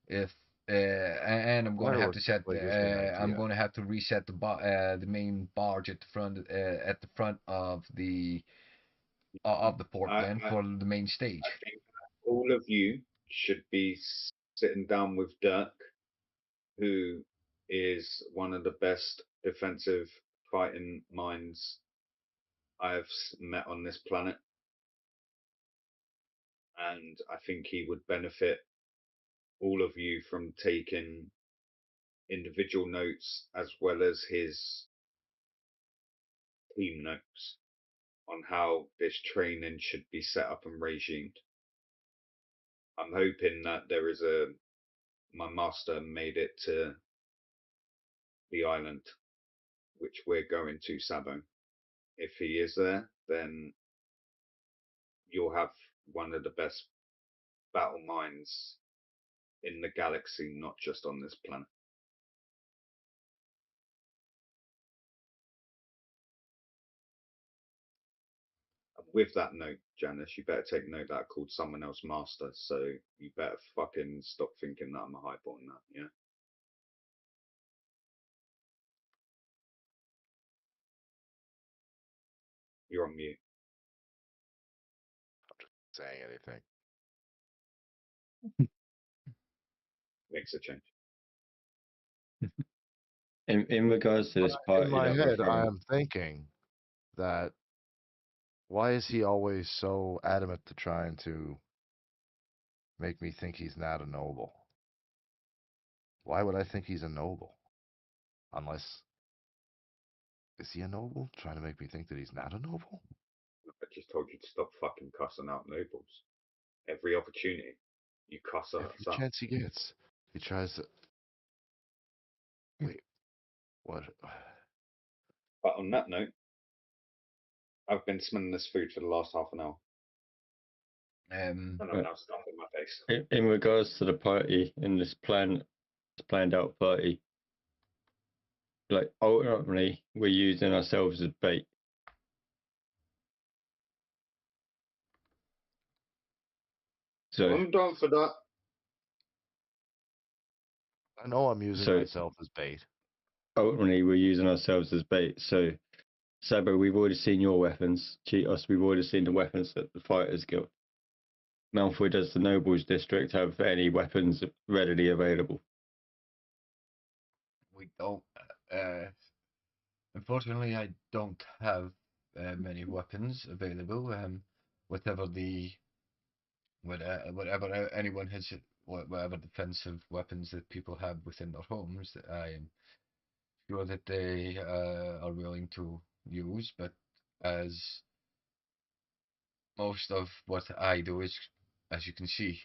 I'm going to have to I'm going to have to reset the main barge at the front of the port then for the main stage. I think all of you should be sitting down with Dirk, who is one of the best defensive fighting minds I've met on this planet, and I think he would benefit all of you from taking individual notes as well as his team notes on how this training should be set up and regimed. I'm hoping that my master made it to the island which we're going to, Sabo. If he is there, then you'll have one of the best battle minds in the galaxy, not just on this planet. And with that note, Janice, you better take note that I called someone else master, so you better fucking stop thinking that I'm a highborn now, yeah? You're on mute. Saying anything. Makes a change. In regards to this party In my that we're head, I throwing, am thinking that why is he always so adamant to trying to make me think he's not a noble? Why would I think he's a noble? Unless, is he a noble? Trying to make me think that he's not a noble? I just told you to stop fucking cussing out nobles. Every opportunity, you cuss us Every out. chance he gets, he tries to. Wait, what? But on that note, I've been smelling this food for the last half an hour. And I'm now stuffing my face. in regards to the party in this planned out party, like ultimately we're using ourselves as bait. So I'm down for that. I know I'm using myself as bait. ultimately we're using ourselves as bait. So Sabo, we've already seen your weapons. Cheetos, we've already seen the weapons that the Fighters Guild. Malfoy, does the Nobles District have any weapons readily available? We don't. Unfortunately, I don't have many weapons available. Whatever the whatever anyone has, whatever defensive weapons that people have within their homes, I am sure that they are willing to use. But as most of what I do is, as you can see,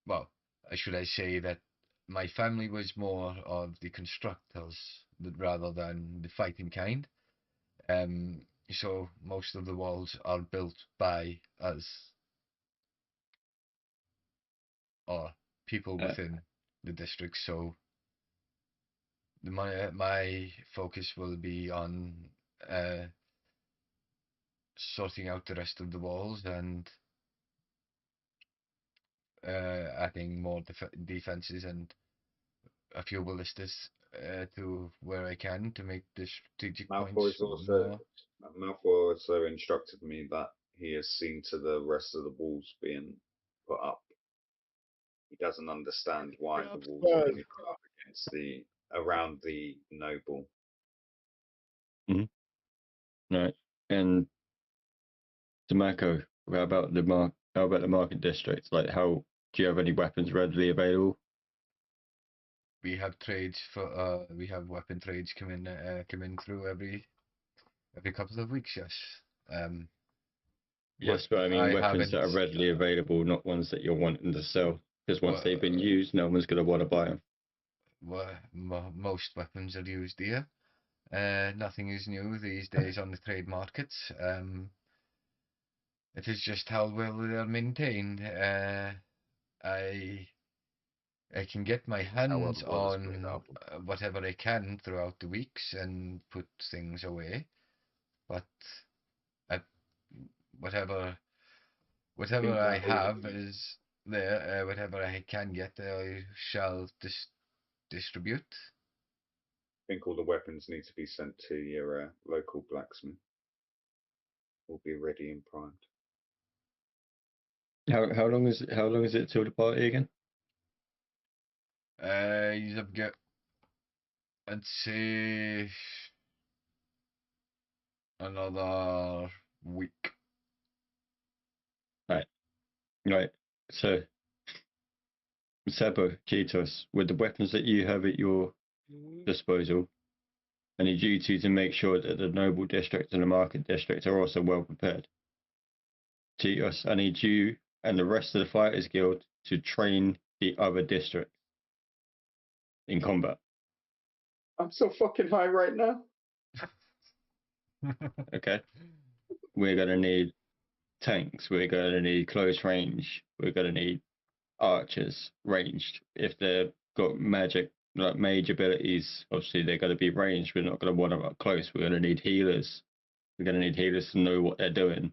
well, should I say that my family was more of the constructors rather than the fighting kind. So most of the walls are built by us or people within the district. So my focus will be on sorting out the rest of the walls and adding more defenses and a few ballistas to where I can to make the strategic points more. Malfoy also instructed me that he has seen to the rest of the walls being put up. He doesn't understand why the walls are being put up against around the noble. Mm-hmm. Right. And Demako, how about the market districts? Like, how do you have any weapons readily available? We have trades for we have weapon trades come in through every couple of weeks. Yes. Yes, but I mean I weapons that are haven't. readily available, not ones that you're wanting to sell. Because once they've been used, no one's going to want to buy them. Most weapons are used here. Nothing is new these days on the trade markets. It is just how well they are maintained. I can get my hands on whatever I can throughout the weeks and put things away, but whatever I have is there. Whatever I can get, I shall distribute. I think all the weapons need to be sent to your local blacksmith. Will be ready and primed. How long is it till the party again? You've got, I'd say, Another week. Right. So, Sabo, Cheetos, with the weapons that you have at your disposal, I need you two to make sure that the Noble District and the Market District are also well prepared. Cheetos, I need you and the rest of the Fighters Guild to train the other districts in combat. I'm so fucking high right now. Okay? We're going to need tanks. We're going to need close range. We're going to need archers ranged. If they've got magic, like mage abilities, obviously they're going to be ranged. We're not going to want them up close. We're going to need healers. We're going to need healers to know what they're doing.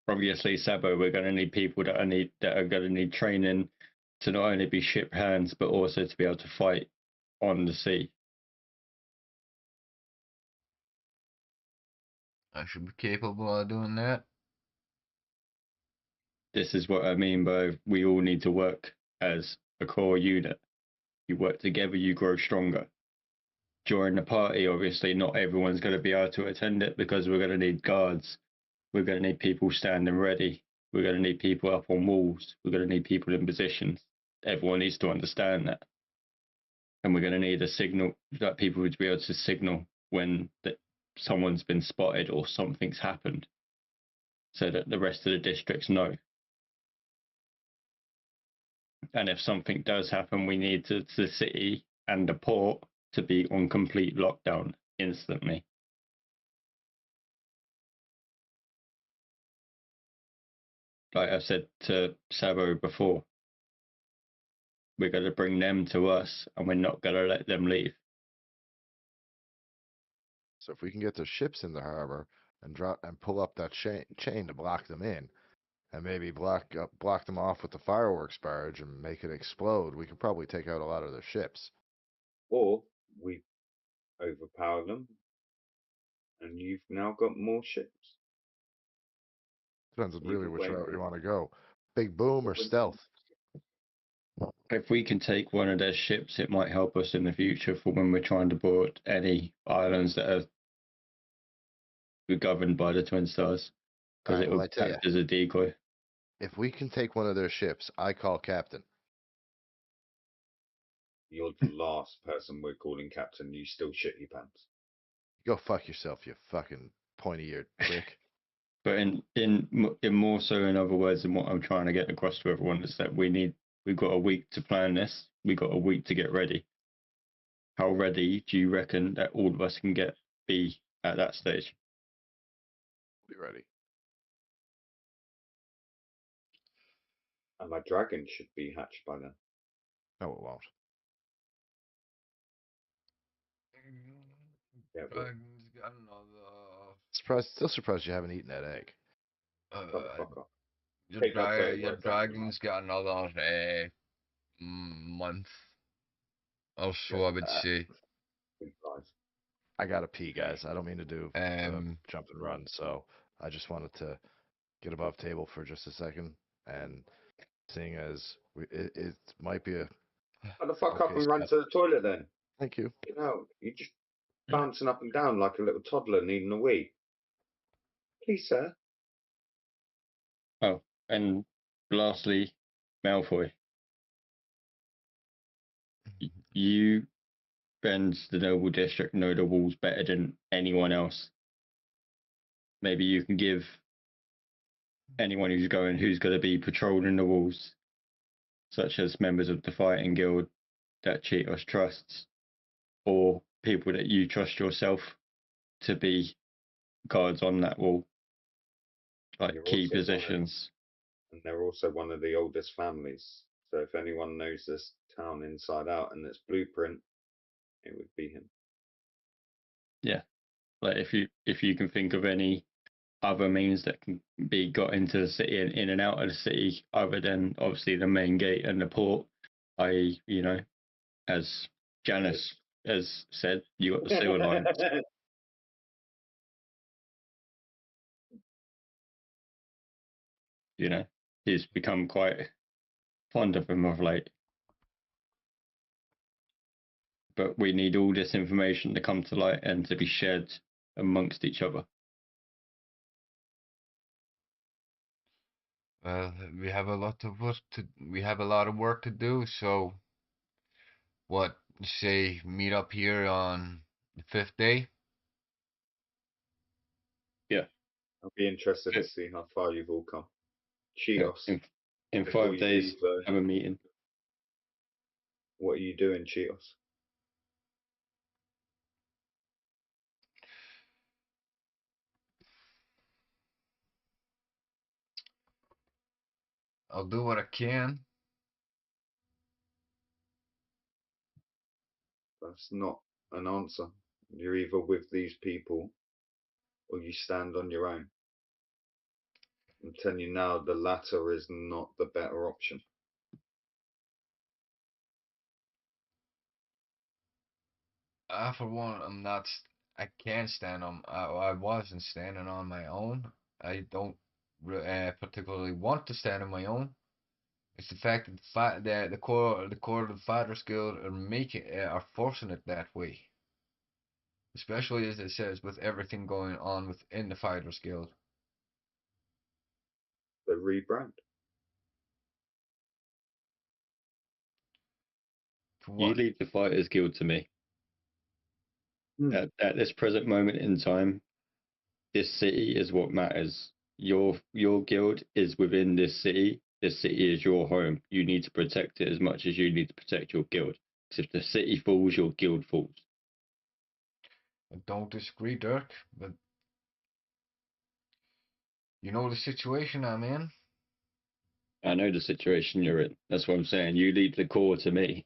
Obviously, Sabo, we're going to need people that are going to need training to not only be ship hands but also to be able to fight on the sea. I should be capable of doing that. This is what I mean by we all need to work as a core unit. You work together, you grow stronger. During the party, obviously, not everyone's going to be able to attend it because we're going to need guards. We're going to need people standing ready. We're going to need people up on walls. We're going to need people in positions. Everyone needs to understand that. And we're going to need a signal that people would be able to signal when someone's been spotted or something's happened so that the rest of the districts know. And if something does happen, we need the city and the port to be on complete lockdown instantly. Like I said to Sabo before, we're going to bring them to us and we're not going to let them leave. So if we can get their ships in the harbor and pull up that chain to block them in, and maybe block them off with the fireworks barrage and make it explode, we could probably take out a lot of their ships. Or we overpower them, and you've now got more ships. Depends on really Either which way, route you want to go. Big boom or stealth. If we can take one of their ships, it might help us in the future for when we're trying to board any islands that are governed by the Twin Stars, because it will act as a decoy. If we can take one of their ships, I call captain. You're the last person we're calling captain. You still shit your pants. Go fuck yourself, you fucking pointy-eared prick. But in more so, in other words, than what I'm trying to get across to everyone is that we've got a week to plan this. We've got a week to get ready. How ready do you reckon that all of us can be at that stage? Be ready. And my dragon should be hatched by then. No, it won't. Yeah, Dragon's got another. Still surprised you haven't eaten that egg. fuck off. Your dragon's got another month or so, I would say. I gotta pee, guys. I don't mean to do jump and run, so I just wanted to get above table for just a second, and seeing as it might be a. Shut the fuck up and run to the toilet then. Thank you. You know, you're just bouncing up and down like a little toddler needing a wee. Please, sir. Oh, and lastly, Malfoy. You, friends, the Noble District, know the walls better than anyone else. Maybe you can give anyone who's going to be patrolling the walls, such as members of the Fighting Guild that Cheetos trusts, or people that you trust yourself to be guards on that wall, like key positions. And they're also one of the oldest families. So if anyone knows this town inside out and its blueprint, it would be him. Yeah, like if you can think of any other means that can be got into the city and in and out of the city, other than obviously the main gate and the port, as Janice has said, you got the sewer line. He's become quite fond of him of late. but we need all this information to come to light and to be shared amongst each other. Well, we have a lot of work to do. So, what say? Meet up here on the 5th day. Yeah, I'll be interested to see how far you've all come. Cheetos. In before 5 you days, leave, have a meeting. What are you doing, Cheetos? I'll do what I can. That's not an answer. You're either with these people or you stand on your own. I'm telling you now, the latter is not the better option. For one, I'm not. I can't stand on. I wasn't standing on my own. I don't particularly want to stand on my own. It's the fact that the core of the Fighters Guild are forcing it that way. Especially as it says with everything going on within the Fighters Guild. The rebrand. For You what? leave the Fighters Guild to me. At this present moment in time, this city is what matters. Your guild is within this city. This city is your home. You need to protect it as much as you need to protect your guild. Because if the city falls, your guild falls. I don't disagree, Dirk, but you know the situation I'm in. I know the situation you're in. That's what I'm saying. You leave the core to me.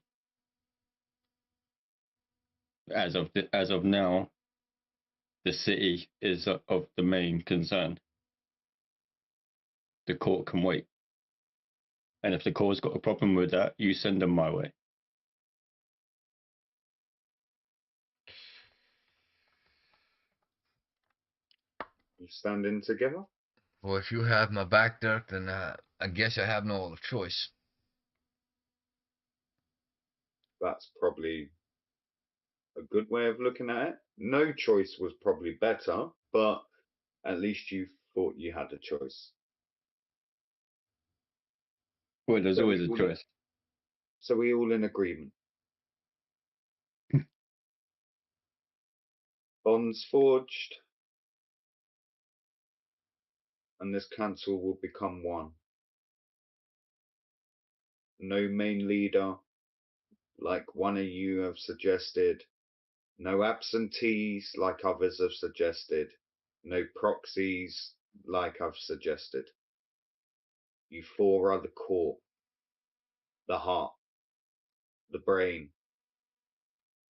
As of now, the city is of the main concern. The court can wait. And if the court's got a problem with that, you send them my way. You standing together? Well, if you have my back, Dirk, then I guess I have no other choice. That's probably a good way of looking at it. No choice was probably better, but at least you thought you had a choice. Well, there's So always a choice. So we all in agreement. Bonds forged, and this council will become one. No main leader, like one of you have suggested. No absentees, like others have suggested. No proxies, like I've suggested. You four are the core, the heart, the brain,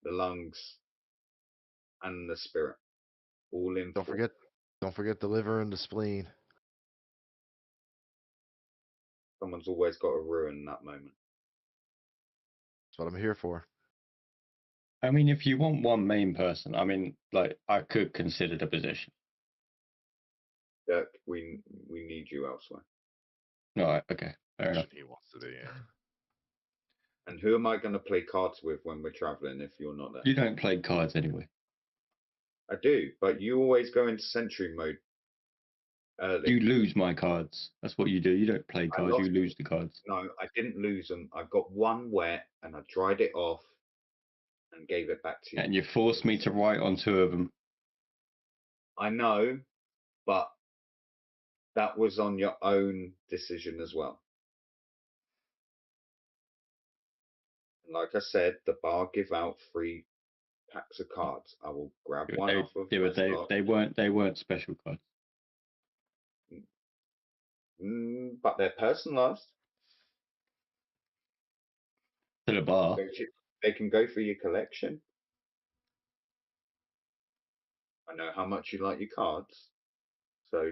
the lungs, and the spirit. All in. Don't forget the liver and the spleen. Someone's always got to ruin that moment. That's what I'm here for. I mean, if you want one main person, I mean, like, I could consider the position. Dirk, we need you elsewhere. All right, okay, fair enough. He wants to do, yeah. And who am I going to play cards with when we're traveling if you're not there? You don't play cards anyway. I do, but you always go into sentry mode early. You lose my cards. That's what you do. You don't play cards. You lose the cards. No, I didn't lose them. I got one wet and I dried it off and gave it back to you. And you forced me to write on two of them. I know, but that was on your own decision as well. And like I said, the bar give out 3 packs of cards. I will grab one off of my stock. They weren't special cards. But they're personalised. To the bar. They can go for your collection. I know how much you like your cards. So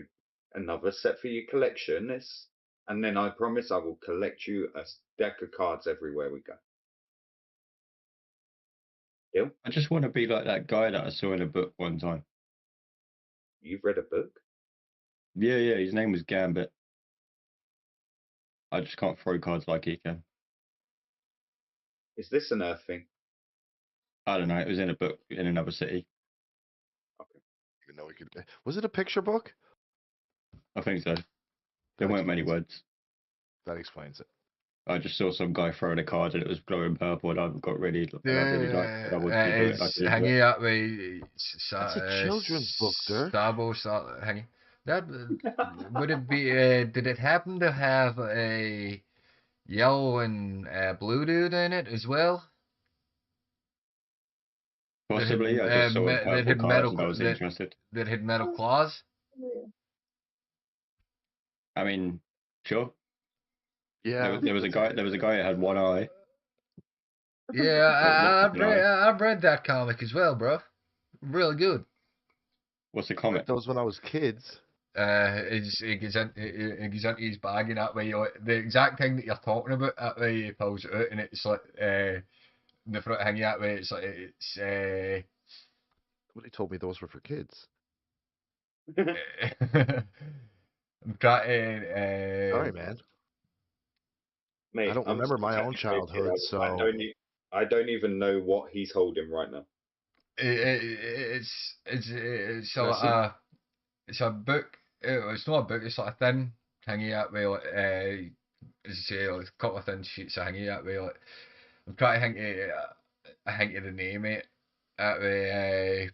another set for your collection is, and then I promise I will collect you a deck of cards everywhere we go. Deal? I just want to be like that guy that I saw in a book one time. You've read a book? Yeah, his name was Gambit. I just can't throw cards like he can. Is this an Earth thing? I don't know. It was in a book in another city. Even though we could. Was it a picture book? I think so. There That weren't many explains it. words. That explains it. I just saw some guy throwing a card and it was glowing purple, and I got really, and I really liked it. I wanted to do it. I It's could do hanging it. out with That's a children's book, Dirk. Sabo hanging. That would it be? Did it happen to have a yellow and blue dude in it as well? Possibly, I just saw That purple had cards metal and I was interested. that had metal claws. I mean, sure. Yeah. There was a guy. There was a guy that had one eye. Yeah, An eye. I've read that comic as well, bro. Really good. What's the I comic? read those when I was kids. It goes into his bag and that way, the exact thing that you're talking about, that way he pulls it out and it's like, the front hanging that way, it's like, Somebody told me those were for kids. I'm trying Sorry, man. Mate, I don't I'm remember my such own a childhood, kid. so I don't even know what he's holding right now. Dressing? It's a book. It's not a book. It's like a thin hanging that way. Like, as you say, like a couple of thin sheets of hanging that way. Like, I'm trying to think of the name of it. That way.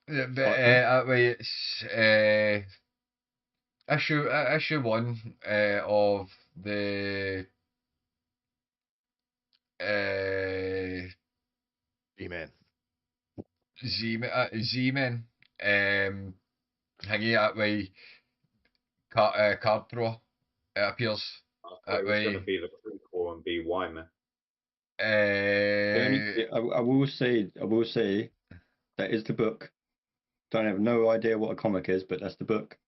But that way it's issue one of the E-Man. Z-Men hanging that way. Card throw. It appears I thought that it was going to way. be the prequel and be Wyman. I will say that is the book. Don't have no idea what a comic is, but that's the book.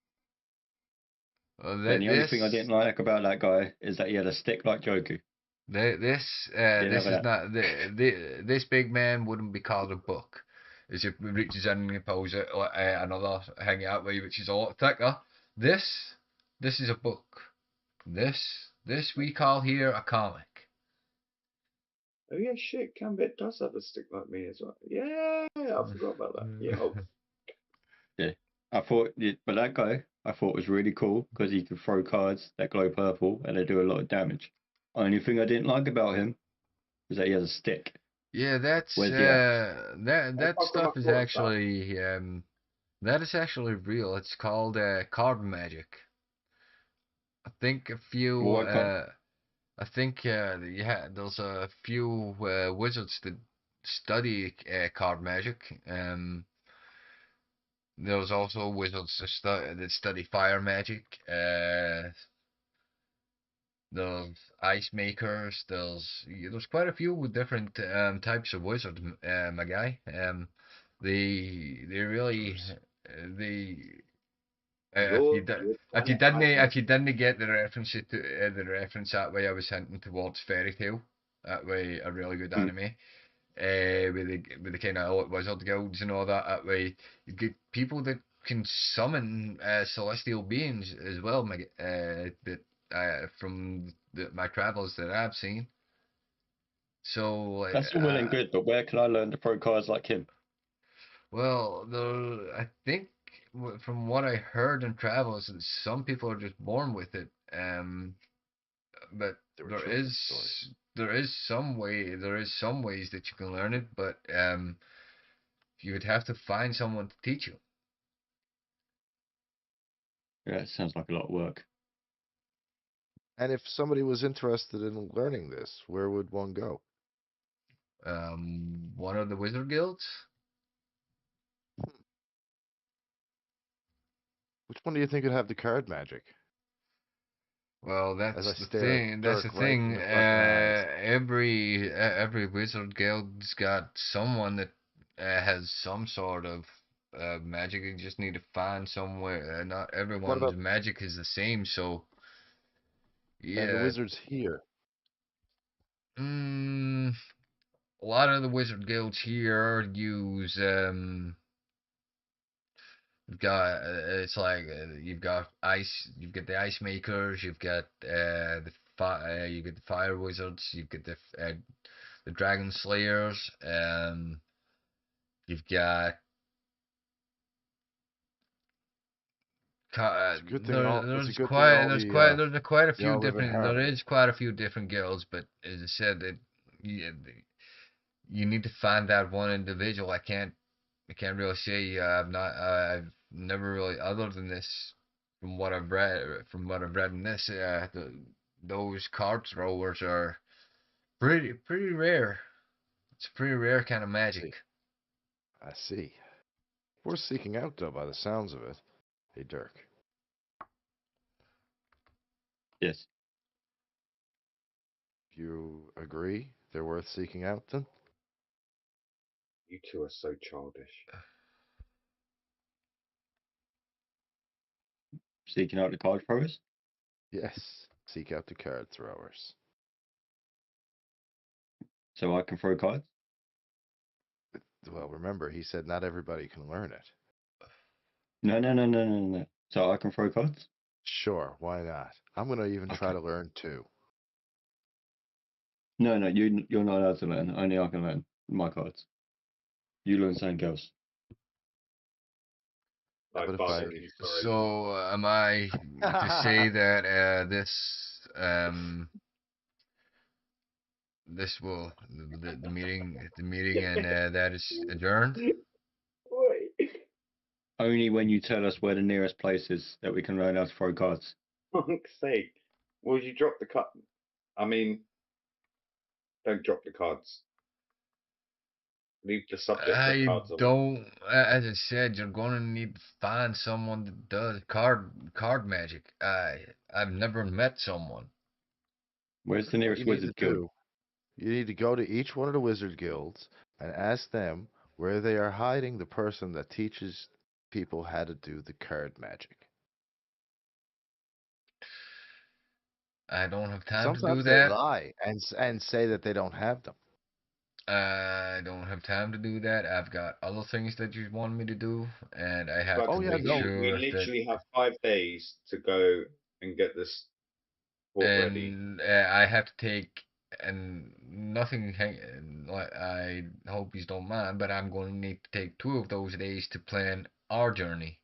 And the only thing I didn't like about that guy is that he had a stick like Joker. This is not this big man wouldn't be called a book. As it reaches in and pulls out another hanging out way, which is a lot thicker. This is a book. This we call here a comic. Oh yeah, shit. Gambit does have a stick like me as well. Yeah, I forgot about that. Yeah. Oh. Yeah, but that guy I thought was really cool because he could throw cards that glow purple and they do a lot of damage. Only thing I didn't like about him is that he has a stick. Yeah, that's Where's the axe? that stuff is actually that is actually real. It's called card magic. I think a few I think there's a few wizards that study card magic. There's also wizards that study fire magic. There's ice makers. There's quite a few with different types of wizard, my guy. They really they if you didn't get the reference to the reference that way, I was hinting towards Fairy Tail. That way, a really good anime. With the kind of wizard guilds and all that. That way, you get people that can summon celestial beings as well. That from my travels that I've seen. So That's all well and good, but where can I learn to throw cards like him? well, I think from what I heard in travels, that some people are just born with it. But there is some ways that you can learn it, but you would have to find someone to teach you. Yeah, it sounds like a lot of work. And if somebody was interested in learning this, where would one go? One of the wizard guilds. Which one do you think would have the card magic? Well, that's As I the stare at thing. That's the Dirk right in thing. the fucking eyes. Every wizard guild's got someone that has some sort of magic. You just need to find somewhere. Not What everyone's about magic is the same, so and the yeah. wizards here? A lot of the wizard guilds here use You've got it's like you've got the ice makers, you've got you get the fire wizards, you've got the dragon slayers, you've got It's a good thing all. It's a good thing there's quite a they few all live in different there harmony. is quite a few different guilds, but as I said, you, you need to find that one individual. I can't really say I've never really, other than this, from what I've read in this, those card throwers are pretty rare. It's a pretty rare kind of I magic. see. I see. Worth seeking out, though, by the sounds of it. Hey, Dirk. Yes. You agree? They're worth seeking out, then? You two are so childish. Seeking out the card throwers. Yes. Seek out the card throwers. So I can throw cards. Well, remember, he said not everybody can learn it. No. So I can throw cards. Sure, why not? I'm going to even try Okay. to learn too. No, you're not allowed to learn. Only I can learn my cards. You learn something else. But Like if I. barbecue, sorry. So am I to say that this will the meeting and that is adjourned? Wait. Only when you tell us where the nearest place is that we can learn how to throw cards. For fuck's sake. Would you drop the card? I mean, don't drop the cards. Leave the subject of I cards alone. don't. As I said, you're gonna need to find someone that does card magic. I've never met someone. Where's the What nearest you need to wizard guild? do, you need to go to each one of the wizard guilds and ask them where they are hiding the person that teaches people how to do the card magic. I don't have time to do Sometimes they that. lie and say that they don't have them. I don't have time to do that. I've got other things that you want me to do, and I have Like, to Oh yeah, make no. we sure that. literally have 5 days to go and get this fort ready. And I have to take and nothing. Like I hope you don't mind, but I'm going to need to take 2 of those days to plan our journey.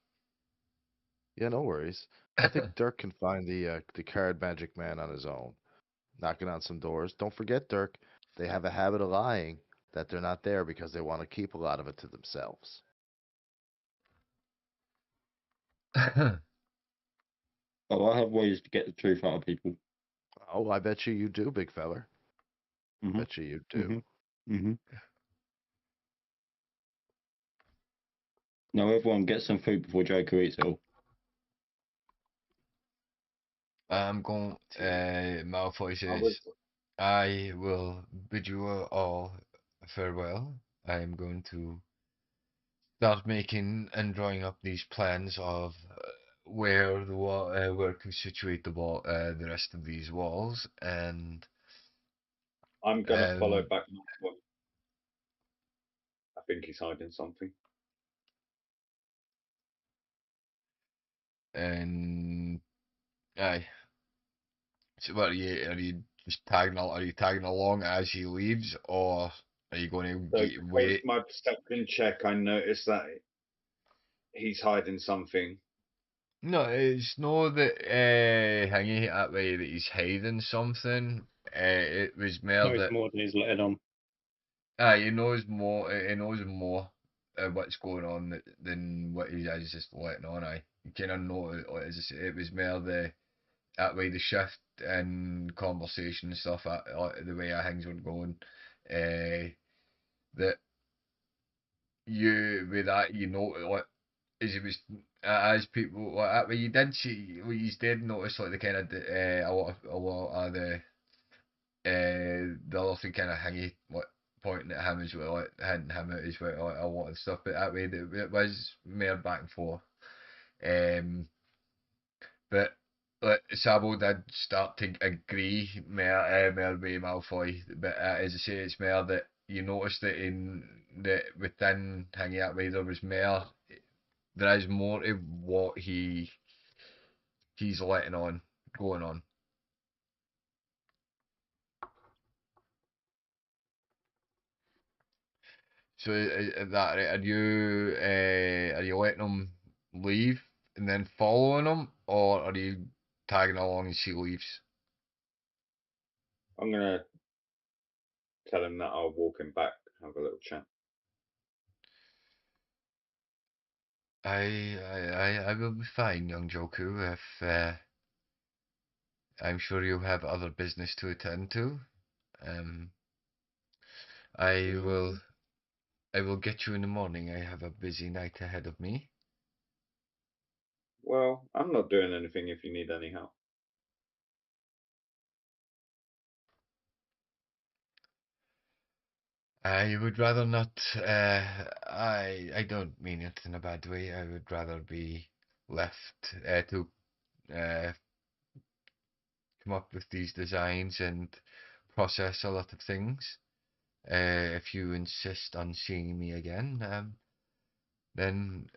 Yeah, no worries. I think Dirk can find the card magic man on his own, knocking on some doors. Don't forget, Dirk, they have a habit of lying that they're not there because they want to keep a lot of it to themselves. Oh, I have ways to get the truth out of people. Oh, I bet you do, big feller. Mhm. Bet you do. Mhm. Mhm. Now everyone get some food before Joker eats it all. I'm going. Malfoy I says, was "I will bid you all farewell. I am going to start making and drawing up these plans of where the wall, where to situate the rest of these walls, and I'm gonna follow um, back. I think he's hiding something. and aye. So, what are you just are you tagging along as he leaves, or are you going So to because wait? my perception check, I noticed that he's hiding something. No, it's no that hanging that way that he's hiding something. It was more Knows that more than he's letting on. he knows more. He knows more what's going on than what he is just letting on. I kind of know it was more that way the shift and conversation and stuff. The way things were going. That you with that you know like as it was as people like that way you did see you did notice like the kind of a lot of the other thing kind of hangy like pointing at him as well like hinting him out as well like a lot of stuff but that way it was more back and forth but like Sabo did start to agree more with Malfoy but as I say it's more that you noticed that in that within hanging that way there was more there is more to what he's letting on, going on. So that are you letting him leave and then following him, or are you tagging along as he leaves? I'm gonna tell him that I'll walk him back, have a little chat. I will be fine, young Joku. If I'm sure you have other business to attend to. Um, I will get you in the morning. I have a busy night ahead of me. Well, I'm not doing anything if you need any help. I would rather not. I don't mean it in a bad way. I would rather be left to uh, come up with these designs and process a lot of things. If you insist on seeing me again, then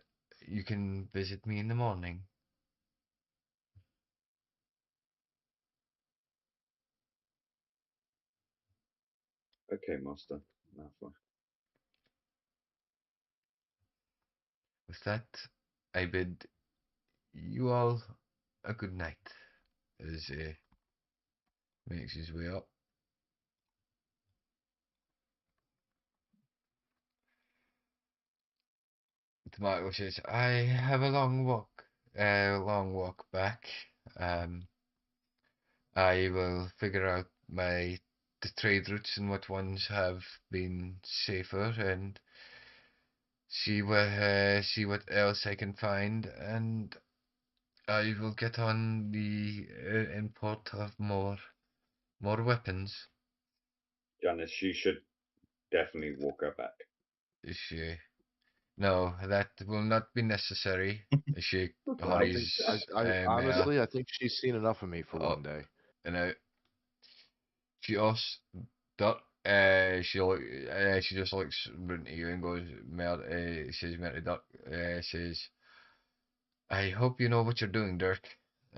you can visit me in the morning. Okay, master. That's fine. With that, I bid you all a good night as he makes his way up. Tomato says, I have a long walk back. I will figure out the trade routes and what ones have been safer and see what else I can find, and I will get on the import of more weapons. Janice, you should definitely walk her back. Is she? No, that will not be necessary. She honey's mare. Honestly, I think she's seen enough of me for Oh, one day. and she also she just looks right at you and goes, says, Mary Duck, says, I hope you know what you're doing, Dirk.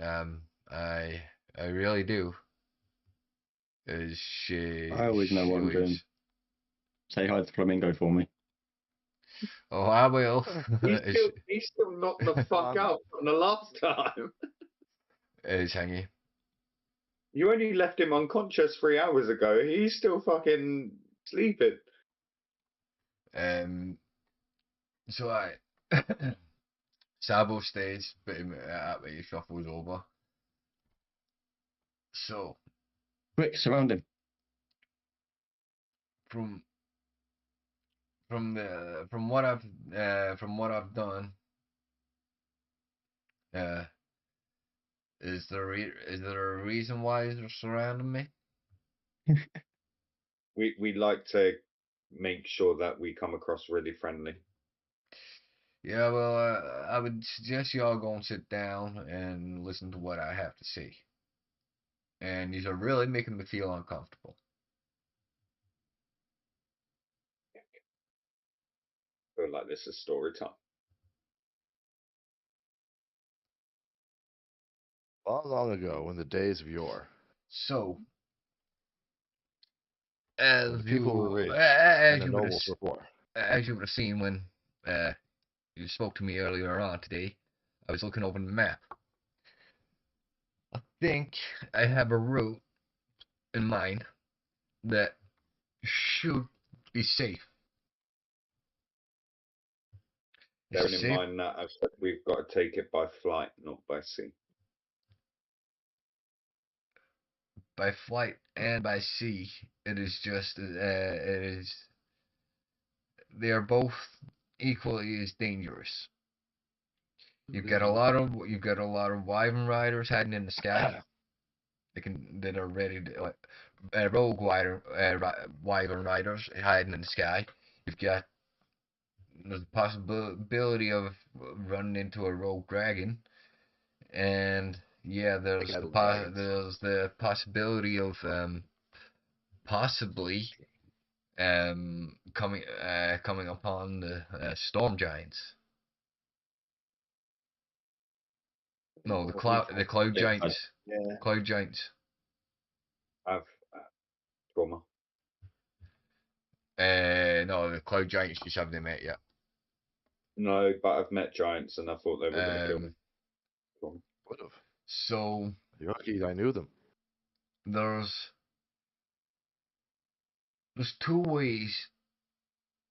I really do. As I always know she what I'm doing. leaves. Say hi to Flamingo for me. Oh, I will. He's still knocked the fuck out from the last time. Is Hangy. You only left him unconscious 3 hours ago. He's still fucking sleeping. So I Sabo stays, but he shuffles over. So Quick, surround him. from what I've done, uh, is there a reason why they're surrounding me? We like to make sure that we come across really friendly. Yeah, well, I would suggest y'all go and sit down and listen to what I have to say. And these are really making me feel uncomfortable. I feel like this is story time. Long, long ago, in the days of yore. So, When as the people you were rich and as the you would have nobles were poor. as you would have seen when you spoke to me earlier on today, I was looking over the map. I think I have a route in mind that should be safe. It's Bearing in safe mind that I've said we've got to take it by flight, not by sea. by flight and by sea. It is just they are both equally as dangerous. You've got a lot of wyvern riders hiding in the sky. That are ready to rogue wyvern riders hiding in the sky. You've got the possibility of running into a rogue dragon, and yeah, there's the possibility of possibly coming upon the storm giants. No, What have we the tried? cloud Yeah, giants. Yeah, Cloud giants. I've trauma. No, the cloud giants just haven't met yet. No, but I've met giants and I thought they were going to kill me. Trauma. Would have. So You're lucky I knew them. there's two ways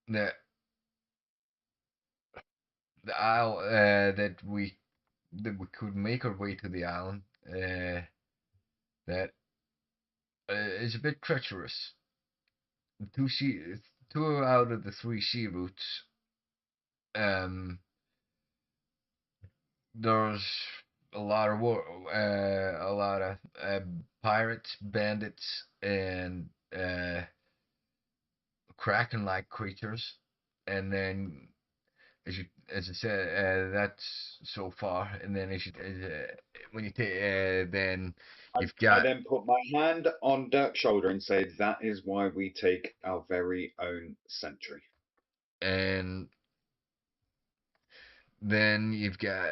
that the isle that we could make our way to the island. That is a bit treacherous. Two out of the three sea routes. There's a lot of pirates, bandits, and kraken-like creatures, and then as I said, that's so far, and then when you take then you've I got then put my hand on Dirk's shoulder and said, "That is why we take our very own sentry." and then you've got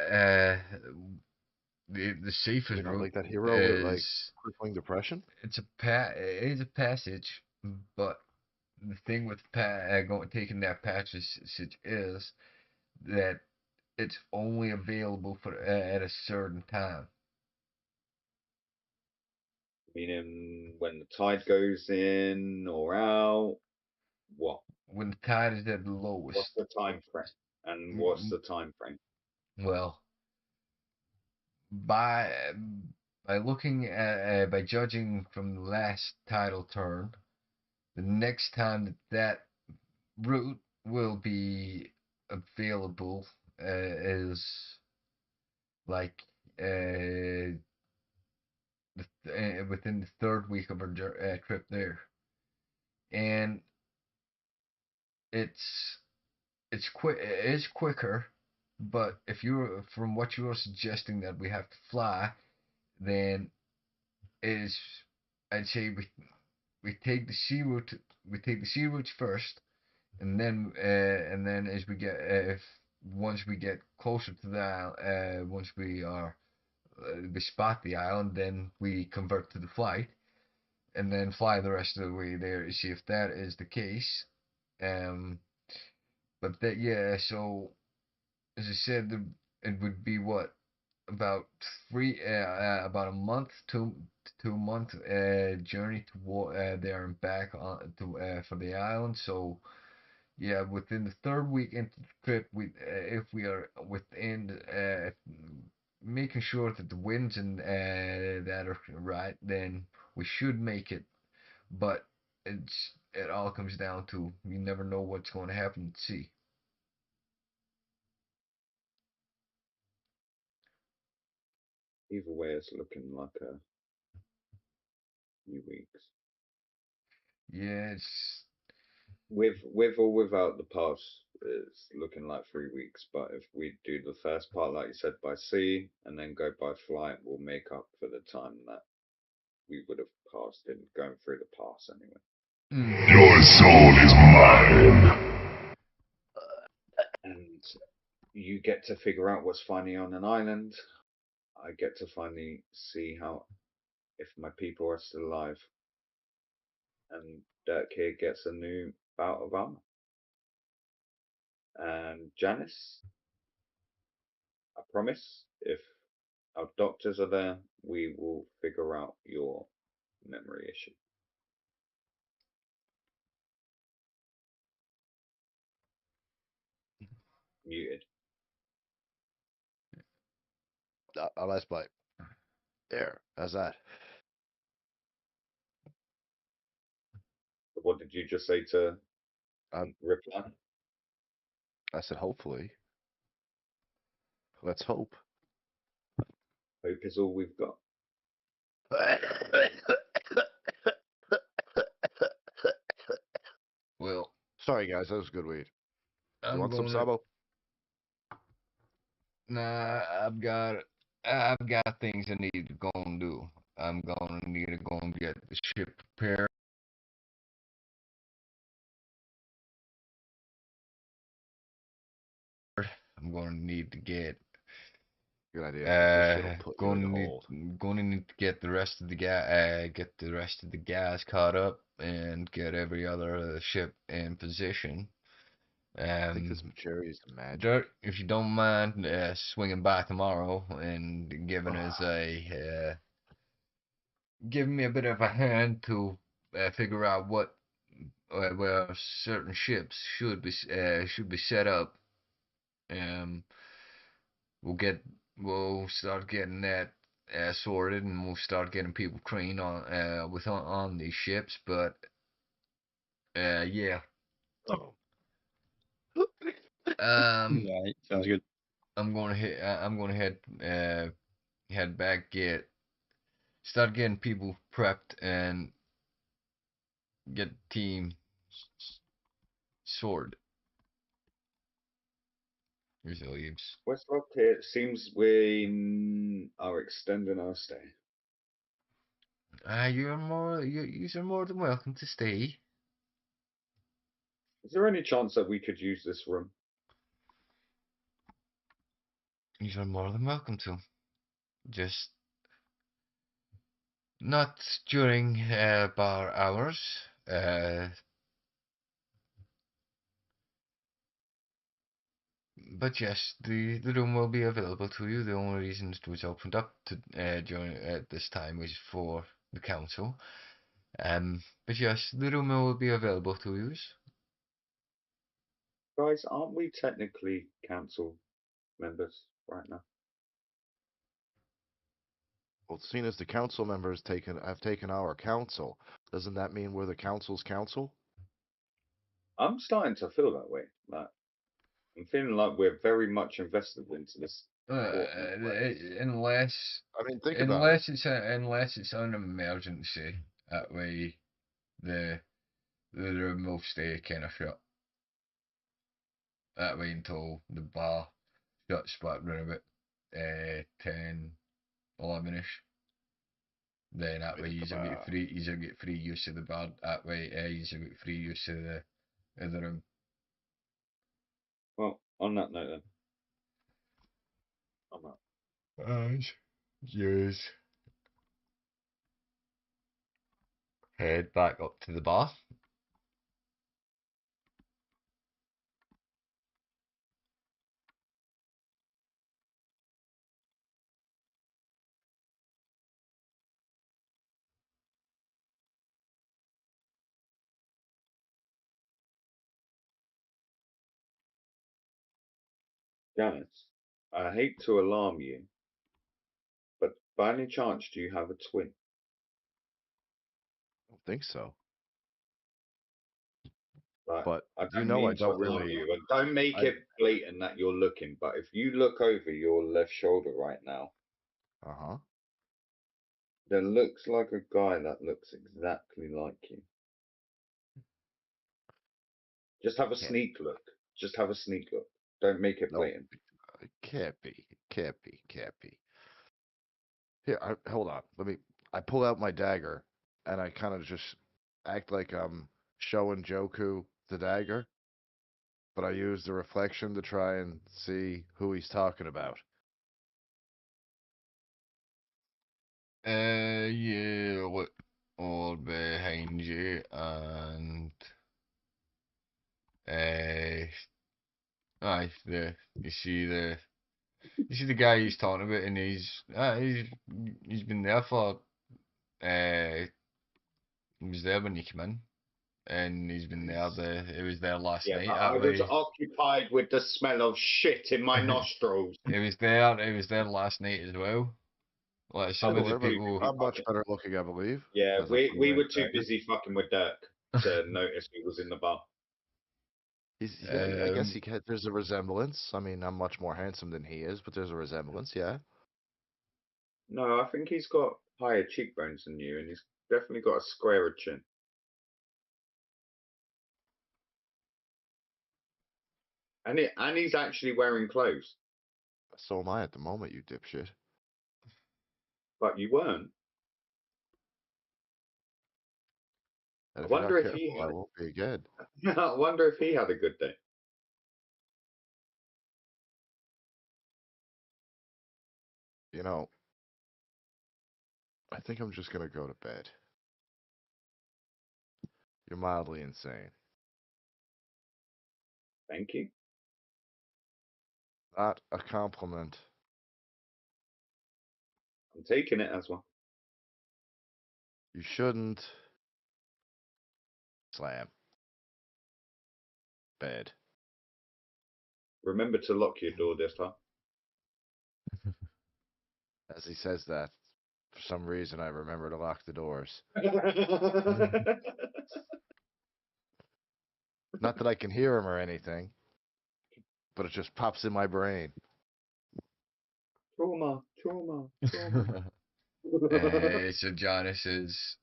the safest route Like that hero with like is crippling depression. it is a passage, but the thing with taking that passage is that it's only available for at a certain time. Meaning when the tide goes in or out. What? When the tide is at the What's lowest. the time frame? And what's the time frame? Well, by looking at by judging from the last tidal turn, the next time that route will be available is like within the third week of our trip there, and it's it is quicker, but if you're from what you're suggesting that we have to fly, then is I'd say we take the sea route first, and then as we get if once we get closer to the island, once we spot the island, then we convert to the flight, and then fly the rest of the way there to see if that is the case. Um, but that yeah, so as I said, it would be what about about a month, 2 month journey to there and back on to for the island. So yeah, within the third week into the trip, if we are within making sure that the winds and that are right, then we should make it. But it all comes down to you never know what's going to happen at sea. Either way, it's looking like a few weeks. Yeah, it's With or without the pass, it's looking like 3 weeks. But if we do the first part, like you said, by sea and then go by flight, we'll make up for the time that we would have passed in going through the pass anyway. Your soul is mine. And you get to figure out what's funny on an island. I get to finally see how if my people are still alive. And Dirk here gets a new bout of armor. And Janice, I promise, if our doctors are there, we will figure out your memory issue. Muted. A nice bite. There. How's that? What did you just say to reply? I said hopefully. Let's hope. Hope is all we've got. well, Sorry guys, that was good weed. You I'm want some going to. Sabo? Nah, I've got things I need to go and do. I'm going to need to go and get the ship prepared. I'm going to need to get Good idea. This shit'll put you in Going the to need, hole. going to need to get the rest of the gas caught up and get every other ship in position. I think this Macheri is magic. Dirk, if you don't mind swinging by tomorrow and giving us giving me a bit of a hand to figure out what where certain ships should be set up. We'll we'll start getting that sorted, and we'll start getting people trained on these ships. But yeah. Right, sounds good. I'm gonna head back, start getting people prepped, and get the team sorted. Here's the leaves. Westlock, it seems we are extending our stay. You're more than welcome to stay. Is there any chance that we could use this room? You're more than welcome to. Just not during bar hours. But yes, the room will be available to you. The only reason it was opened up to during this time was for the council. But yes, the room will be available to you. Guys, aren't we technically council members right now? Well, seeing as the council members have taken our council, doesn't that mean we're the council's council? I'm starting to feel that way. Like, I'm feeling like we're very much invested into this. Unless I mean, think about it. unless it's an emergency, that way the room will stay kind of shut. That way until the bar shuts back around about 10, 11ish. Then that way you'll get free use of the bar. That way you'll get free use of the room. Well, on that note then. I'm out. Yes. Head back up to the bar. Guys, I hate to alarm you, but by any chance do you have a twin? I don't think so. Like, But I you don't know I mean to don't alarm really. you, and don't make it blatant that you're looking, but if you look over your left shoulder right now, Uh-huh. there looks like a guy that looks exactly like you. Just have a Can't, sneak look. Just have a sneak look. Don't make it no, blatant. it can't be. It can't be. Can't be. Here, hold on. I pull out my dagger, and I kind of just act like I'm showing Joku the dagger, but I use the reflection to try and see who he's talking about. Yeah, look all behind you, and aye, you see the guy he's talking about, and he's been there for he was there when you came in, and he's been there he was there last Yeah, night. but I That was way, occupied with the smell of shit in my nostrils. he was there last night as well. Like some of the Sure, but people. I'm much better looking, I believe. Yeah, As I pull we my were too dagger. busy fucking with Dirk to notice he was in the bar. Yeah, I guess there's a resemblance. I mean, I'm much more handsome than he is, but there's a resemblance, yeah. No, I think he's got higher cheekbones than you, and he's definitely got a squarer chin. And he's actually wearing clothes. So am I at the moment, you dipshit. But you weren't. And I if you're wonder not if he careful, I had. won't be again. I wonder if he had a good day. You know, I think I'm just gonna go to bed. You're mildly insane. Thank you. Not a compliment. I'm taking it as one. You shouldn't. Slam. Bed. Remember to lock your door this time. As he says that, for some reason I remember to lock the doors. Not that I can hear him or anything, but it just pops in my brain. Trauma. So Janice is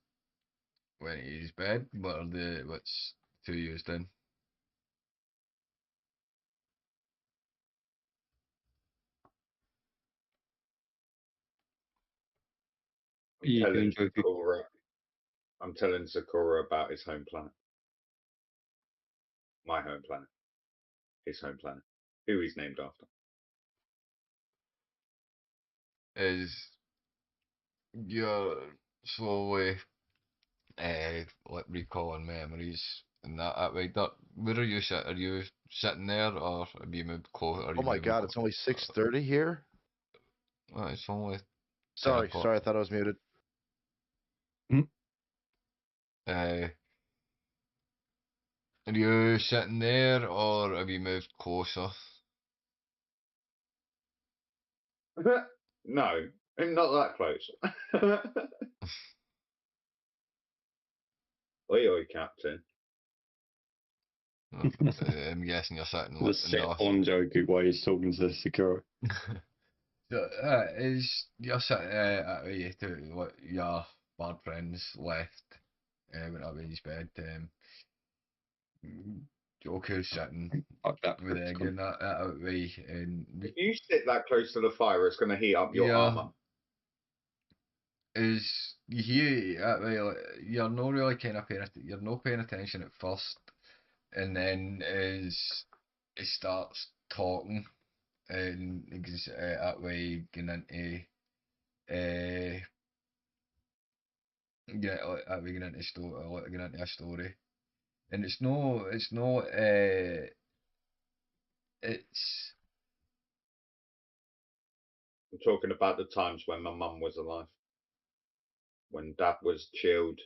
when he's bed. What's 2 years then? I'm telling Sakura about his home planet. My home planet. His home planet. Who he's named after. Is you're slowly like recalling memories and that way. Where are you sitting? Are you sitting there, or have you moved close? Are Oh you my moving god, it's only 6:30 here? Well, it's only 10 Sorry, o'clock. sorry, I thought I was muted. Are you sitting there, or have you moved closer? No, I'm not that close. Oi, oi, Captain. I'm guessing you're sitting The sit on Joku while he's talking to Sakura. So, is you're sitting to what your bad friends left went up in his bed. Joker's sitting Fuck that with egg Krypton. in that way, and If you sit that close to the fire, it's going to heat up your Yeah. armor. is you hear that way, like, you're not really kind of you're not paying attention at first, and then as he starts talking and he's that way getting into get like that we get into story, like get into a story, and it's no it's I'm talking about the times when my mum was alive. When Dad was chilled.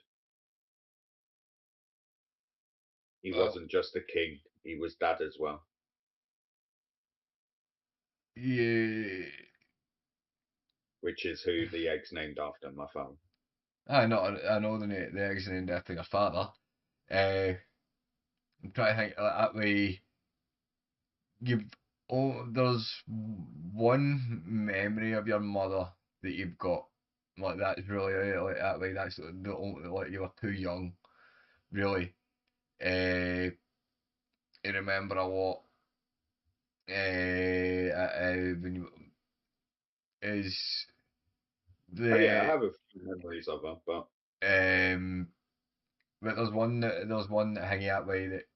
He well, wasn't just a king, he was Dad as well. yeah, Which is who the egg's named after, my father. I know the eggs named after your father. I'm trying to think that way. There's one memory of your mother that you've got, like that's really like that way. That's the only, like you were too young, really. You remember a lot. When you is Oh yeah, I the have a few memories of her, but but there's one that hang that way that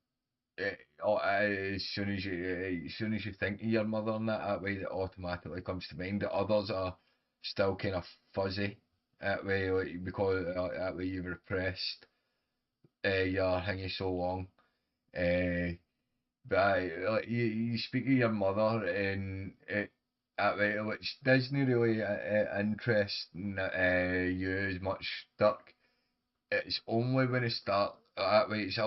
as soon as you think of your mother in that way, that automatically comes to mind. The others are still kind of fuzzy that way, like, because that way you've repressed your thingy so long. But like you speak of your mother and it that way, which doesn't really interest you as much, Dirk. It's only when it starts that way. It's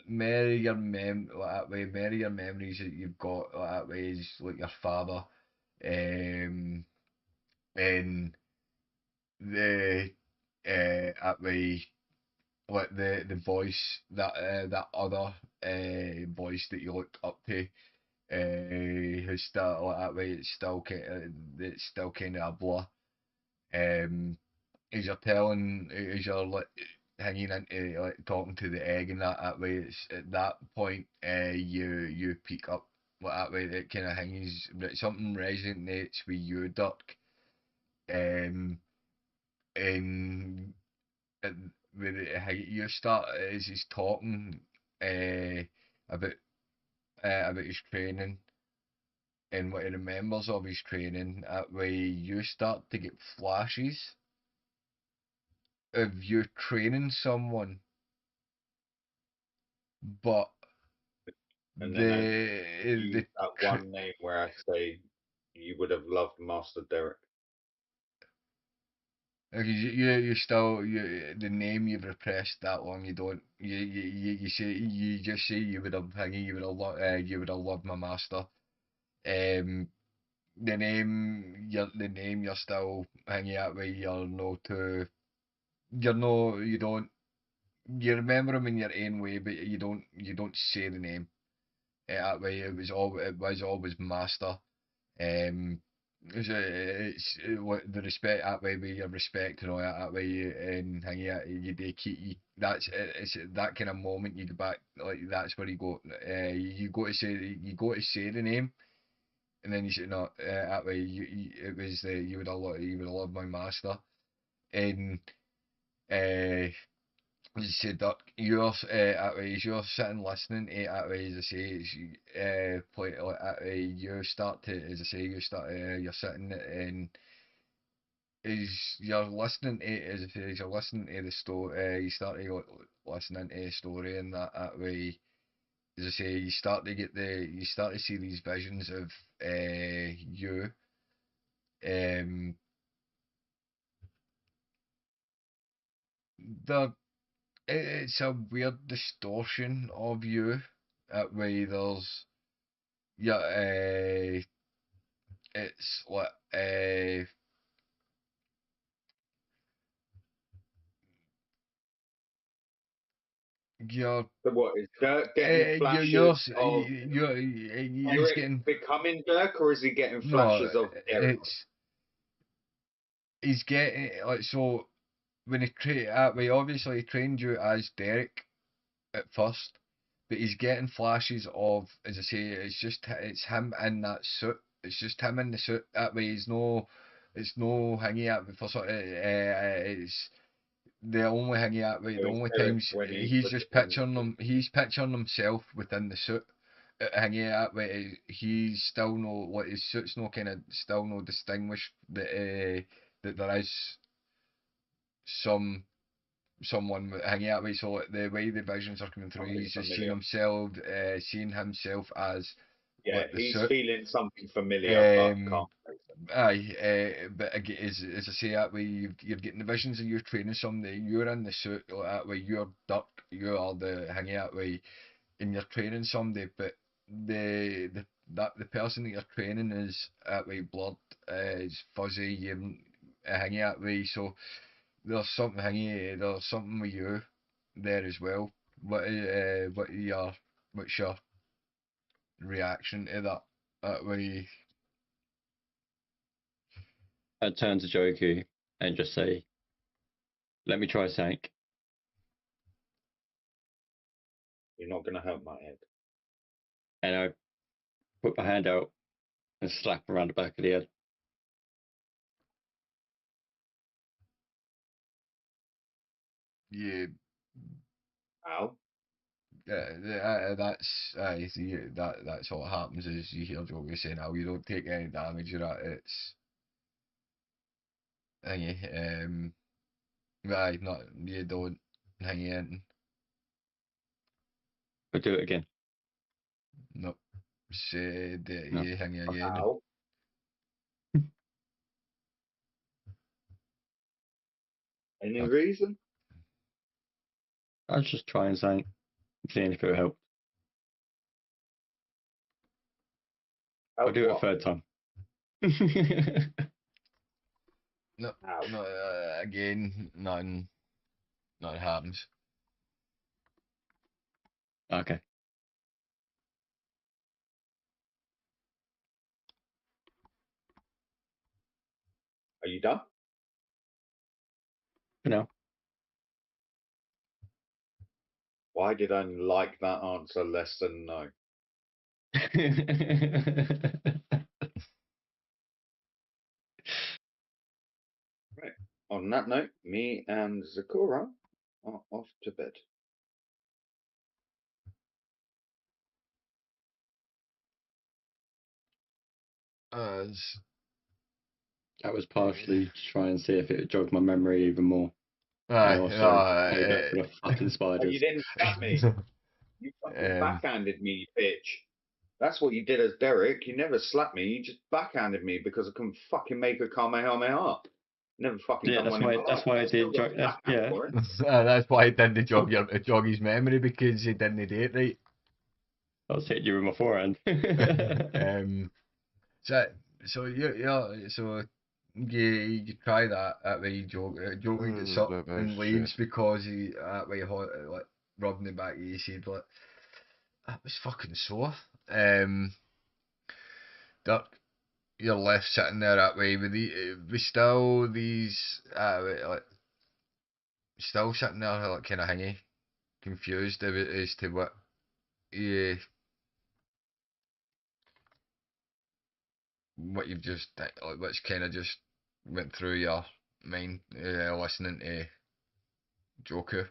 marry your that way. Marry your memories that you've got that way is like your father, and the that way like the voice that other voice that you looked up to. Who's still like that way. It's still kind of a blur. As you're telling, as you're like hanging into like talking to the egg and that way, it's at that point you pick up like that way that kind of hangs, something resonates with you, Dirk. And with you start as he's talking about his training, and what he remembers of his training, that way you start to get flashes of you training someone, but And then I the use that one name where I say you would have loved Master Derek. you still the name you've repressed that long. You don't you say you just say you would have you would have loved my master. The name you're still hanging out with. You don't, you remember him in your own way, but you don't say the name. That way it was always master. What the respect that way with your respect and all that way and hanging out you do keep you, it's that kind of moment you go back, like that's where you go, you go to say the name, and then you say no, that way it was you would have loved my master. And as you said, Duck, you're that way as you're sitting listening to it, that way as I say, play like that way, you start to, as I say, you're sitting and as you're listening to it, as you're listening to the story, you start to listening to the story, and that way, as I say, you start to see these visions of you. Um, the it's a weird distortion of you. That way, there's yeah, it's like you're So what is Dirk getting flashes of he's Derek getting becoming Dirk, or is he getting no, flashes of Derek? he's getting like, so when that way, obviously he trained you as Derek at first, but he's getting flashes of, as I say, it's him in that suit. It's just him in the suit. That way, it's no hanging out for sort of. It's the only hanging out with So the it's only Derek times when he he's puts just it in. picturing him. He's picturing himself within the suit. Hanging out with he's still no, like his suit's no kind of still no distinguished that there is some someone hanging out with. So like, the way the visions are coming through, Something he's just familiar. seeing himself as Yeah, like the he's suit. feeling something familiar, but can't place it. Aye, but as I say, that way you're getting the visions of you training somebody. You're in the suit, like that way you're Duck. You are the hanging out way, and you're training somebody. But the person that you're training is that way blurred, is fuzzy. You hanging out way, so there's something with you there as well. What's your reaction to that? That way, I'd turn to Joku and just say, "Let me try something." You're not going to hurt my head. And I put my hand out and slap around the back of the head. yeah. Ow. That's what happens is you hear Joker saying, "Oh, you don't take any damage." It's thingy. Aye, not you don't hang in. But do it again. No, say No. you hang again. Ow. Any Okay. reason? I was just trying something, seeing if it would help. I'll do it a third time. No, Ow. no. Again, nothing happens. Okay. Are you done? For now. Why did I like that answer less than no? Right. On that note, me and Zakura are off to bed. That was partially to try and see if it jogged my memory even more. Aye, And also payback for the fucking Oh, spiders. you didn't slap me. You fucking backhanded me, you bitch. That's what you did as Derek. You never slapped me. You just backhanded me because I couldn't fucking make a Kamehameha. Never fucking Yeah, done one in my life. that's why I Still did. got a backhand for it. That's why he didn't jog his memory, because he didn't do it right. I was hitting you with my forehand. So you try that way. Joke gets up and leaves because he that way like rubbing the back of his head, like that was fucking sore. That you're left sitting there that way with still these like still sitting there like kind of hanging, confused as to what yeah what you've just like what's kind of just went through your mind listening to Joker.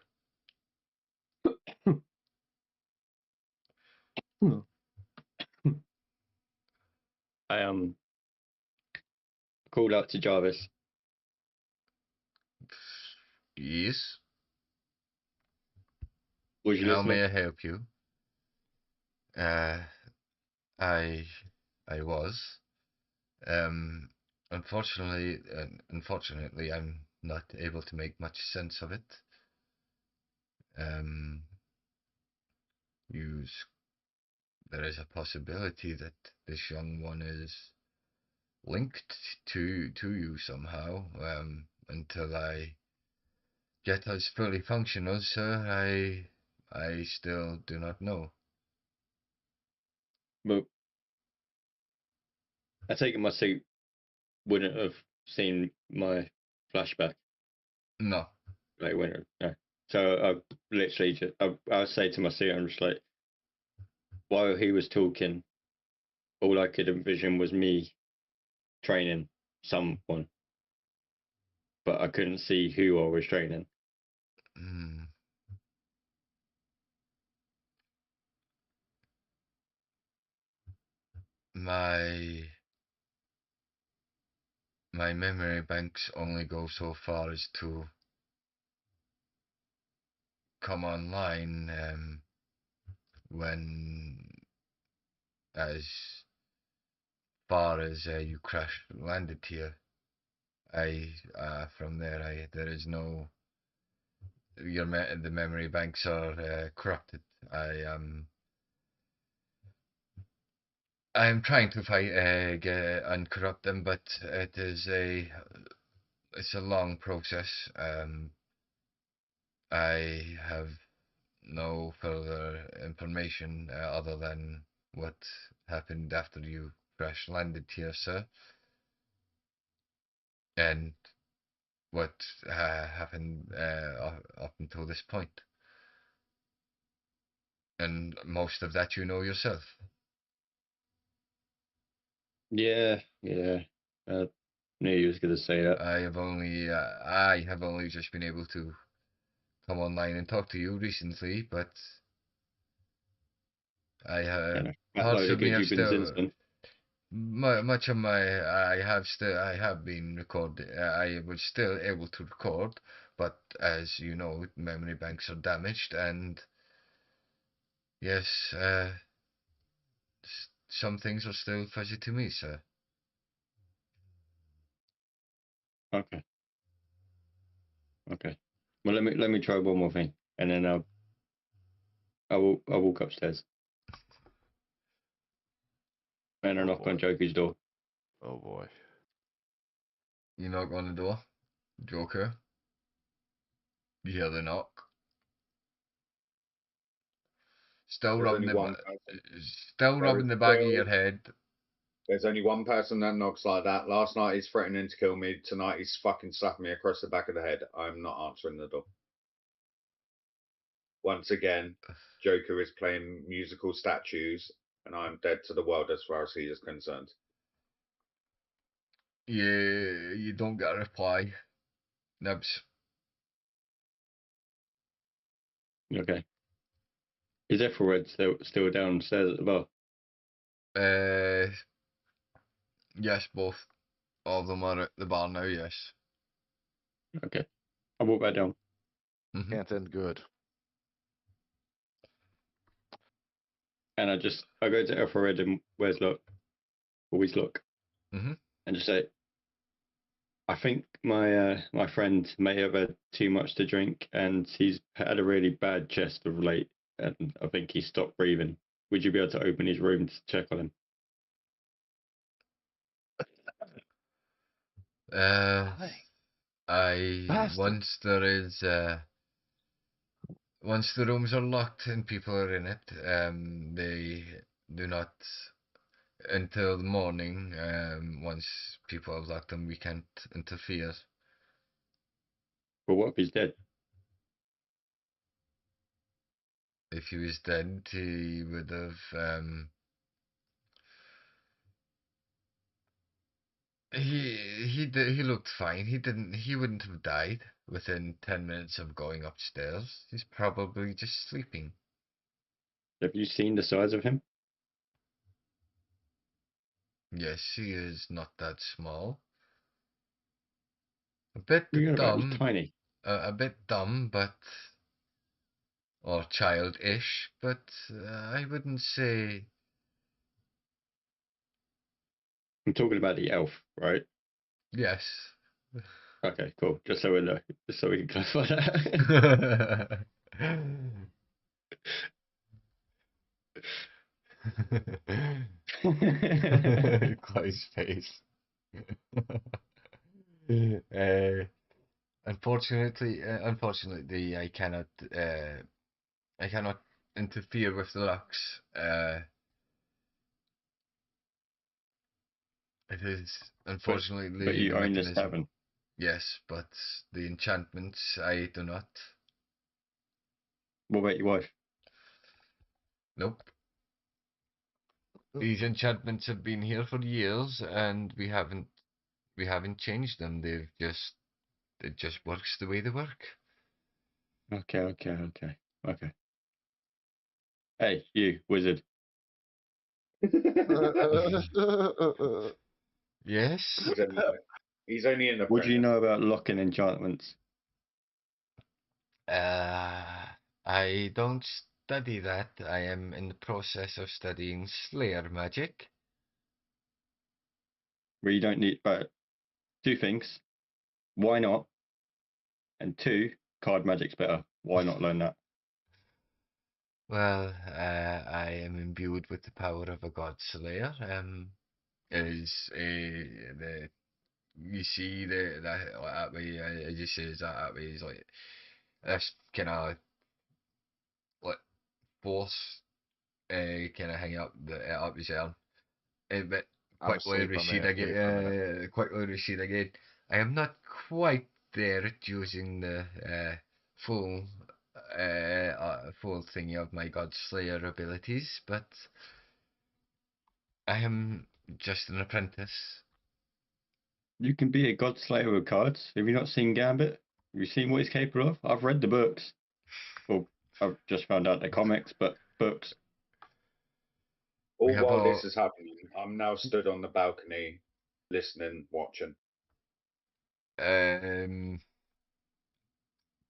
I called out to Jarvis. Yes. Was you How listening? may I help you? I was. Unfortunately, I'm not able to make much sense of it. You, there is a possibility that this young one is linked to you somehow. Until I get us fully functional, sir, I still do not know. But I take it my suit wouldn't have seen my flashback. No. Like when no. So I literally just I say to my suit, I'm just like, while he was talking, all I could envision was me training someone, but I couldn't see who I was training. My memory banks only go so far as to come online when as far as you crash landed here. From there there is no the memory banks are corrupted. I'm trying to uncorrupt them, but it's a long process. I have no further information other than what happened after you crash landed here, sir, and what happened up until this point. And most of that you know yourself. Yeah. I knew you was gonna say that. I have only just been able to come online and talk to you recently, but I have parts of me are still much of my I have been recording. I was still able to record, but as you know, memory banks are damaged, and yes, some things are still fuzzy to me, sir. Okay. Well, let me try one more thing, and then I'll walk upstairs and I knock on Joker's door. Oh boy. You knock on the door, Joker. You hear the knock. Still There's rubbing only one person. the back of your head. There's only one person that knocks like that. Last night he's threatening to kill me. Tonight he's fucking slapping me across the back of the head. I'm not answering the door. Once again, Joker is playing musical statues, and I'm dead to the world as far as he is concerned. You don't get a reply. Nibs. Okay. Is Ethelred still downstairs at the bar? Yes, both. All of them are at the bar now, yes. Okay. I'll walk back down. Mm-hmm. Can't end good. And I go to Ethelred and where's Luck? Always Luck. Mm-hmm. And just say, I think my friend may have had too much to drink and he's had a really bad chest of late and I think he stopped breathing. Would you be able to open his room to check on him? Bastard. Once the rooms are locked and people are in it, they do not until the morning. Once people have locked them, we can't interfere. But what if he's dead? If he was dead, he would have. He looked fine. He wouldn't have died within 10 minutes of going upstairs. He's probably just sleeping. Have you seen the size of him? Yes, he is not that small. A bit You're about he's dumb, tiny. a bit dumb, but or childish, but I wouldn't say. I'm talking about the elf, right? Yes. Okay, cool. Just so we know, just so we can clarify that. Close face. uh, unfortunately, I cannot interfere with the locks. It is unfortunately but the you own this mechanism. tavern. Yes, but the enchantments I do not. What about your wife? Nope. These enchantments have been here for years, and we haven't changed them. It just works the way they work. Okay. Hey, you wizard. Yes. He's only an apprentice. What do you know about locking enchantments? I don't study that. I am in the process of studying Slayer magic. Where you don't need, but two things. Why not? And two, card magic's better. Why not learn that? Well, I am imbued with the power of a god slayer. Is the you see that way? I just says that way is like this kind of like force, kind of hang up up his arm, but I'm quickly asleep. I may recede have to leave for a minute. again. Quickly recede again. I am not quite there at using the full full thingy of my god slayer abilities, but I am just an apprentice. You can be a god slayer with cards. Have you not seen Gambit? Have you seen what he's capable of? I've read the books. Well, I've just found out the comics, but books. All while this is happening, I'm now stood on the balcony, listening, watching.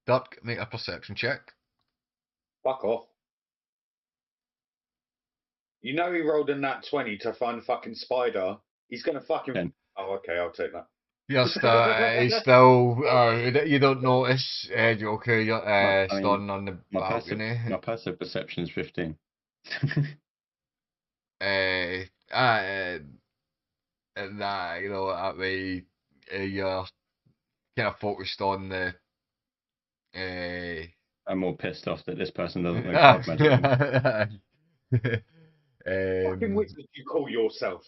Duck, make a perception check. Fuck off. You know he rolled a nat 20 to find fucking Spider. He's gonna fucking. 10. Oh, okay, I'll take that. You're still, you don't notice, Joker, you're standing on the balcony. My passive perception is 15. And that, that way, you're kind of focused on the, I'm more pissed off that this person doesn't know card magic. Fucking wizard you call yourself.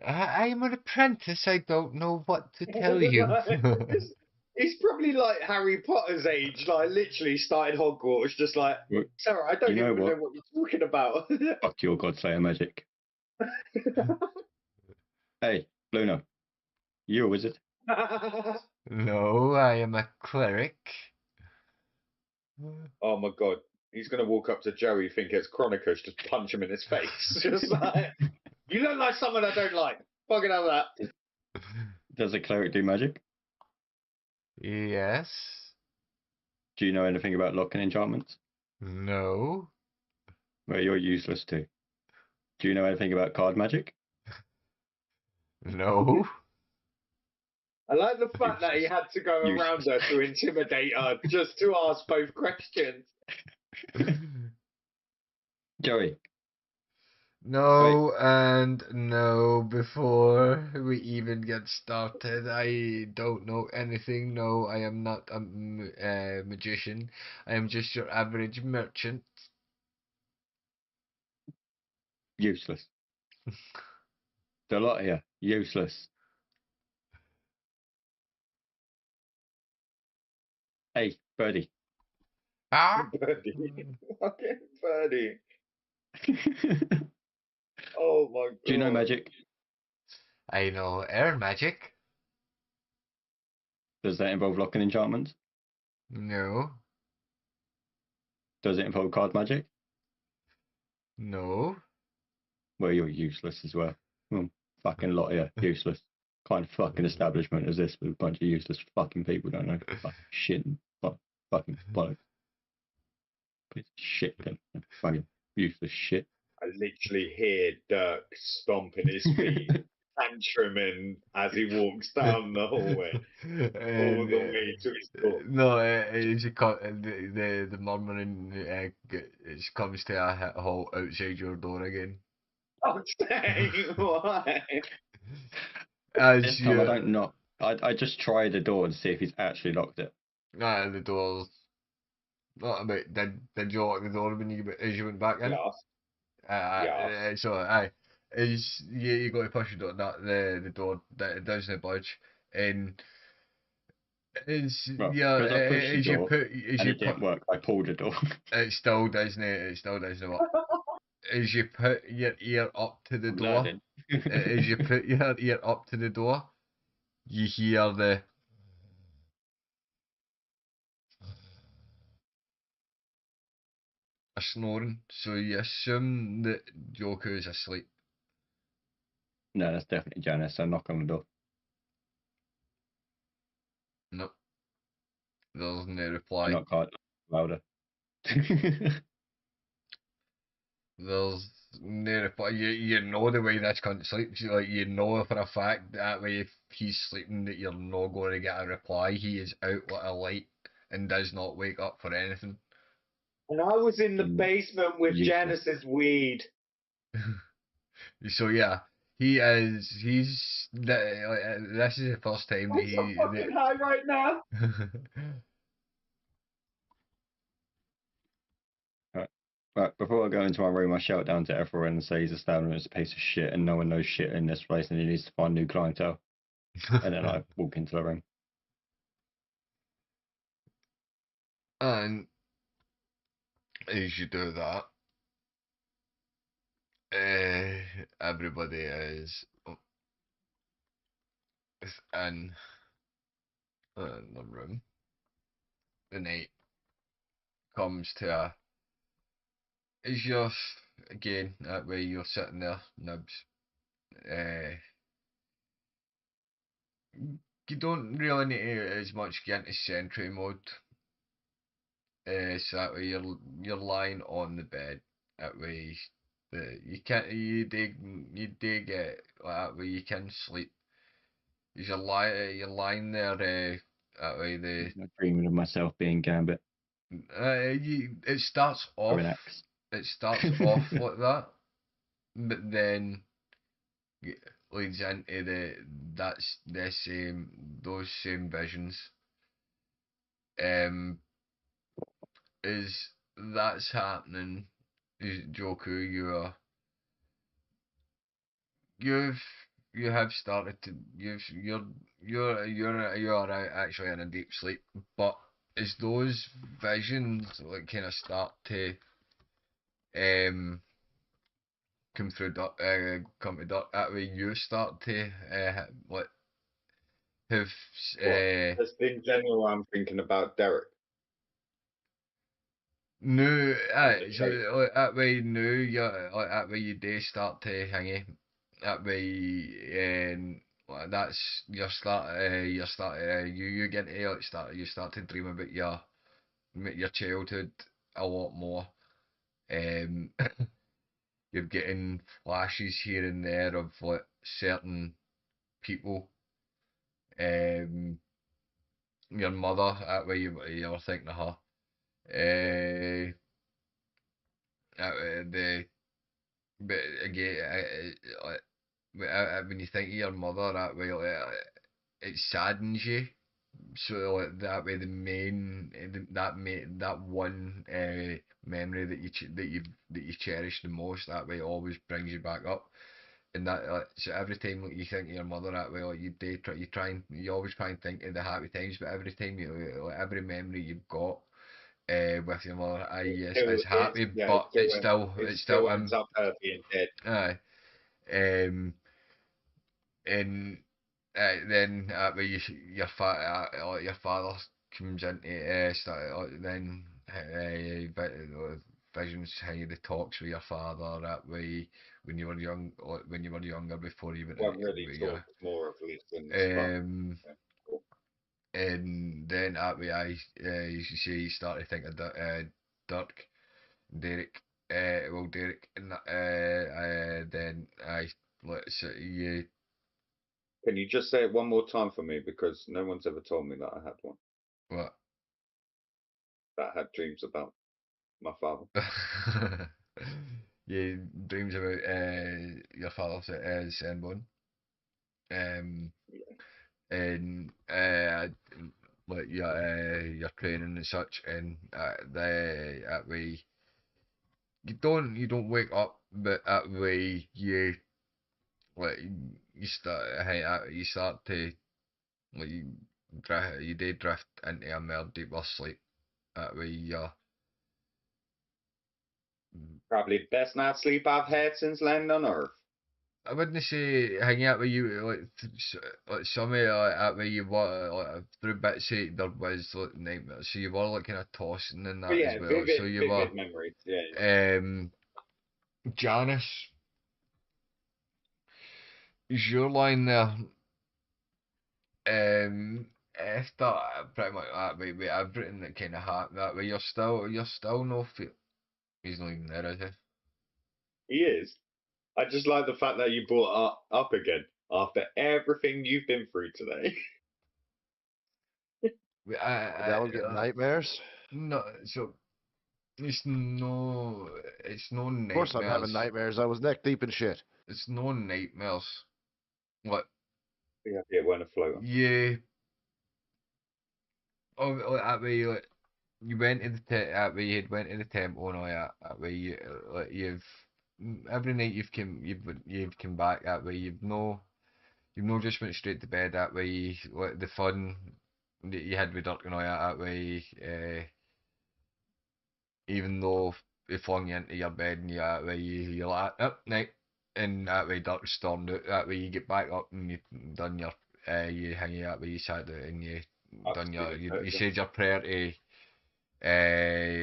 I'm an apprentice, I don't know what to tell you. He's probably like Harry Potter's age, like literally started Hogwarts, just like, Sarah, I don't even know what you're talking about. Fuck your god slayer magic. Hey, Luna, you a wizard? No, I am a cleric. Oh my god. He's going to walk up to Joey, think it's Chronicus, just punch him in his face. Just like, you look like someone I don't like. Fucking have that. Does a cleric do magic? Yes. Do you know anything about locking enchantments? No. Well, you're useless too. Do you know anything about card magic? No. I like the fact that he had to go around her to intimidate her just to ask both questions. Joey. No and no before we even get started. I don't know anything. No, I am not a magician. I am just your average merchant. Useless. The lot here. Useless. Hey, Birdie. Ah! Birdie. Fucking Birdie. Oh my god. Do you know magic? I know air magic. Does that involve locking enchantments? No. Does it involve card magic? No. Well, you're useless as well. Fucking lot here. Useless. Kind of fucking establishment is this with a bunch of useless fucking people don't know fucking shit and fucking bollocks. Piece of shit then. Fucking useless shit. I literally hear Dirk stomping his feet, tantruming as he walks down the hallway, all the way to his door. No, the murmuring it comes to a halt outside your door again. I'm saying, why? As This time I don't knock. I just try the door to see if he's actually locked it. The door's not about. Did you lock the door when you went back in? Yes. Yes. So is you got to push the door, not the door that it doesn't budge, and is Well, because I pushed the as you door put and it didn't work, I pulled the door. it still doesn't. It still doesn't work. As you put your ear up to the I'm door, learning. as you put your ear up to the door, you hear a snoring. So you assume that Joku is asleep. No, that's definitely Janice. So knock on the door. No, there's no I reply. knock hard, louder. There's no reply. You know the way this cunt sleeps. You know for a fact that way if he's sleeping that you're not going to get a reply. He is out like a light and does not wake up for anything. And I was in the basement with Useless. Janice's weed. So yeah, he's this is the first time I'm so fucking high right now. Right, before I go into my room, I shout down to everyone and say his establishment is a piece of shit and no one knows shit in this place and he needs to find new clientele. And then I walk into the room. And as you do that, everybody is in the room. The night comes to a. Is you're again that way you're sitting there, nibs. You don't really need to as much get into sentry mode. So that way you're lying on the bed. That way you can't you do get like that way you can sleep. You're lying there. That way I'm dreaming of myself being Gambit. it starts off. Relax. It starts off like that, but then leads into those same visions. Is that's happening? Is Joku, you have started to you're actually in a deep sleep, but as those visions like kind of start to come through come to dark, that way you start to like have Just in general, I'm thinking about Derek. no, so like, that way no, you like that way you do start to hang that way, and that's you get to you start to dream about your childhood a lot more. You're getting flashes here and there of like certain people. Your mother, that way you were thinking of her. The but again, when you think of your mother, that way it saddens you. So like, that way, that one memory that you cherish the most, that way always brings you back up. And that so every time like, you think of your mother, that way like, you always try and think of the happy times, but every time like, every memory you've got with your mother, yes, it's happy, but it still ends up her being dead. Aye. Um, and then when your father comes into then visions how the talks with your father that way when you were younger before you went Well, really talk more of listens. Cool. And then that way you say you start to think of Dirk, Derek, Derek, and then you. Can you just say it one more time for me, because no one's ever told me that I had one. What? That I had dreams about my father. Yeah, dreams about your father's Sanborn. And like your training and such, and that way you don't wake up, but that way like you start to like you day drift into a more deeper sleep. That way Probably the best night's sleep I've had since landing on Earth. I wouldn't say hanging out with you like some of that way you were like through bits of it, there was like nightmares, so you were like kind of tossing in that as well. Vivid, So you vivid memories. Janice, is your line there? After pretty much that way with everything that kind of happened that way, you're still no feel. He's not even there, is he? He is. I just like the fact that you brought it up again after everything you've been through today. That'll get nightmares. No, so it's no Of course, I'm having nightmares. I was neck deep in shit. It's no nightmares. What? Yeah, it went afloat. Yeah. Oh, like, that way, like, you went to that way. You went to the temple and all that. That way, like you've every night you've come back that way. You've no just went straight to bed that way. Like the fun that you had with Dirk and all that way. Even though they flung you into your bed and that way you're like up night, and that way Dirk stormed out. That way you get back up and you done your you hang that way you sat there and you done you said your prayer to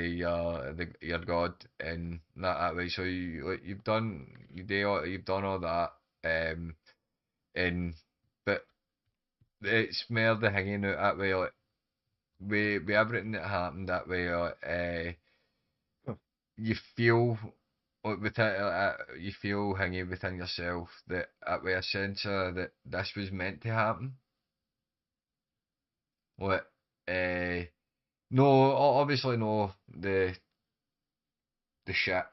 your God and that way. So you've done you've done all that and but it's more the hanging out that way like with everything that happened that way you feel like you feel hanging within yourself that way a sense that this was meant to happen. Like no, obviously no the shit